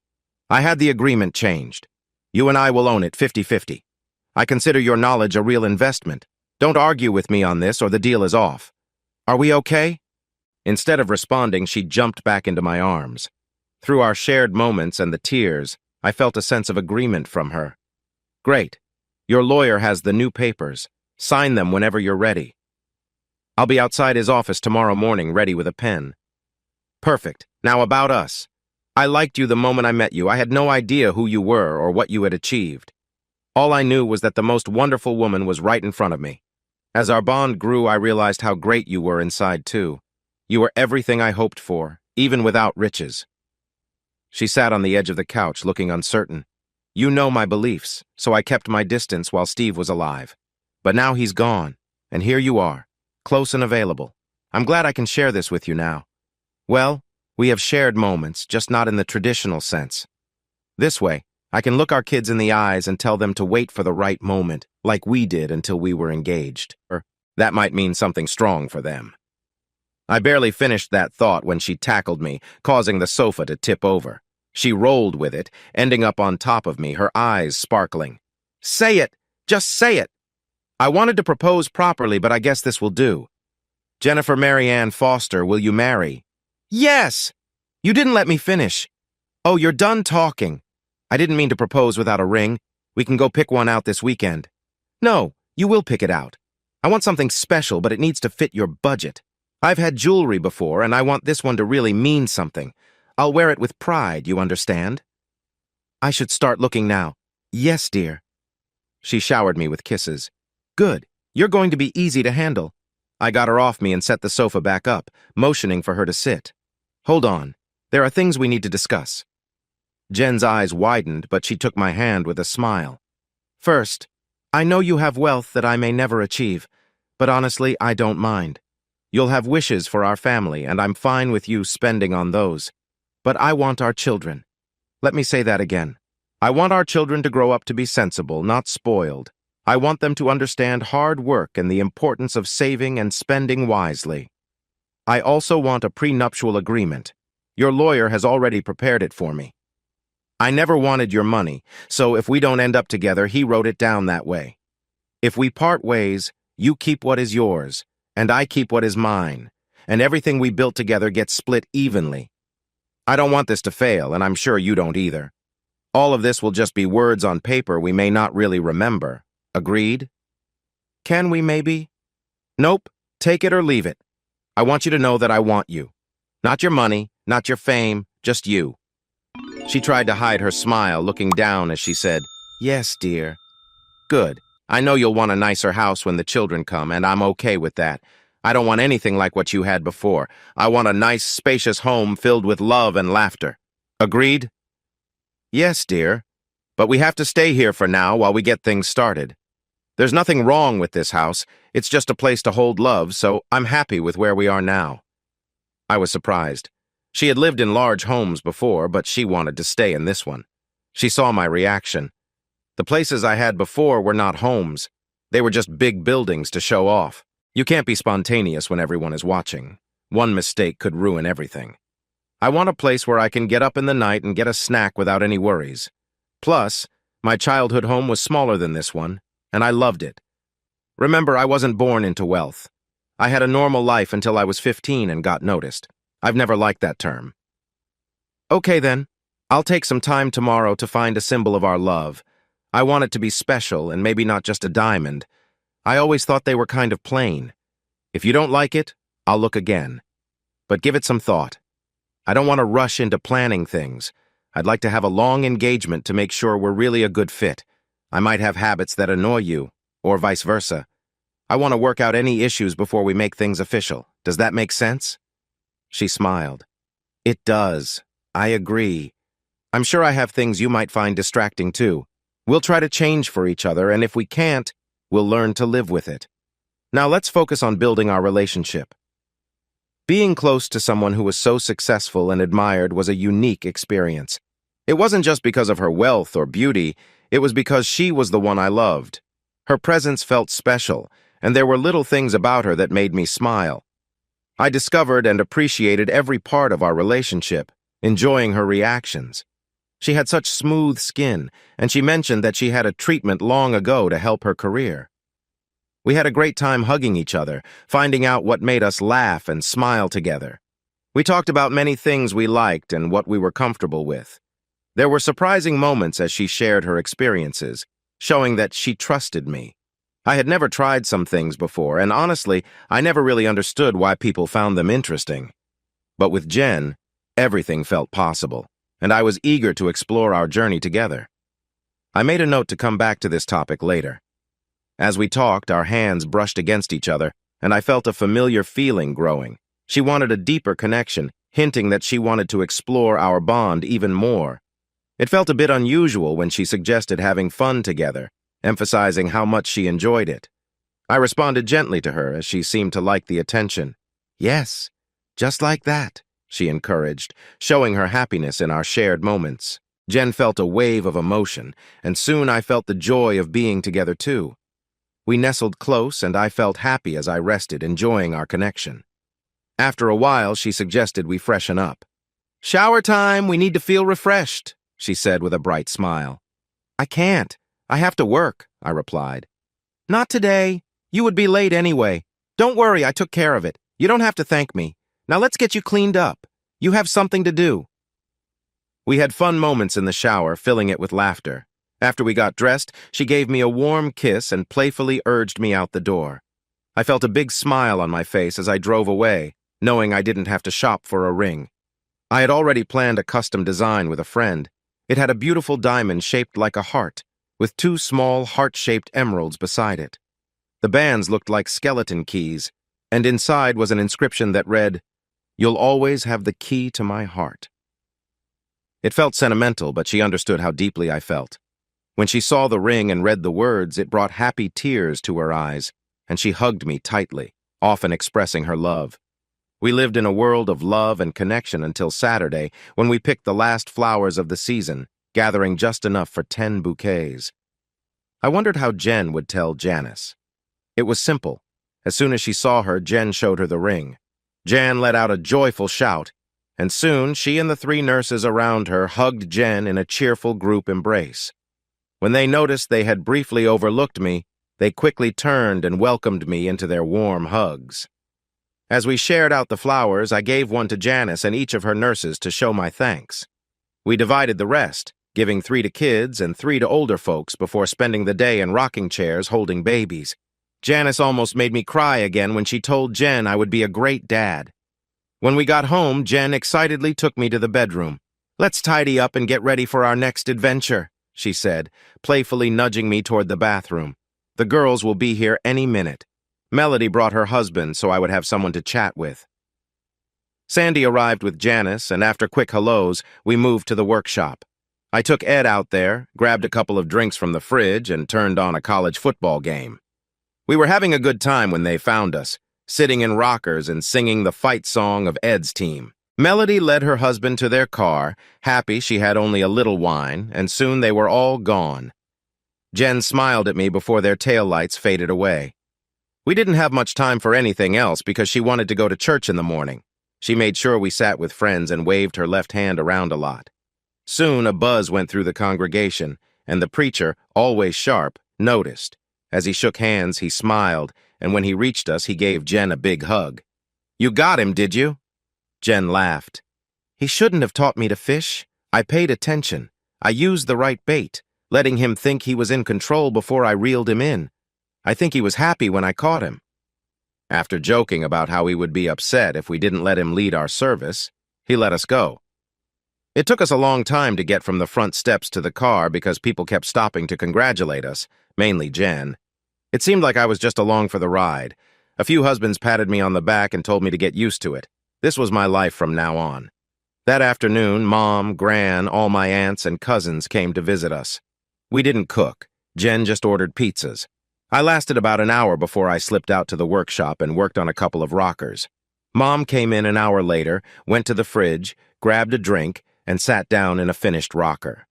I had the agreement changed. You and I will own it 50-50. I consider your knowledge a real investment. Don't argue with me on this or the deal is off. Are we okay? Instead of responding, she jumped back into my arms. Through our shared moments and the tears, I felt a sense of agreement from her. Great. Your lawyer has the new papers. Sign them whenever you're ready. I'll be outside his office tomorrow morning ready with a pen. Perfect. Now about us. I liked you the moment I met you. I had no idea who you were or what you had achieved. All I knew was that the most wonderful woman was right in front of me. As our bond grew, I realized how great you were inside, too. You were everything I hoped for, even without riches. She sat on the edge of the couch, looking uncertain. You know my beliefs, so I kept my distance while Steve was alive. But now he's gone, and here you are, close and available. I'm glad I can share this with you now. Well, we have shared moments, just not in the traditional sense. This way, I can look our kids in the eyes and tell them to wait for the right moment, like we did until we were engaged. Or that might mean something strong for them. I barely finished that thought when she tackled me, causing the sofa to tip over. She rolled with it, ending up on top of me, her eyes sparkling. Say it! Just say it! I wanted to propose properly, but I guess this will do. Jennifer Mary Ann Foster, will you marry? Yes! You didn't let me finish. Oh, you're done talking. I didn't mean to propose without a ring. We can go pick one out this weekend. No, you will pick it out. I want something special, but it needs to fit your budget. I've had jewelry before, and I want this one to really mean something. I'll wear it with pride, you understand? I should start looking now. Yes, dear. She showered me with kisses. Good. You're going to be easy to handle. I got her off me and set the sofa back up, motioning for her to sit. Hold on. There are things we need to discuss. Jen's eyes widened, but she took my hand with a smile. First, I know you have wealth that I may never achieve, but honestly, I don't mind. You'll have wishes for our family, and I'm fine with you spending on those. But I want our children. Let me say that again. I want our children to grow up to be sensible, not spoiled. I want them to understand hard work and the importance of saving and spending wisely. I also want a prenuptial agreement. Your lawyer has already prepared it for me. I never wanted your money, so if we don't end up together, he wrote it down that way. If we part ways, you keep what is yours, and I keep what is mine, and everything we built together gets split evenly. I don't want this to fail, and I'm sure you don't either. All of this will just be words on paper we may not really remember. Agreed? Can we maybe? Nope. Take it or leave it. I want you to know that I want you. Not your money, not your fame, just you. She tried to hide her smile, looking down as she said, "Yes, dear." "Good. I know you'll want a nicer house when the children come, and I'm okay with that. I don't want anything like what you had before. I want a nice, spacious home filled with love and laughter. Agreed?" "Yes, dear. But we have to stay here for now while we get things started. There's nothing wrong with this house. It's just a place to hold love, so I'm happy with where we are now." I was surprised. She had lived in large homes before, but she wanted to stay in this one. She saw my reaction. The places I had before were not homes. They were just big buildings to show off. You can't be spontaneous when everyone is watching. One mistake could ruin everything. I want a place where I can get up in the night and get a snack without any worries. Plus, my childhood home was smaller than this one, and I loved it. Remember, I wasn't born into wealth. I had a normal life until I was 15 and got noticed. I've never liked that term. "Okay then, I'll take some time tomorrow to find a symbol of our love. I want it to be special and maybe not just a diamond. I always thought they were kind of plain. If you don't like it, I'll look again. But give it some thought. I don't want to rush into planning things. I'd like to have a long engagement to make sure we're really a good fit. I might have habits that annoy you, or vice versa. I want to work out any issues before we make things official. Does that make sense?" She smiled. "It does. I agree. I'm sure I have things you might find distracting too. We'll try to change for each other, and if we can't, we'll learn to live with it. Now let's focus on building our relationship." Being close to someone who was so successful and admired was a unique experience. It wasn't just because of her wealth or beauty, it was because she was the one I loved. Her presence felt special, and there were little things about her that made me smile. I discovered and appreciated every part of our relationship, enjoying her reactions. She had such smooth skin, and she mentioned that she had a treatment long ago to help her career. We had a great time hugging each other, finding out what made us laugh and smile together. We talked about many things we liked and what we were comfortable with. There were surprising moments as she shared her experiences, showing that she trusted me. I had never tried some things before, and honestly, I never really understood why people found them interesting. But with Jen, everything felt possible, and I was eager to explore our journey together. I made a note to come back to this topic later. As we talked, our hands brushed against each other, and I felt a familiar feeling growing. She wanted a deeper connection, hinting that she wanted to explore our bond even more. It felt a bit unusual when she suggested having fun together, emphasizing how much she enjoyed it. I responded gently to her as she seemed to like the attention. "Yes, just like that," she encouraged, showing her happiness in our shared moments. Jen felt a wave of emotion, and soon I felt the joy of being together too. We nestled close, and I felt happy as I rested, enjoying our connection. After a while, she suggested we freshen up. "Shower time, we need to feel refreshed," she said with a bright smile. "I can't. I have to work," I replied. "Not today. You would be late anyway. Don't worry, I took care of it. You don't have to thank me. Now let's get you cleaned up. You have something to do." We had fun moments in the shower, filling it with laughter. After we got dressed, she gave me a warm kiss and playfully urged me out the door. I felt a big smile on my face as I drove away, knowing I didn't have to shop for a ring. I had already planned a custom design with a friend. It had a beautiful diamond shaped like a heart, with 2 small heart-shaped emeralds beside it. The bands looked like skeleton keys, and inside was an inscription that read, "You'll always have the key to my heart." It felt sentimental, but she understood how deeply I felt. When she saw the ring and read the words, it brought happy tears to her eyes, and she hugged me tightly, often expressing her love. We lived in a world of love and connection until Saturday, when we picked the last flowers of the season, gathering just enough for 10 bouquets. I wondered how Jen would tell Janice. It was simple. As soon as she saw her, Jen showed her the ring. Jan let out a joyful shout, and soon she and the 3 nurses around her hugged Jen in a cheerful group embrace. When they noticed they had briefly overlooked me, they quickly turned and welcomed me into their warm hugs. As we shared out the flowers, I gave one to Janice and each of her nurses to show my thanks. We divided the rest, giving 3 to kids and 3 to older folks before spending the day in rocking chairs holding babies. Janice almost made me cry again when she told Jen I would be a great dad. When we got home, Jen excitedly took me to the bedroom. "Let's tidy up and get ready for our next adventure," she said, playfully nudging me toward the bathroom. "The girls will be here any minute." Melody brought her husband so I would have someone to chat with. Sandy arrived with Janice, and after quick hellos, we moved to the workshop. I took Ed out there, grabbed a couple of drinks from the fridge, and turned on a college football game. We were having a good time when they found us, sitting in rockers and singing the fight song of Ed's team. Melody led her husband to their car, happy she had only a little wine, and soon they were all gone. Jen smiled at me before their taillights faded away. We didn't have much time for anything else because she wanted to go to church in the morning. She made sure we sat with friends and waved her left hand around a lot. Soon a buzz went through the congregation, and the preacher, always sharp, noticed. As he shook hands, he smiled, and when he reached us, he gave Jen a big hug. "You got him, did you?" Jen laughed. "He shouldn't have taught me to fish. I paid attention. I used the right bait, letting him think he was in control before I reeled him in. I think he was happy when I caught him." After joking about how he would be upset if we didn't let him lead our service, he let us go. It took us a long time to get from the front steps to the car because people kept stopping to congratulate us, mainly Jen. It seemed like I was just along for the ride. A few husbands patted me on the back and told me to get used to it. This was my life from now on. That afternoon, Mom, Gran, all my aunts and cousins came to visit us. We didn't cook. Jen just ordered pizzas. I lasted about an hour before I slipped out to the workshop and worked on a couple of rockers. Mom came in an hour later, went to the fridge, grabbed a drink, and sat down in a finished rocker.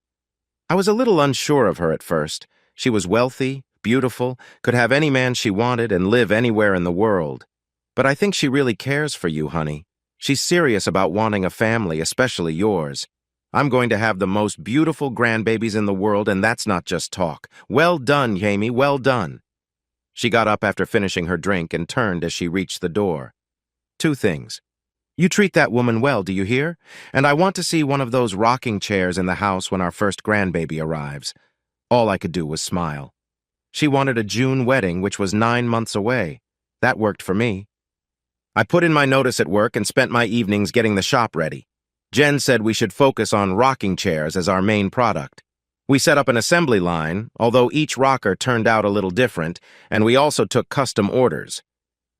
I was a little unsure of her at first. She was wealthy, beautiful, could have any man she wanted and live anywhere in the world. But I think she really cares for you, honey. She's serious about wanting a family, especially yours. I'm going to have the most beautiful grandbabies in the world, and that's not just talk. Well done, Jamie, well done. She got up after finishing her drink and turned as she reached the door. "Two things. You treat that woman well, do you hear? And I want to see one of those rocking chairs in the house when our first grandbaby arrives." All I could do was smile. She wanted a June wedding, which was 9 months away. That worked for me. I put in my notice at work and spent my evenings getting the shop ready. Jen said we should focus on rocking chairs as our main product. We set up an assembly line, although each rocker turned out a little different, and we also took custom orders.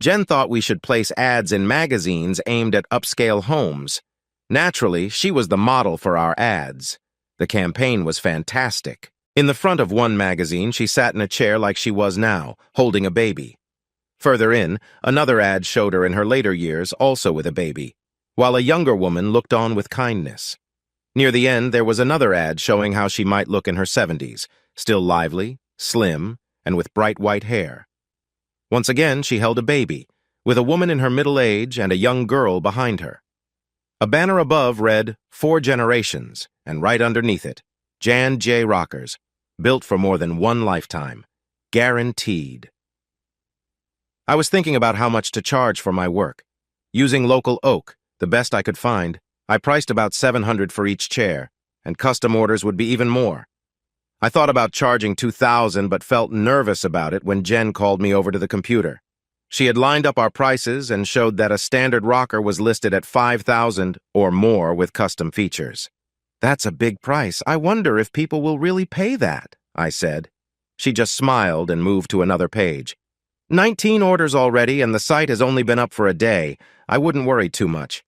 Jen thought we should place ads in magazines aimed at upscale homes. Naturally, she was the model for our ads. The campaign was fantastic. In the front of one magazine, she sat in a chair like she was now, holding a baby. Further in, another ad showed her in her later years, also with a baby, while a younger woman looked on with kindness. Near the end, there was another ad showing how she might look in her 70s, still lively, slim, and with bright white hair. Once again, she held a baby, with a woman in her middle age and a young girl behind her. A banner above read, "4 generations," and right underneath it, "Jan J. Rockers, built for more than one lifetime. Guaranteed." I was thinking about how much to charge for my work. Using local oak, the best I could find, I priced about $700 for each chair, and custom orders would be even more. I thought about charging $2,000 but felt nervous about it when Jen called me over to the computer. She had lined up our prices and showed that a standard rocker was listed at $5,000 or more with custom features. "That's a big price. I wonder if people will really pay that," I said. She just smiled and moved to another page. 19 orders already, and the site has only been up for a day. I wouldn't worry too much.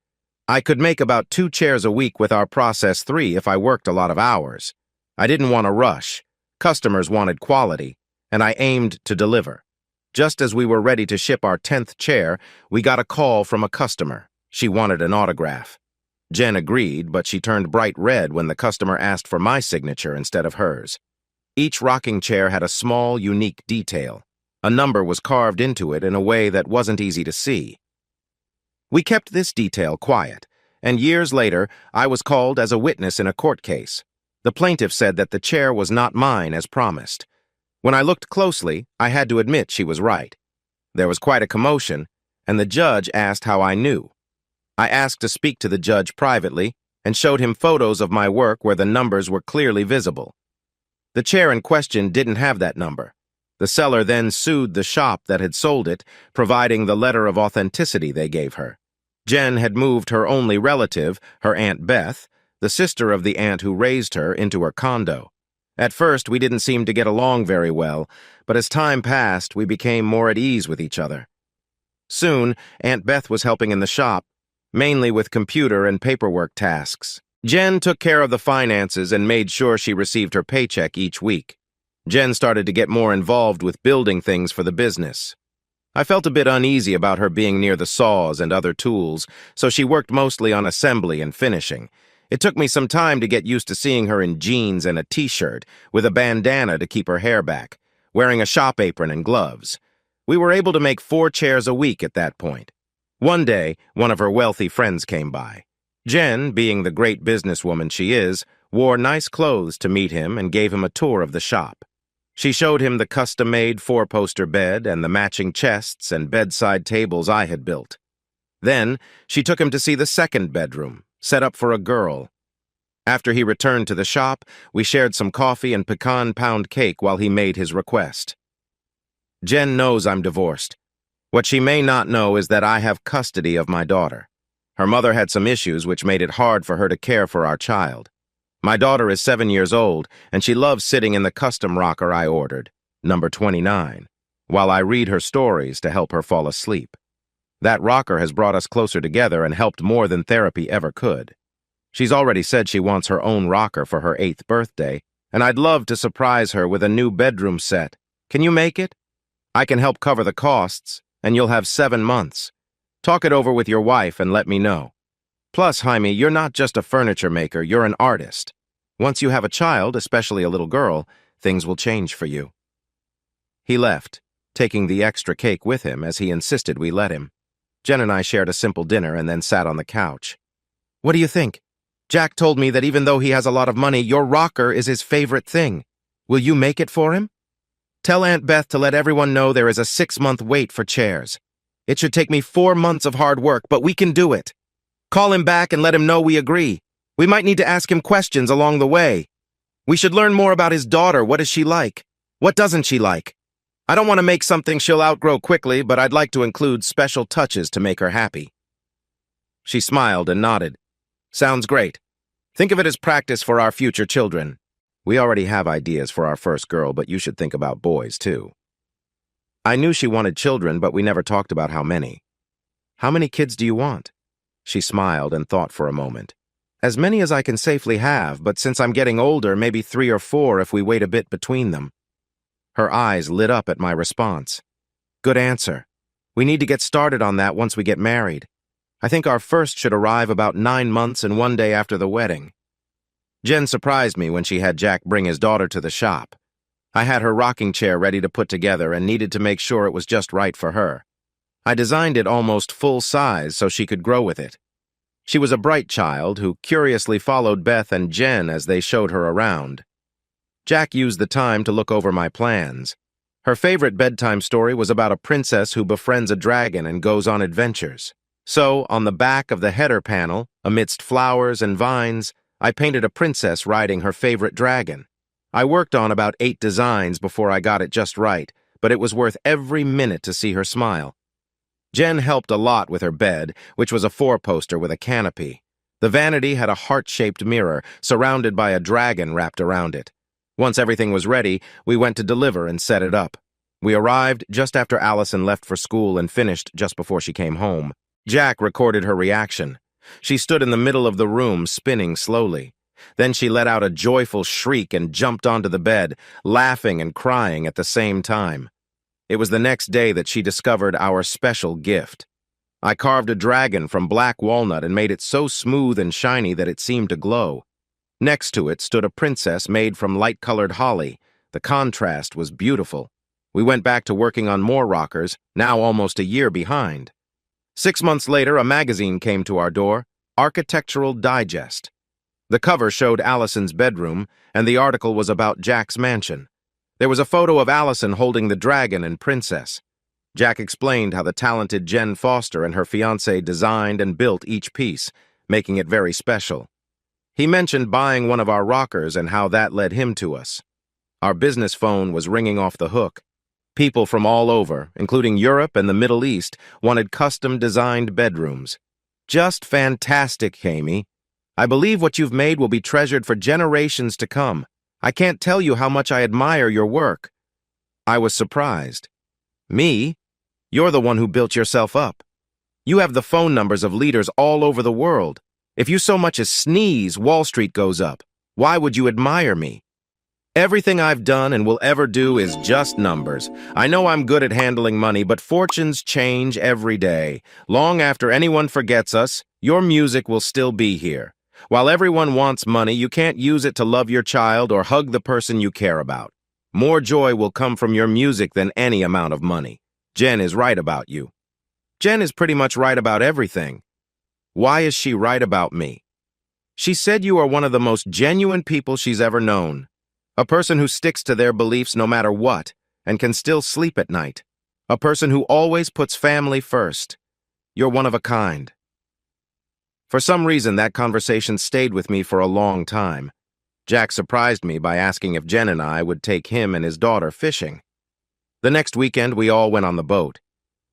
I could make about 2 chairs a week with our Process 3 if I worked a lot of hours. I didn't want to rush. Customers wanted quality, and I aimed to deliver. Just as we were ready to ship our 10th chair, we got a call from a customer. She wanted an autograph. Jen agreed, but she turned bright red when the customer asked for my signature instead of hers. Each rocking chair had a small, unique detail. A number was carved into it in a way that wasn't easy to see. We kept this detail quiet, and years later, I was called as a witness in a court case. The plaintiff said that the chair was not mine as promised. When I looked closely, I had to admit she was right. There was quite a commotion, and the judge asked how I knew. I asked to speak to the judge privately and showed him photos of my work where the numbers were clearly visible. The chair in question didn't have that number. The seller then sued the shop that had sold it, providing the letter of authenticity they gave her. Jen had moved her only relative, her Aunt Beth, the sister of the aunt who raised her, into her condo. At first, we didn't seem to get along very well, but as time passed, we became more at ease with each other. Soon, Aunt Beth was helping in the shop, mainly with computer and paperwork tasks. Jen took care of the finances and made sure she received her paycheck each week. Jen started to get more involved with building things for the business. I felt a bit uneasy about her being near the saws and other tools, so she worked mostly on assembly and finishing. It took me some time to get used to seeing her in jeans and a t-shirt, with a bandana to keep her hair back, wearing a shop apron and gloves. We were able to make 4 chairs a week at that point. One day, one of her wealthy friends came by. Jen, being the great businesswoman she is, wore nice clothes to meet him and gave him a tour of the shop. She showed him the custom-made 4-poster bed and the matching chests and bedside tables I had built. Then, she took him to see the second bedroom, set up for a girl. After he returned to the shop, we shared some coffee and pecan pound cake while he made his request. Jen knows I'm divorced. What she may not know is that I have custody of my daughter. Her mother had some issues which made it hard for her to care for our child. My daughter is 7 years old, and she loves sitting in the custom rocker I ordered, number 29, while I read her stories to help her fall asleep. That rocker has brought us closer together and helped more than therapy ever could. She's already said she wants her own rocker for her 8th birthday, and I'd love to surprise her with a new bedroom set. Can you make it? I can help cover the costs, and you'll have 7 months. Talk it over with your wife and let me know. Plus, Jaime, you're not just a furniture maker, you're an artist. Once you have a child, especially a little girl, things will change for you. He left, taking the extra cake with him as he insisted we let him. Jen and I shared a simple dinner and then sat on the couch. What do you think? Jack told me that even though he has a lot of money, your rocker is his favorite thing. Will you make it for him? Tell Aunt Beth to let everyone know there is a 6-month wait for chairs. It should take me 4 months of hard work, but we can do it. Call him back and let him know we agree. We might need to ask him questions along the way. We should learn more about his daughter. What is she like? What doesn't she like? I don't want to make something she'll outgrow quickly, but I'd like to include special touches to make her happy. She smiled and nodded. Sounds great. Think of it as practice for our future children. We already have ideas for our first girl, but you should think about boys, too. I knew she wanted children, but we never talked about how many. How many kids do you want? She smiled and thought for a moment. As many as I can safely have, but since I'm getting older, maybe 3 or 4 if we wait a bit between them. Her eyes lit up at my response. Good answer. We need to get started on that once we get married. I think our first should arrive about 9 months and 1 day after the wedding. Jen surprised me when she had Jack bring his daughter to the shop. I had her rocking chair ready to put together and needed to make sure it was just right for her. I designed it almost full size so she could grow with it. She was a bright child who curiously followed Beth and Jen as they showed her around. Jack used the time to look over my plans. Her favorite bedtime story was about a princess who befriends a dragon and goes on adventures. So, on the back of the header panel, amidst flowers and vines, I painted a princess riding her favorite dragon. I worked on about 8 designs before I got it just right, but it was worth every minute to see her smile. Jen helped a lot with her bed, which was a 4-poster with a canopy. The vanity had a heart-shaped mirror, surrounded by a dragon wrapped around it. Once everything was ready, we went to deliver and set it up. We arrived just after Allison left for school and finished just before she came home. Jack recorded her reaction. She stood in the middle of the room, spinning slowly. Then she let out a joyful shriek and jumped onto the bed, laughing and crying at the same time. It was the next day that she discovered our special gift. I carved a dragon from black walnut and made it so smooth and shiny that it seemed to glow. Next to it stood a princess made from light-colored holly. The contrast was beautiful. We went back to working on more rockers, now almost a year behind. 6 months later, a magazine came to our door, Architectural Digest. The cover showed Allison's bedroom, and the article was about Jack's mansion. There was a photo of Allison holding the dragon and princess. Jack explained how the talented Jen Foster and her fiancé designed and built each piece, making it very special. He mentioned buying one of our rockers and how that led him to us. Our business phone was ringing off the hook. People from all over, including Europe and the Middle East, wanted custom-designed bedrooms. Just fantastic, Amy. I believe what you've made will be treasured for generations to come. I can't tell you how much I admire your work. I was surprised. Me? You're the one who built yourself up. You have the phone numbers of leaders all over the world. If you so much as sneeze, Wall Street goes up. Why would you admire me? Everything I've done and will ever do is just numbers. I know I'm good at handling money, but fortunes change every day. Long after anyone forgets us, your music will still be here. While everyone wants money, you can't use it to love your child or hug the person you care about. More joy will come from your music than any amount of money. Jen is right about you. Jen is pretty much right about everything. Why is she right about me? She said you are one of the most genuine people she's ever known. A person who sticks to their beliefs no matter what and can still sleep at night. A person who always puts family first. You're one of a kind. For some reason, that conversation stayed with me for a long time. Jack surprised me by asking if Jen and I would take him and his daughter fishing. The next weekend, we all went on the boat.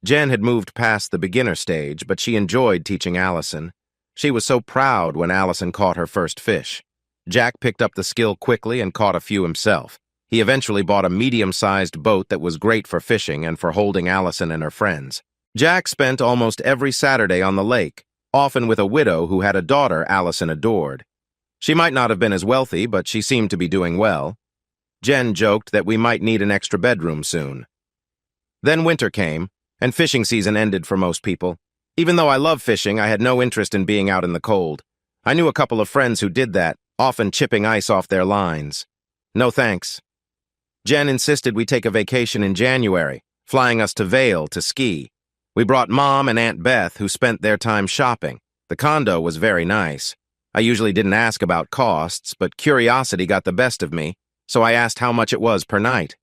Jen had moved past the beginner stage, but she enjoyed teaching Allison. She was so proud when Allison caught her first fish. Jack picked up the skill quickly and caught a few himself. He eventually bought a medium-sized boat that was great for fishing and for holding Allison and her friends. Jack spent almost every Saturday on the lake, often with a widow who had a daughter Allison adored. She might not have been as wealthy, but she seemed to be doing well. Jen joked that we might need an extra bedroom soon. Then winter came, and fishing season ended for most people. Even though I love fishing, I had no interest in being out in the cold. I knew a couple of friends who did that, often chipping ice off their lines. No thanks. Jen insisted we take a vacation in January, flying us to Vail to ski. We brought Mom and Aunt Beth, who spent their time shopping. The condo was very nice. I usually didn't ask about costs, but curiosity got the best of me, so I asked how much it was per night.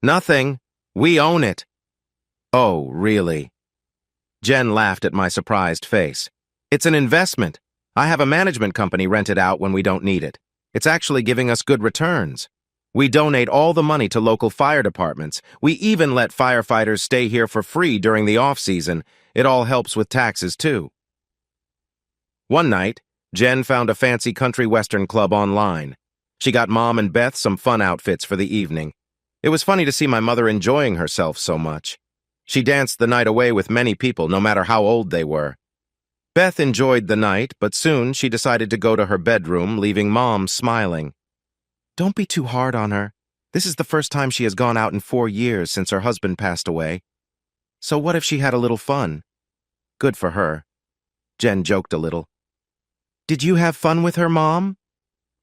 Nothing. We own it. Oh, really? Jen laughed at my surprised face. It's an investment. I have a management company rent it out when we don't need it. It's actually giving us good returns. We donate all the money to local fire departments. We even let firefighters stay here for free during the off-season. It all helps with taxes, too. One night, Jen found a fancy country western club online. She got Mom and Beth some fun outfits for the evening. It was funny to see my mother enjoying herself so much. She danced the night away with many people, no matter how old they were. Beth enjoyed the night, but soon she decided to go to her bedroom, leaving Mom smiling. Don't be too hard on her. This is the first time she has gone out in 4 years since her husband passed away. So what if she had a little fun? Good for her. Jen joked a little. Did you have fun with her, Mom?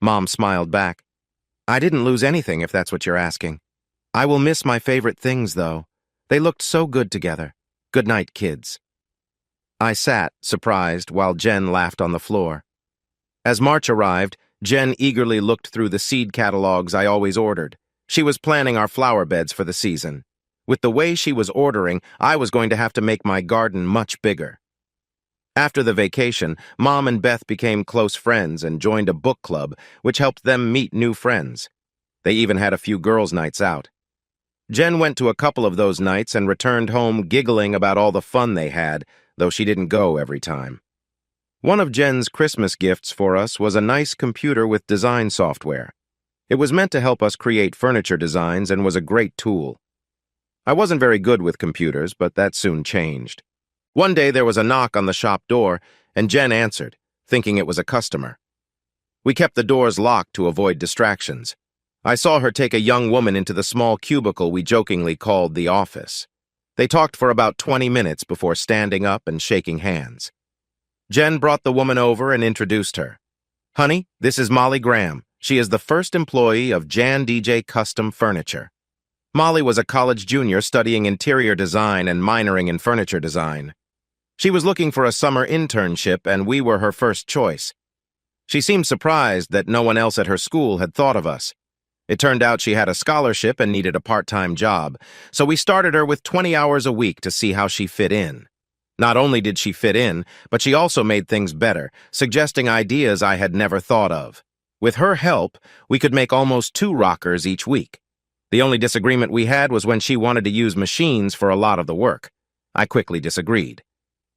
Mom smiled back. I didn't lose anything, if that's what you're asking. I will miss my favorite things, though. They looked so good together. Good night, kids. I sat, surprised, while Jen laughed on the floor. As March arrived, Jen eagerly looked through the seed catalogs I always ordered. She was planning our flower beds for the season. With the way she was ordering, I was going to have to make my garden much bigger. After the vacation, Mom and Beth became close friends and joined a book club, which helped them meet new friends. They even had a few girls' nights out. Jen went to a couple of those nights and returned home giggling about all the fun they had, though she didn't go every time. One of Jen's Christmas gifts for us was a nice computer with design software. It was meant to help us create furniture designs and was a great tool. I wasn't very good with computers, but that soon changed. One day there was a knock on the shop door, and Jen answered, thinking it was a customer. We kept the doors locked to avoid distractions. I saw her take a young woman into the small cubicle we jokingly called the office. They talked for about 20 minutes before standing up and shaking hands. Jen brought the woman over and introduced her. Honey, this is Molly Graham. She is the first employee of Jan DJ Custom Furniture. Molly was a college junior studying interior design and minoring in furniture design. She was looking for a summer internship, and we were her first choice. She seemed surprised that no one else at her school had thought of us. It turned out she had a scholarship and needed a part-time job, so we started her with 20 hours a week to see how she fit in. Not only did she fit in, but she also made things better, suggesting ideas I had never thought of. With her help, we could make almost 2 rockers each week. The only disagreement we had was when she wanted to use machines for a lot of the work. I quickly disagreed.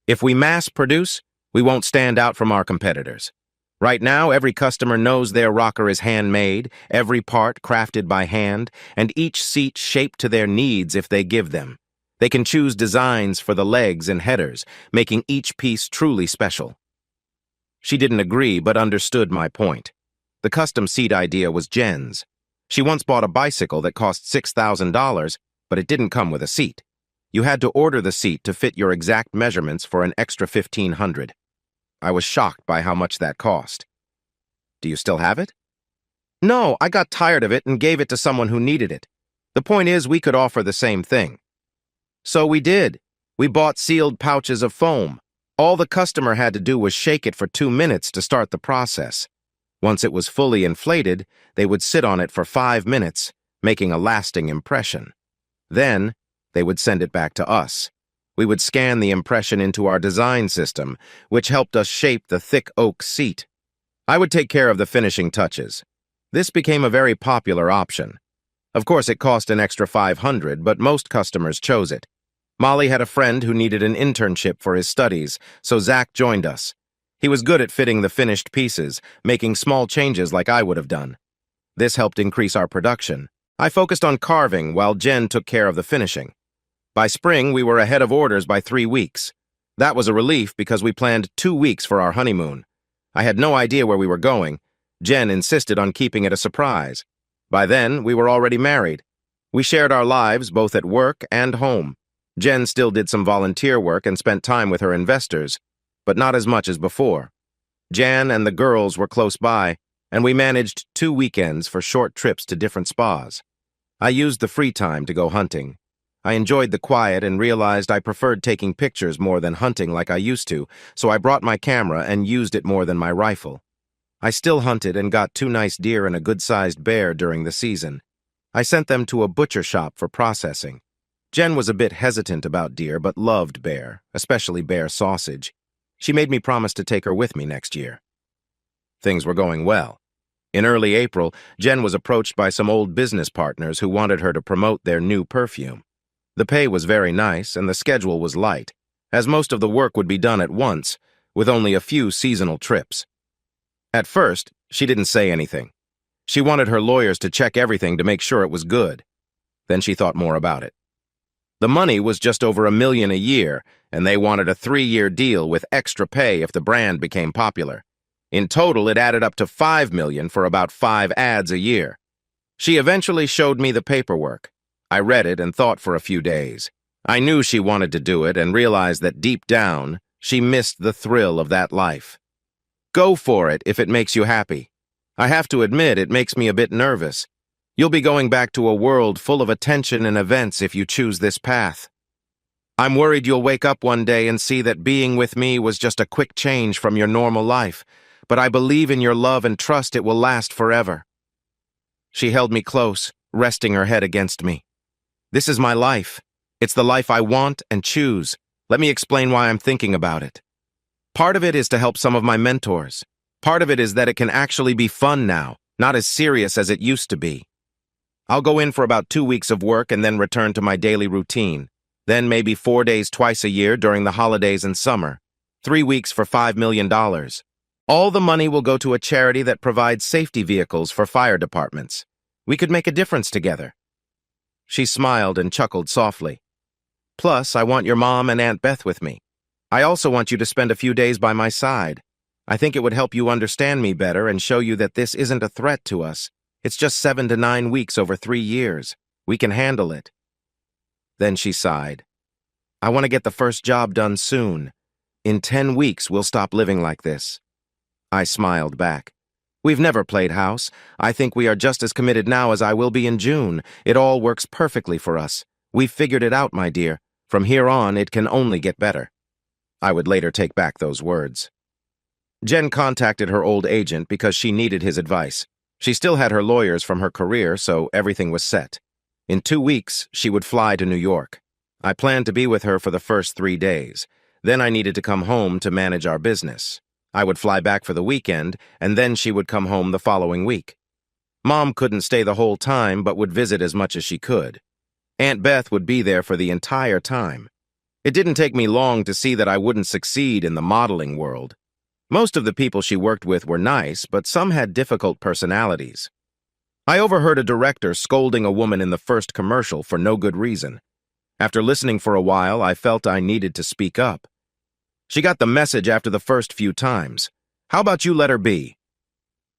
If we mass produce, We won't stand out from our competitors. Right now, every customer knows their rocker is handmade, every part crafted by hand, and each seat shaped to their needs if they give them. They can choose designs for the legs and headers, making each piece truly special. She didn't agree, but understood my point. The custom seat idea was Jen's. She once bought a bicycle that cost $6,000, but it didn't come with a seat. You had to order the seat to fit your exact measurements for an extra $1,500. I was shocked by how much that cost. Do you still have it? No, I got tired of it and gave it to someone who needed it. The point is, we could offer the same thing. So we did. We bought sealed pouches of foam. All the customer had to do was shake it for 2 minutes to start the process. Once it was fully inflated, they would sit on it for 5 minutes, making a lasting impression. Then, they would send it back to us. We would scan the impression into our design system, which helped us shape the thick oak seat. I would take care of the finishing touches. This became a very popular option. Of course, it cost an extra $500, but most customers chose it. Molly had a friend who needed an internship for his studies, so Zach joined us. He was good at fitting the finished pieces, making small changes like I would have done. This helped increase our production. I focused on carving while Jen took care of the finishing. By spring, we were ahead of orders by 3 weeks. That was a relief because we planned 2 weeks for our honeymoon. I had no idea where we were going. Jen insisted on keeping it a surprise. By then, we were already married. We shared our lives both at work and home. Jen still did some volunteer work and spent time with her investors, but not as much as before. Jan and the girls were close by, and we managed 2 weekends for short trips to different spas. I used the free time to go hunting. I enjoyed the quiet and realized I preferred taking pictures more than hunting like I used to, so I brought my camera and used it more than my rifle. I still hunted and got 2 nice deer and a good-sized bear during the season. I sent them to a butcher shop for processing. Jen was a bit hesitant about deer but loved bear, especially bear sausage. She made me promise to take her with me next year. Things were going well. In early April, Jen was approached by some old business partners who wanted her to promote their new perfume. The pay was very nice and the schedule was light, as most of the work would be done at once, with only a few seasonal trips. At first, she didn't say anything. She wanted her lawyers to check everything to make sure it was good. Then she thought more about it. The money was just over $1 million a year, and they wanted a 3-year deal with extra pay if the brand became popular. In total, it added up to $5 million for about 5 ads a year. She eventually showed me the paperwork. I read it and thought for a few days. I knew she wanted to do it and realized that deep down, she missed the thrill of that life. Go for it if it makes you happy. I have to admit, it makes me a bit nervous. You'll be going back to a world full of attention and events if you choose this path. I'm worried you'll wake up one day and see that being with me was just a quick change from your normal life, but I believe in your love and trust it will last forever. She held me close, resting her head against me. This is my life. It's the life I want and choose. Let me explain why I'm thinking about it. Part of it is to help some of my mentors. Part of it is that it can actually be fun now, not as serious as it used to be. I'll go in for about 2 weeks of work and then return to my daily routine. Then maybe 4 days twice a year during the holidays and summer. 3 weeks for $5 million. All the money will go to a charity that provides safety vehicles for fire departments. We could make a difference together. She smiled and chuckled softly. Plus, I want your mom and Aunt Beth with me. I also want you to spend a few days by my side. I think it would help you understand me better and show you that this isn't a threat to us. It's just 7 to 9 weeks over 3 years. We can handle it. Then she sighed. I want to get the first job done soon. In 10 weeks, we'll stop living like this. I smiled back. We've never played house. I think we are just as committed now as I will be in June. It all works perfectly for us. We've figured it out, my dear. From here on, it can only get better. I would later take back those words. Jen contacted her old agent because she needed his advice. She still had her lawyers from her career, so everything was set. In 2 weeks, she would fly to New York. I planned to be with her for the first 3 days. Then I needed to come home to manage our business. I would fly back for the weekend, and then she would come home the following week. Mom couldn't stay the whole time, but would visit as much as she could. Aunt Beth would be there for the entire time. It didn't take me long to see that I wouldn't succeed in the modeling world. Most of the people she worked with were nice, but some had difficult personalities. I overheard a director scolding a woman in the first commercial for no good reason. After listening for a while, I felt I needed to speak up. She got the message after the first few times. How about you let her be?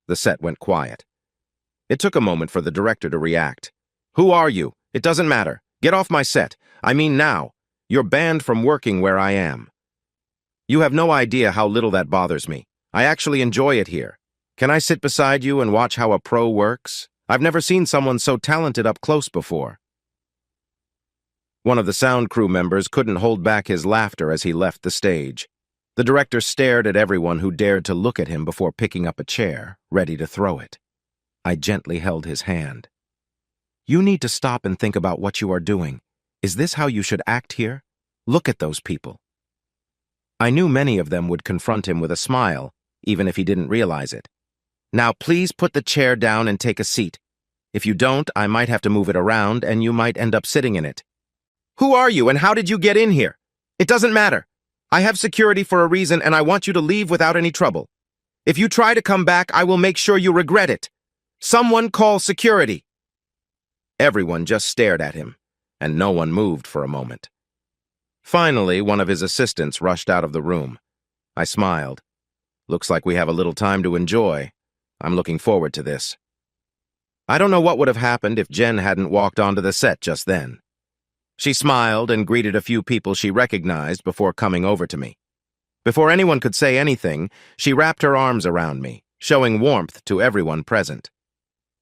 The set went quiet. It took a moment for the director to react. Who are you? It doesn't matter. Get off my set. I mean now. You're banned from working where I am. You have no idea how little that bothers me. I actually enjoy it here. Can I sit beside you and watch how a pro works? I've never seen someone so talented up close before. One of the sound crew members couldn't hold back his laughter as he left the stage. The director stared at everyone who dared to look at him before picking up a chair, ready to throw it. I gently held his hand. You need to stop and think about what you are doing. Is this how you should act here? Look at those people. I knew many of them would confront him with a smile, even if he didn't realize it. Now please put the chair down and take a seat. If you don't, I might have to move it around and you might end up sitting in it. Who are you and how did you get in here? It doesn't matter. I have security for a reason and I want you to leave without any trouble. If you try to come back, I will make sure you regret it. Someone call security. Everyone just stared at him, and no one moved for a moment. Finally, one of his assistants rushed out of the room. I smiled. Looks like we have a little time to enjoy. I'm looking forward to this. I don't know what would have happened if Jen hadn't walked onto the set just then. She smiled and greeted a few people she recognized before coming over to me. Before anyone could say anything, she wrapped her arms around me, showing warmth to everyone present.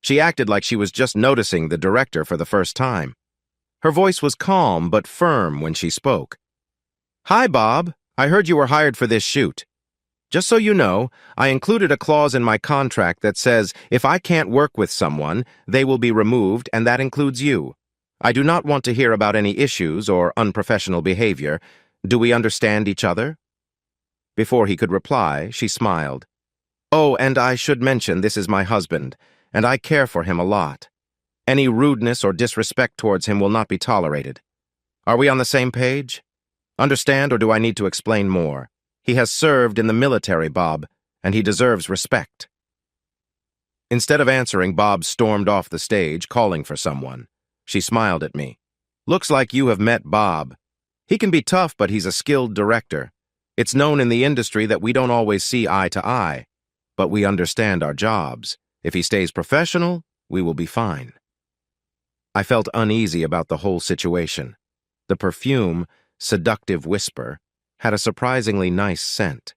She acted like she was just noticing the director for the first time. Her voice was calm but firm when she spoke. Hi, Bob. I heard you were hired for this shoot. Just so you know, I included a clause in my contract that says if I can't work with someone, they will be removed, and that includes you. I do not want to hear about any issues or unprofessional behavior. Do we understand each other? Before he could reply, she smiled. Oh, and I should mention this is my husband, and I care for him a lot. Any rudeness or disrespect towards him will not be tolerated. Are we on the same page? Understand, or do I need to explain more? He has served in the military, Bob, and he deserves respect. Instead of answering, Bob stormed off the stage, calling for someone. She smiled at me. Looks like you have met Bob. He can be tough, but he's a skilled director. It's known in the industry that we don't always see eye to eye, but we understand our jobs. If he stays professional, we will be fine. I felt uneasy about the whole situation. The perfume, Seductive Whisper, had a surprisingly nice scent.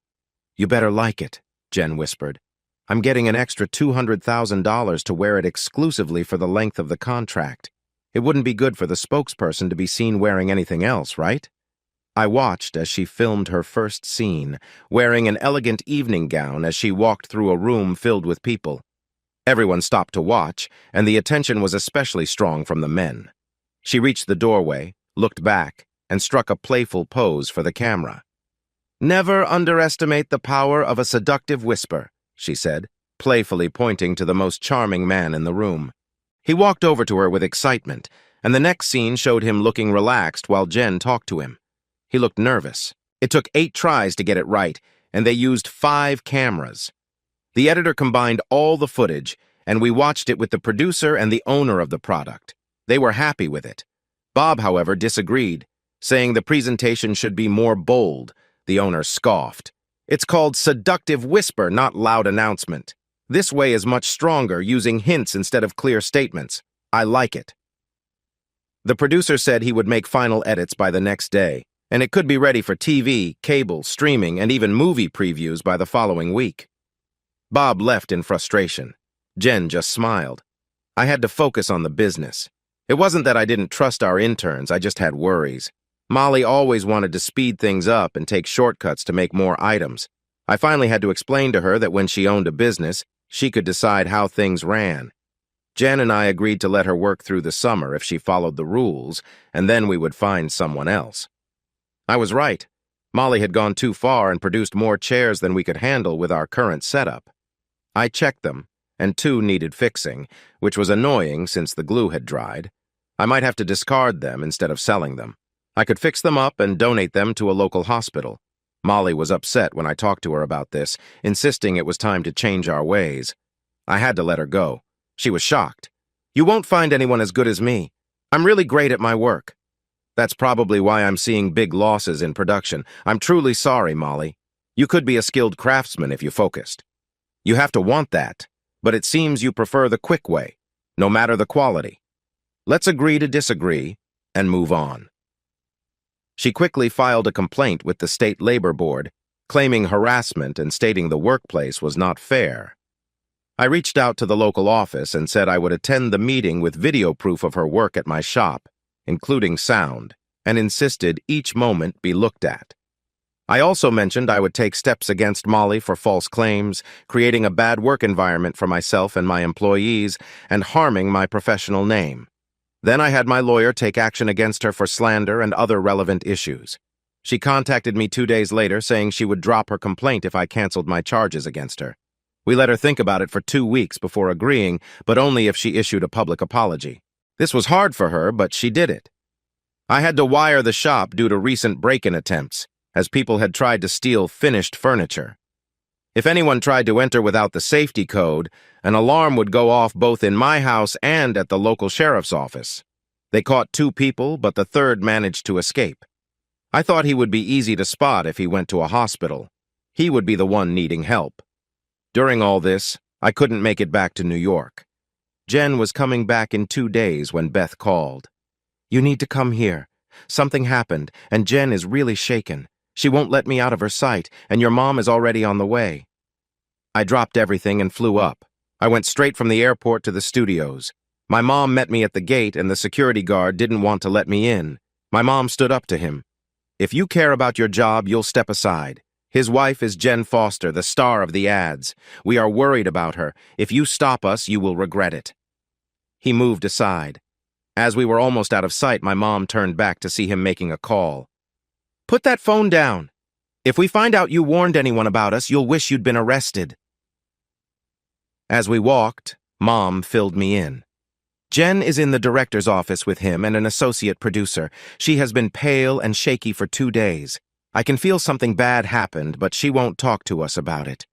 You better like it, Jen whispered. I'm getting an extra $200,000 to wear it exclusively for the length of the contract. It wouldn't be good for the spokesperson to be seen wearing anything else, right? I watched as she filmed her first scene, wearing an elegant evening gown as she walked through a room filled with people. Everyone stopped to watch, and the attention was especially strong from the men. She reached the doorway, looked back, and struck a playful pose for the camera. Never underestimate the power of a seductive whisper, she said, playfully pointing to the most charming man in the room. He walked over to her with excitement, and the next scene showed him looking relaxed while Jen talked to him. He looked nervous. It took 8 tries to get it right, and they used 5 cameras. The editor combined all the footage, and we watched it with the producer and the owner of the product. They were happy with it. Bob, however, disagreed, saying the presentation should be more bold. The owner scoffed. It's called seductive whisper, not loud announcement. This way is much stronger, using hints instead of clear statements. I like it. The producer said he would make final edits by the next day, and it could be ready for TV, cable, streaming, and even movie previews by the following week. Bob left in frustration. Jen just smiled. I had to focus on the business. It wasn't that I didn't trust our interns, I just had worries. Molly always wanted to speed things up and take shortcuts to make more items. I finally had to explain to her that when she owned a business, she could decide how things ran. Jen and I agreed to let her work through the summer if she followed the rules, and then we would find someone else. I was right. Molly had gone too far and produced more chairs than we could handle with our current setup. I checked them, and 2 needed fixing, which was annoying since the glue had dried. I might have to discard them instead of selling them. I could fix them up and donate them to a local hospital. Molly was upset when I talked to her about this, insisting it was time to change our ways. I had to let her go. She was shocked. "You won't find anyone as good as me. I'm really great at my work." "That's probably why I'm seeing big losses in production. I'm truly sorry, Molly. You could be a skilled craftsman if you focused. You have to want that, but it seems you prefer the quick way, no matter the quality. Let's agree to disagree and move on." She quickly filed a complaint with the State Labor Board, claiming harassment and stating the workplace was not fair. I reached out to the local office and said I would attend the meeting with video proof of her work at my shop, including sound, and insisted each moment be looked at. I also mentioned I would take steps against Molly for false claims, creating a bad work environment for myself and my employees, and harming my professional name. Then I had my lawyer take action against her for slander and other relevant issues. She contacted me 2 days later saying she would drop her complaint if I canceled my charges against her. We let her think about it for 2 weeks before agreeing, but only if she issued a public apology. This was hard for her, but she did it. I had to wire the shop due to recent break-in attempts, as people had tried to steal finished furniture. If anyone tried to enter without the safety code, an alarm would go off both in my house and at the local sheriff's office. They caught 2 people, but the third managed to escape. I thought he would be easy to spot if he went to a hospital. He would be the one needing help. During all this, I couldn't make it back to New York. Jen was coming back in 2 days when Beth called. "You need to come here. Something happened, and Jen is really shaken. She won't let me out of her sight, and your mom is already on the way." I dropped everything and flew up. I went straight from the airport to the studios. My mom met me at the gate, and the security guard didn't want to let me in. My mom stood up to him. "If you care about your job, you'll step aside. His wife is Jen Foster, the star of the ads. We are worried about her. If you stop us, you will regret it." He moved aside. As we were almost out of sight, my mom turned back to see him making a call. "Put that phone down. If we find out you warned anyone about us, you'll wish you'd been arrested." As we walked, Mom filled me in. "Jen is in the director's office with him and an associate producer. She has been pale and shaky for 2 days. I can feel something bad happened, but she won't talk to us about it."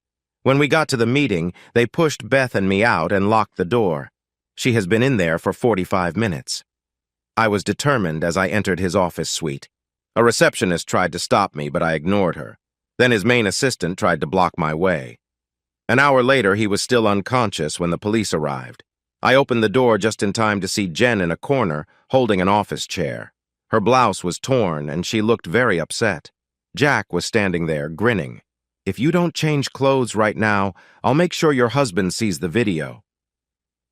When we got to the meeting, they pushed Beth and me out and locked the door. She has been in there for 45 minutes. I was determined as I entered his office suite. A receptionist tried to stop me, but I ignored her. Then his main assistant tried to block my way. An hour later, he was still unconscious when the police arrived. I opened the door just in time to see Jen in a corner, holding an office chair. Her blouse was torn, and she looked very upset. Jack was standing there, grinning. "If you don't change clothes right now, I'll make sure your husband sees the video."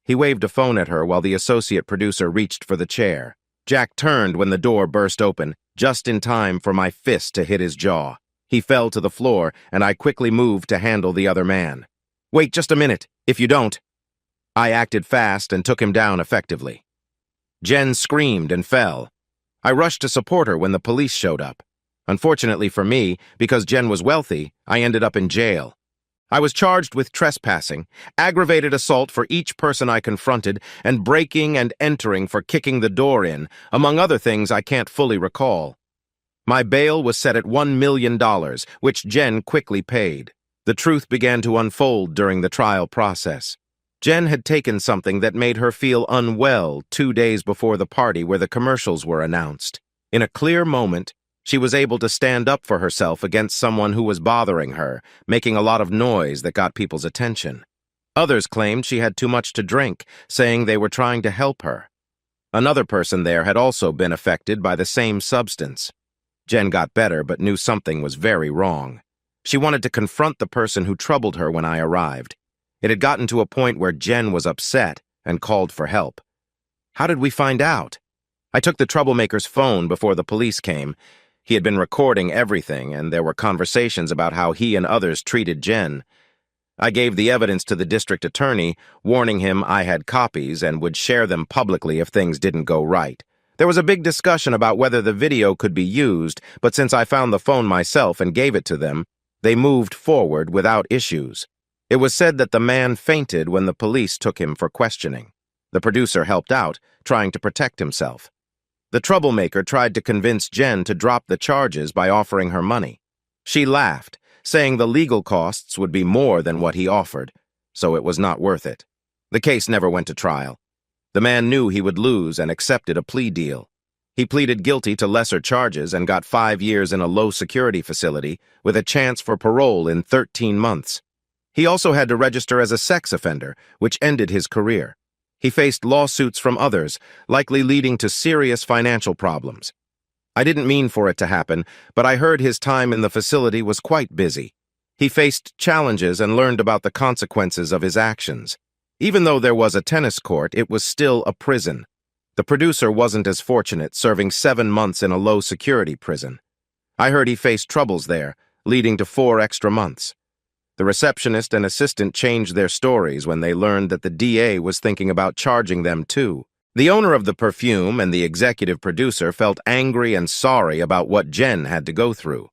He waved a phone at her while the associate producer reached for the chair. Jack turned when the door burst open, just in time for my fist to hit his jaw. He fell to the floor, and I quickly moved to handle the other man. "Wait just a minute, if you don't." I acted fast and took him down effectively. Jen screamed and fell. I rushed to support her when the police showed up. Unfortunately for me, because Jen was wealthy, I ended up in jail. I was charged with trespassing, aggravated assault for each person I confronted, and breaking and entering for kicking the door in, among other things I can't fully recall. My bail was set at $1 million, which Jen quickly paid. The truth began to unfold during the trial process. Jen had taken something that made her feel unwell 2 days before the party where the commercials were announced. In a clear moment, she was able to stand up for herself against someone who was bothering her, making a lot of noise that got people's attention. Others claimed she had too much to drink, saying they were trying to help her. Another person there had also been affected by the same substance. Jen got better but knew something was very wrong. She wanted to confront the person who troubled her when I arrived. It had gotten to a point where Jen was upset and called for help. How did we find out? I took the troublemaker's phone before the police came. He had been recording everything, and there were conversations about how he and others treated Jen. I gave the evidence to the district attorney, warning him I had copies and would share them publicly if things didn't go right. There was a big discussion about whether the video could be used, but since I found the phone myself and gave it to them, they moved forward without issues. It was said that the man fainted when the police took him for questioning. The producer helped out, trying to protect himself. The troublemaker tried to convince Jen to drop the charges by offering her money. She laughed, saying the legal costs would be more than what he offered, so it was not worth it. The case never went to trial. The man knew he would lose and accepted a plea deal. He pleaded guilty to lesser charges and got 5 years in a low-security facility with a chance for parole in 13 months. He also had to register as a sex offender, which ended his career. He faced lawsuits from others, likely leading to serious financial problems. I didn't mean for it to happen, but I heard his time in the facility was quite busy. He faced challenges and learned about the consequences of his actions. Even though there was a tennis court, it was still a prison. The producer wasn't as fortunate, serving 7 months in a low-security prison. I heard he faced troubles there, leading to 4 extra months. The receptionist and assistant changed their stories when they learned that the DA was thinking about charging them too. The owner of the perfume and the executive producer felt angry and sorry about what Jen had to go through.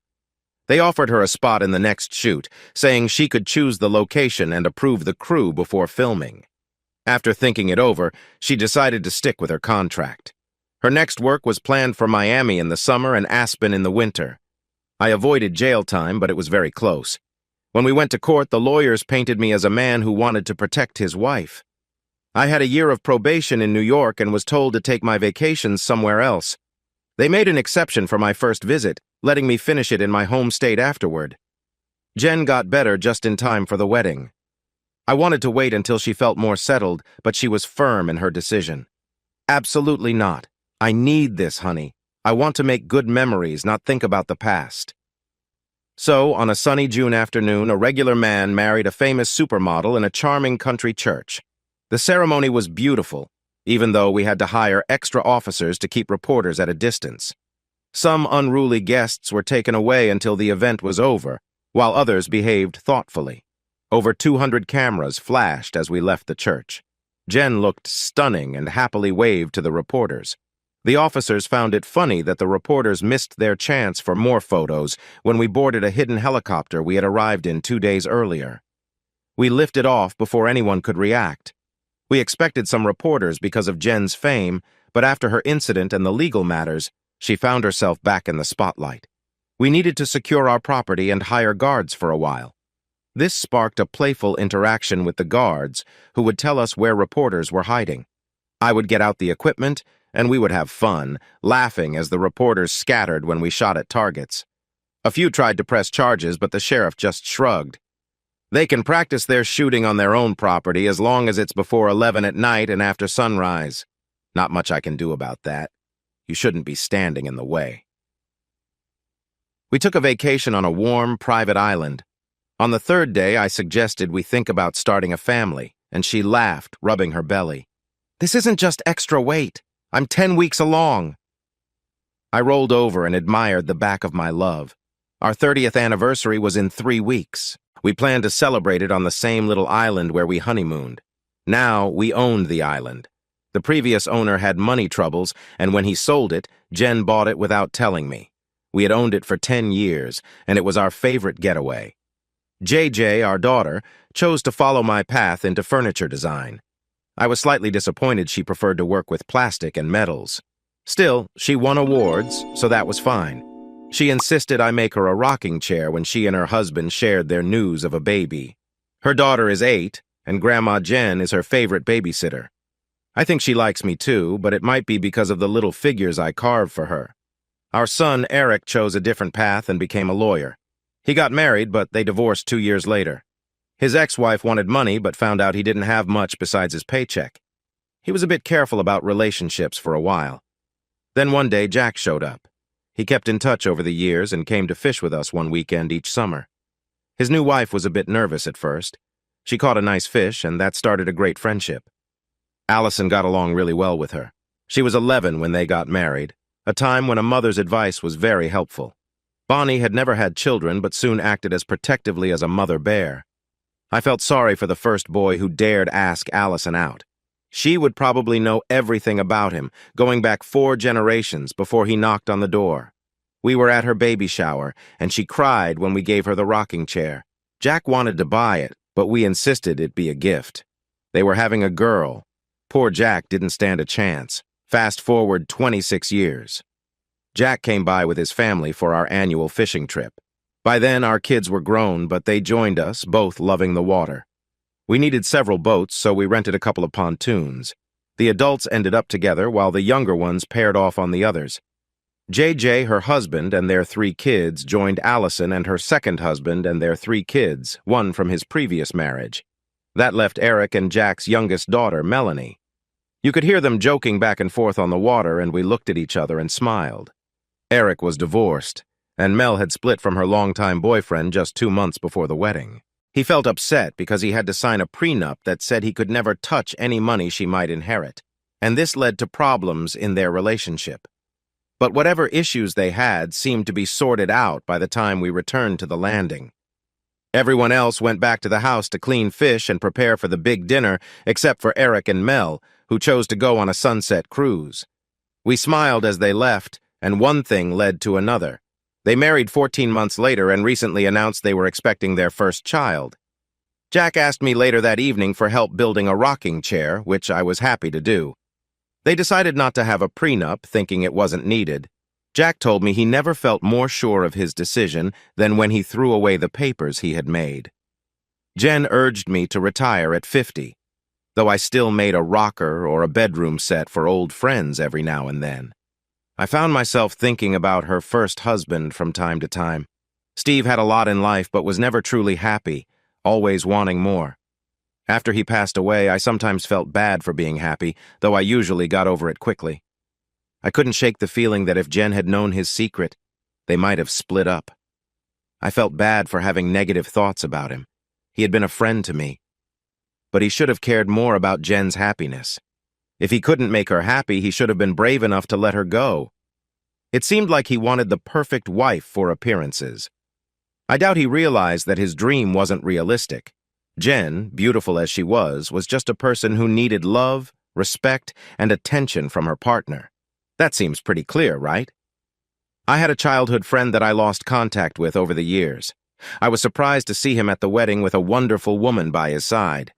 They offered her a spot in the next shoot, saying she could choose the location and approve the crew before filming. After thinking it over, she decided to stick with her contract. Her next work was planned for Miami in the summer and Aspen in the winter. I avoided jail time, but it was very close. When we went to court, the lawyers painted me as a man who wanted to protect his wife. I had a year of probation in New York and was told to take my vacations somewhere else. They made an exception for my first visit, letting me finish it in my home state afterward. Jen got better just in time for the wedding. I wanted to wait until she felt more settled, but she was firm in her decision. Absolutely not. I need this, honey. I want to make good memories, not think about the past. So, on a sunny June afternoon, a regular man married a famous supermodel in a charming country church. The ceremony was beautiful, even though we had to hire extra officers to keep reporters at a distance. Some unruly guests were taken away until the event was over, while others behaved thoughtfully. Over 200 cameras flashed as we left the church. Jen looked stunning and happily waved to the reporters. The officers found it funny that the reporters missed their chance for more photos when we boarded a hidden helicopter we had arrived in 2 days earlier. We lifted off before anyone could react. We expected some reporters because of Jen's fame, but after her incident and the legal matters, she found herself back in the spotlight. We needed to secure our property and hire guards for a while. This sparked a playful interaction with the guards, who would tell us where reporters were hiding. I would get out the equipment, and we would have fun, laughing as the reporters scattered when we shot at targets. A few tried to press charges, but the sheriff just shrugged. They can practice their shooting on their own property as long as it's before 11 at night and after sunrise. Not much I can do about that. You shouldn't be standing in the way. We took a vacation on a warm, private island. On the 3rd day, I suggested we think about starting a family, and she laughed, rubbing her belly. "This isn't just extra weight. I'm 10 weeks along." I rolled over and admired the back of my love. Our 30th anniversary was in 3 weeks. We planned to celebrate it on the same little island where we honeymooned. Now, we owned the island. The previous owner had money troubles, and when he sold it, Jen bought it without telling me. We had owned it for 10 years, and it was our favorite getaway. JJ, our daughter, chose to follow my path into furniture design. I was slightly disappointed she preferred to work with plastic and metals. Still, she won awards, so that was fine. She insisted I make her a rocking chair when she and her husband shared their news of a baby. Her daughter is 8, and Grandma Jen is her favorite babysitter. I think she likes me too, but it might be because of the little figures I carve for her. Our son, Eric, chose a different path and became a lawyer. He got married, but they divorced 2 years later. His ex-wife wanted money, but found out he didn't have much besides his paycheck. He was a bit careful about relationships for a while. Then one day, Jack showed up. He kept in touch over the years and came to fish with us one weekend each summer. His new wife was a bit nervous at first. She caught a nice fish, and that started a great friendship. Allison got along really well with her. She was 11 when they got married, a time when a mother's advice was very helpful. Bonnie had never had children, but soon acted as protectively as a mother bear. I felt sorry for the first boy who dared ask Allison out. She would probably know everything about him, going back 4 generations before he knocked on the door. We were at her baby shower, and she cried when we gave her the rocking chair. Jack wanted to buy it, but we insisted it be a gift. They were having a girl. Poor Jack didn't stand a chance. Fast forward 26 years. Jack came by with his family for our annual fishing trip. By then, our kids were grown, but they joined us, both loving the water. We needed several boats, so we rented a couple of pontoons. The adults ended up together, while the younger ones paired off on the others. JJ, her husband, and their 3 kids joined Allison and her second husband and their 3 kids, one from his previous marriage. That left Eric and Jack's youngest daughter, Melanie. You could hear them joking back and forth on the water, and we looked at each other and smiled. Eric was divorced, and Mel had split from her longtime boyfriend just 2 months before the wedding. He felt upset because he had to sign a prenup that said he could never touch any money she might inherit, and this led to problems in their relationship. But whatever issues they had seemed to be sorted out by the time we returned to the landing. Everyone else went back to the house to clean fish and prepare for the big dinner, except for Eric and Mel, who chose to go on a sunset cruise. We smiled as they left, and one thing led to another. They married 14 months later and recently announced they were expecting their first child. Jack asked me later that evening for help building a rocking chair, which I was happy to do. They decided not to have a prenup, thinking it wasn't needed. Jack told me he never felt more sure of his decision than when he threw away the papers he had made. Jen urged me to retire at 50, though I still made a rocker or a bedroom set for old friends every now and then. I found myself thinking about her first husband from time to time. Steve had a lot in life but was never truly happy, always wanting more. After he passed away, I sometimes felt bad for being happy, though I usually got over it quickly. I couldn't shake the feeling that if Jen had known his secret, they might have split up. I felt bad for having negative thoughts about him. He had been a friend to me. But he should have cared more about Jen's happiness. If he couldn't make her happy, he should have been brave enough to let her go. It seemed like he wanted the perfect wife for appearances. I doubt he realized that his dream wasn't realistic. Jen, beautiful as she was just a person who needed love, respect, and attention from her partner. That seems pretty clear, right? I had a childhood friend that I lost contact with over the years. I was surprised to see him at the wedding with a wonderful woman by his side.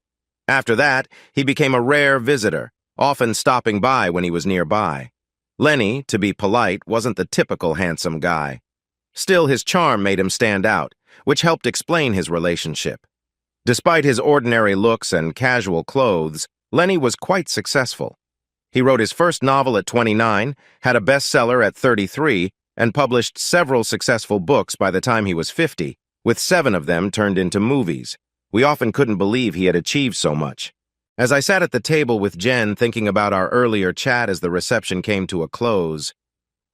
After that, he became a rare visitor, often stopping by when he was nearby. Lenny, to be polite, wasn't the typical handsome guy. Still, his charm made him stand out, which helped explain his relationship. Despite his ordinary looks and casual clothes, Lenny was quite successful. He wrote his first novel at 29, had a bestseller at 33, and published several successful books by the time he was 50, with 7 of them turned into movies. We often couldn't believe he had achieved so much. As I sat at the table with Jen thinking about our earlier chat as the reception came to a close,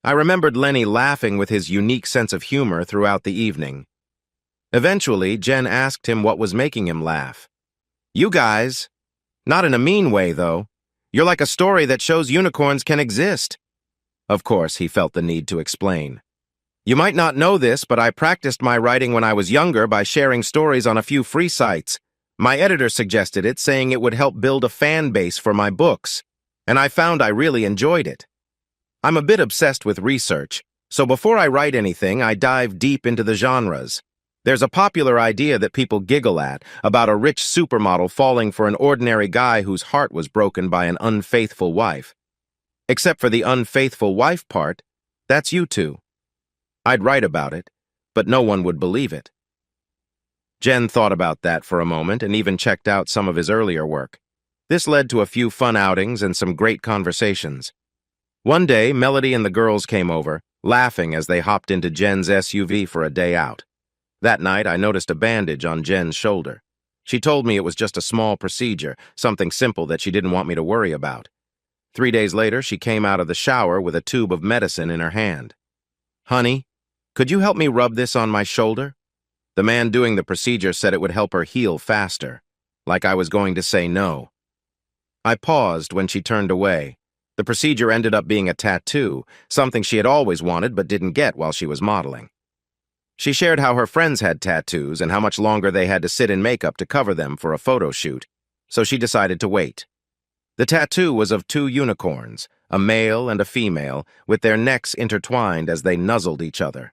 I remembered Lenny laughing with his unique sense of humor throughout the evening. Eventually, Jen asked him what was making him laugh. "You guys. Not in a mean way, though. You're like a story that shows unicorns can exist." Of course, he felt the need to explain. "You might not know this, but I practiced my writing when I was younger by sharing stories on a few free sites. My editor suggested it, saying it would help build a fan base for my books, and I found I really enjoyed it. I'm a bit obsessed with research, so before I write anything, I dive deep into the genres. There's a popular idea that people giggle at about a rich supermodel falling for an ordinary guy whose heart was broken by an unfaithful wife. Except for the unfaithful wife part, that's you two. I'd write about it, but no one would believe it." Jen thought about that for a moment and even checked out some of his earlier work. This led to a few fun outings and some great conversations. One day, Melody and the girls came over, laughing as they hopped into Jen's SUV for a day out. That night, I noticed a bandage on Jen's shoulder. She told me it was just a small procedure, something simple that she didn't want me to worry about. 3 days later, she came out of the shower with a tube of medicine in her hand. "Honey, could you help me rub this on my shoulder?" The man doing the procedure said it would help her heal faster, like I was going to say no. I paused when she turned away. The procedure ended up being a tattoo, something she had always wanted but didn't get while she was modeling. She shared how her friends had tattoos and how much longer they had to sit in makeup to cover them for a photo shoot, so she decided to wait. The tattoo was of 2 unicorns, a male and a female, with their necks intertwined as they nuzzled each other.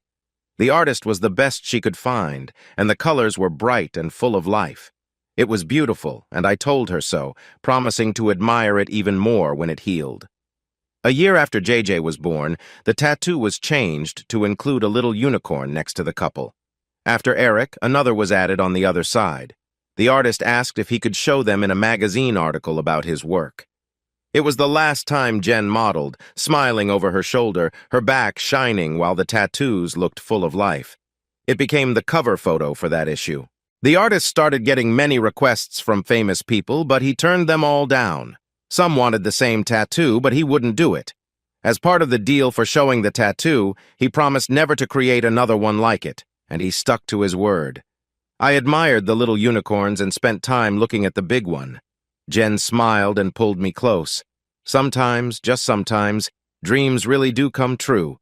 The artist was the best she could find, and the colors were bright and full of life. It was beautiful, and I told her so, promising to admire it even more when it healed. A year after JJ was born, the tattoo was changed to include a little unicorn next to the couple. After Eric, another was added on the other side. The artist asked if he could show them in a magazine article about his work. It was the last time Jen modeled, smiling over her shoulder, her back shining while the tattoos looked full of life. It became the cover photo for that issue. The artist started getting many requests from famous people, but he turned them all down. Some wanted the same tattoo, but he wouldn't do it. As part of the deal for showing the tattoo, he promised never to create another one like it, and he stuck to his word. I admired the little unicorns and spent time looking at the big one. Jen smiled and pulled me close. Sometimes, just sometimes, dreams really do come true,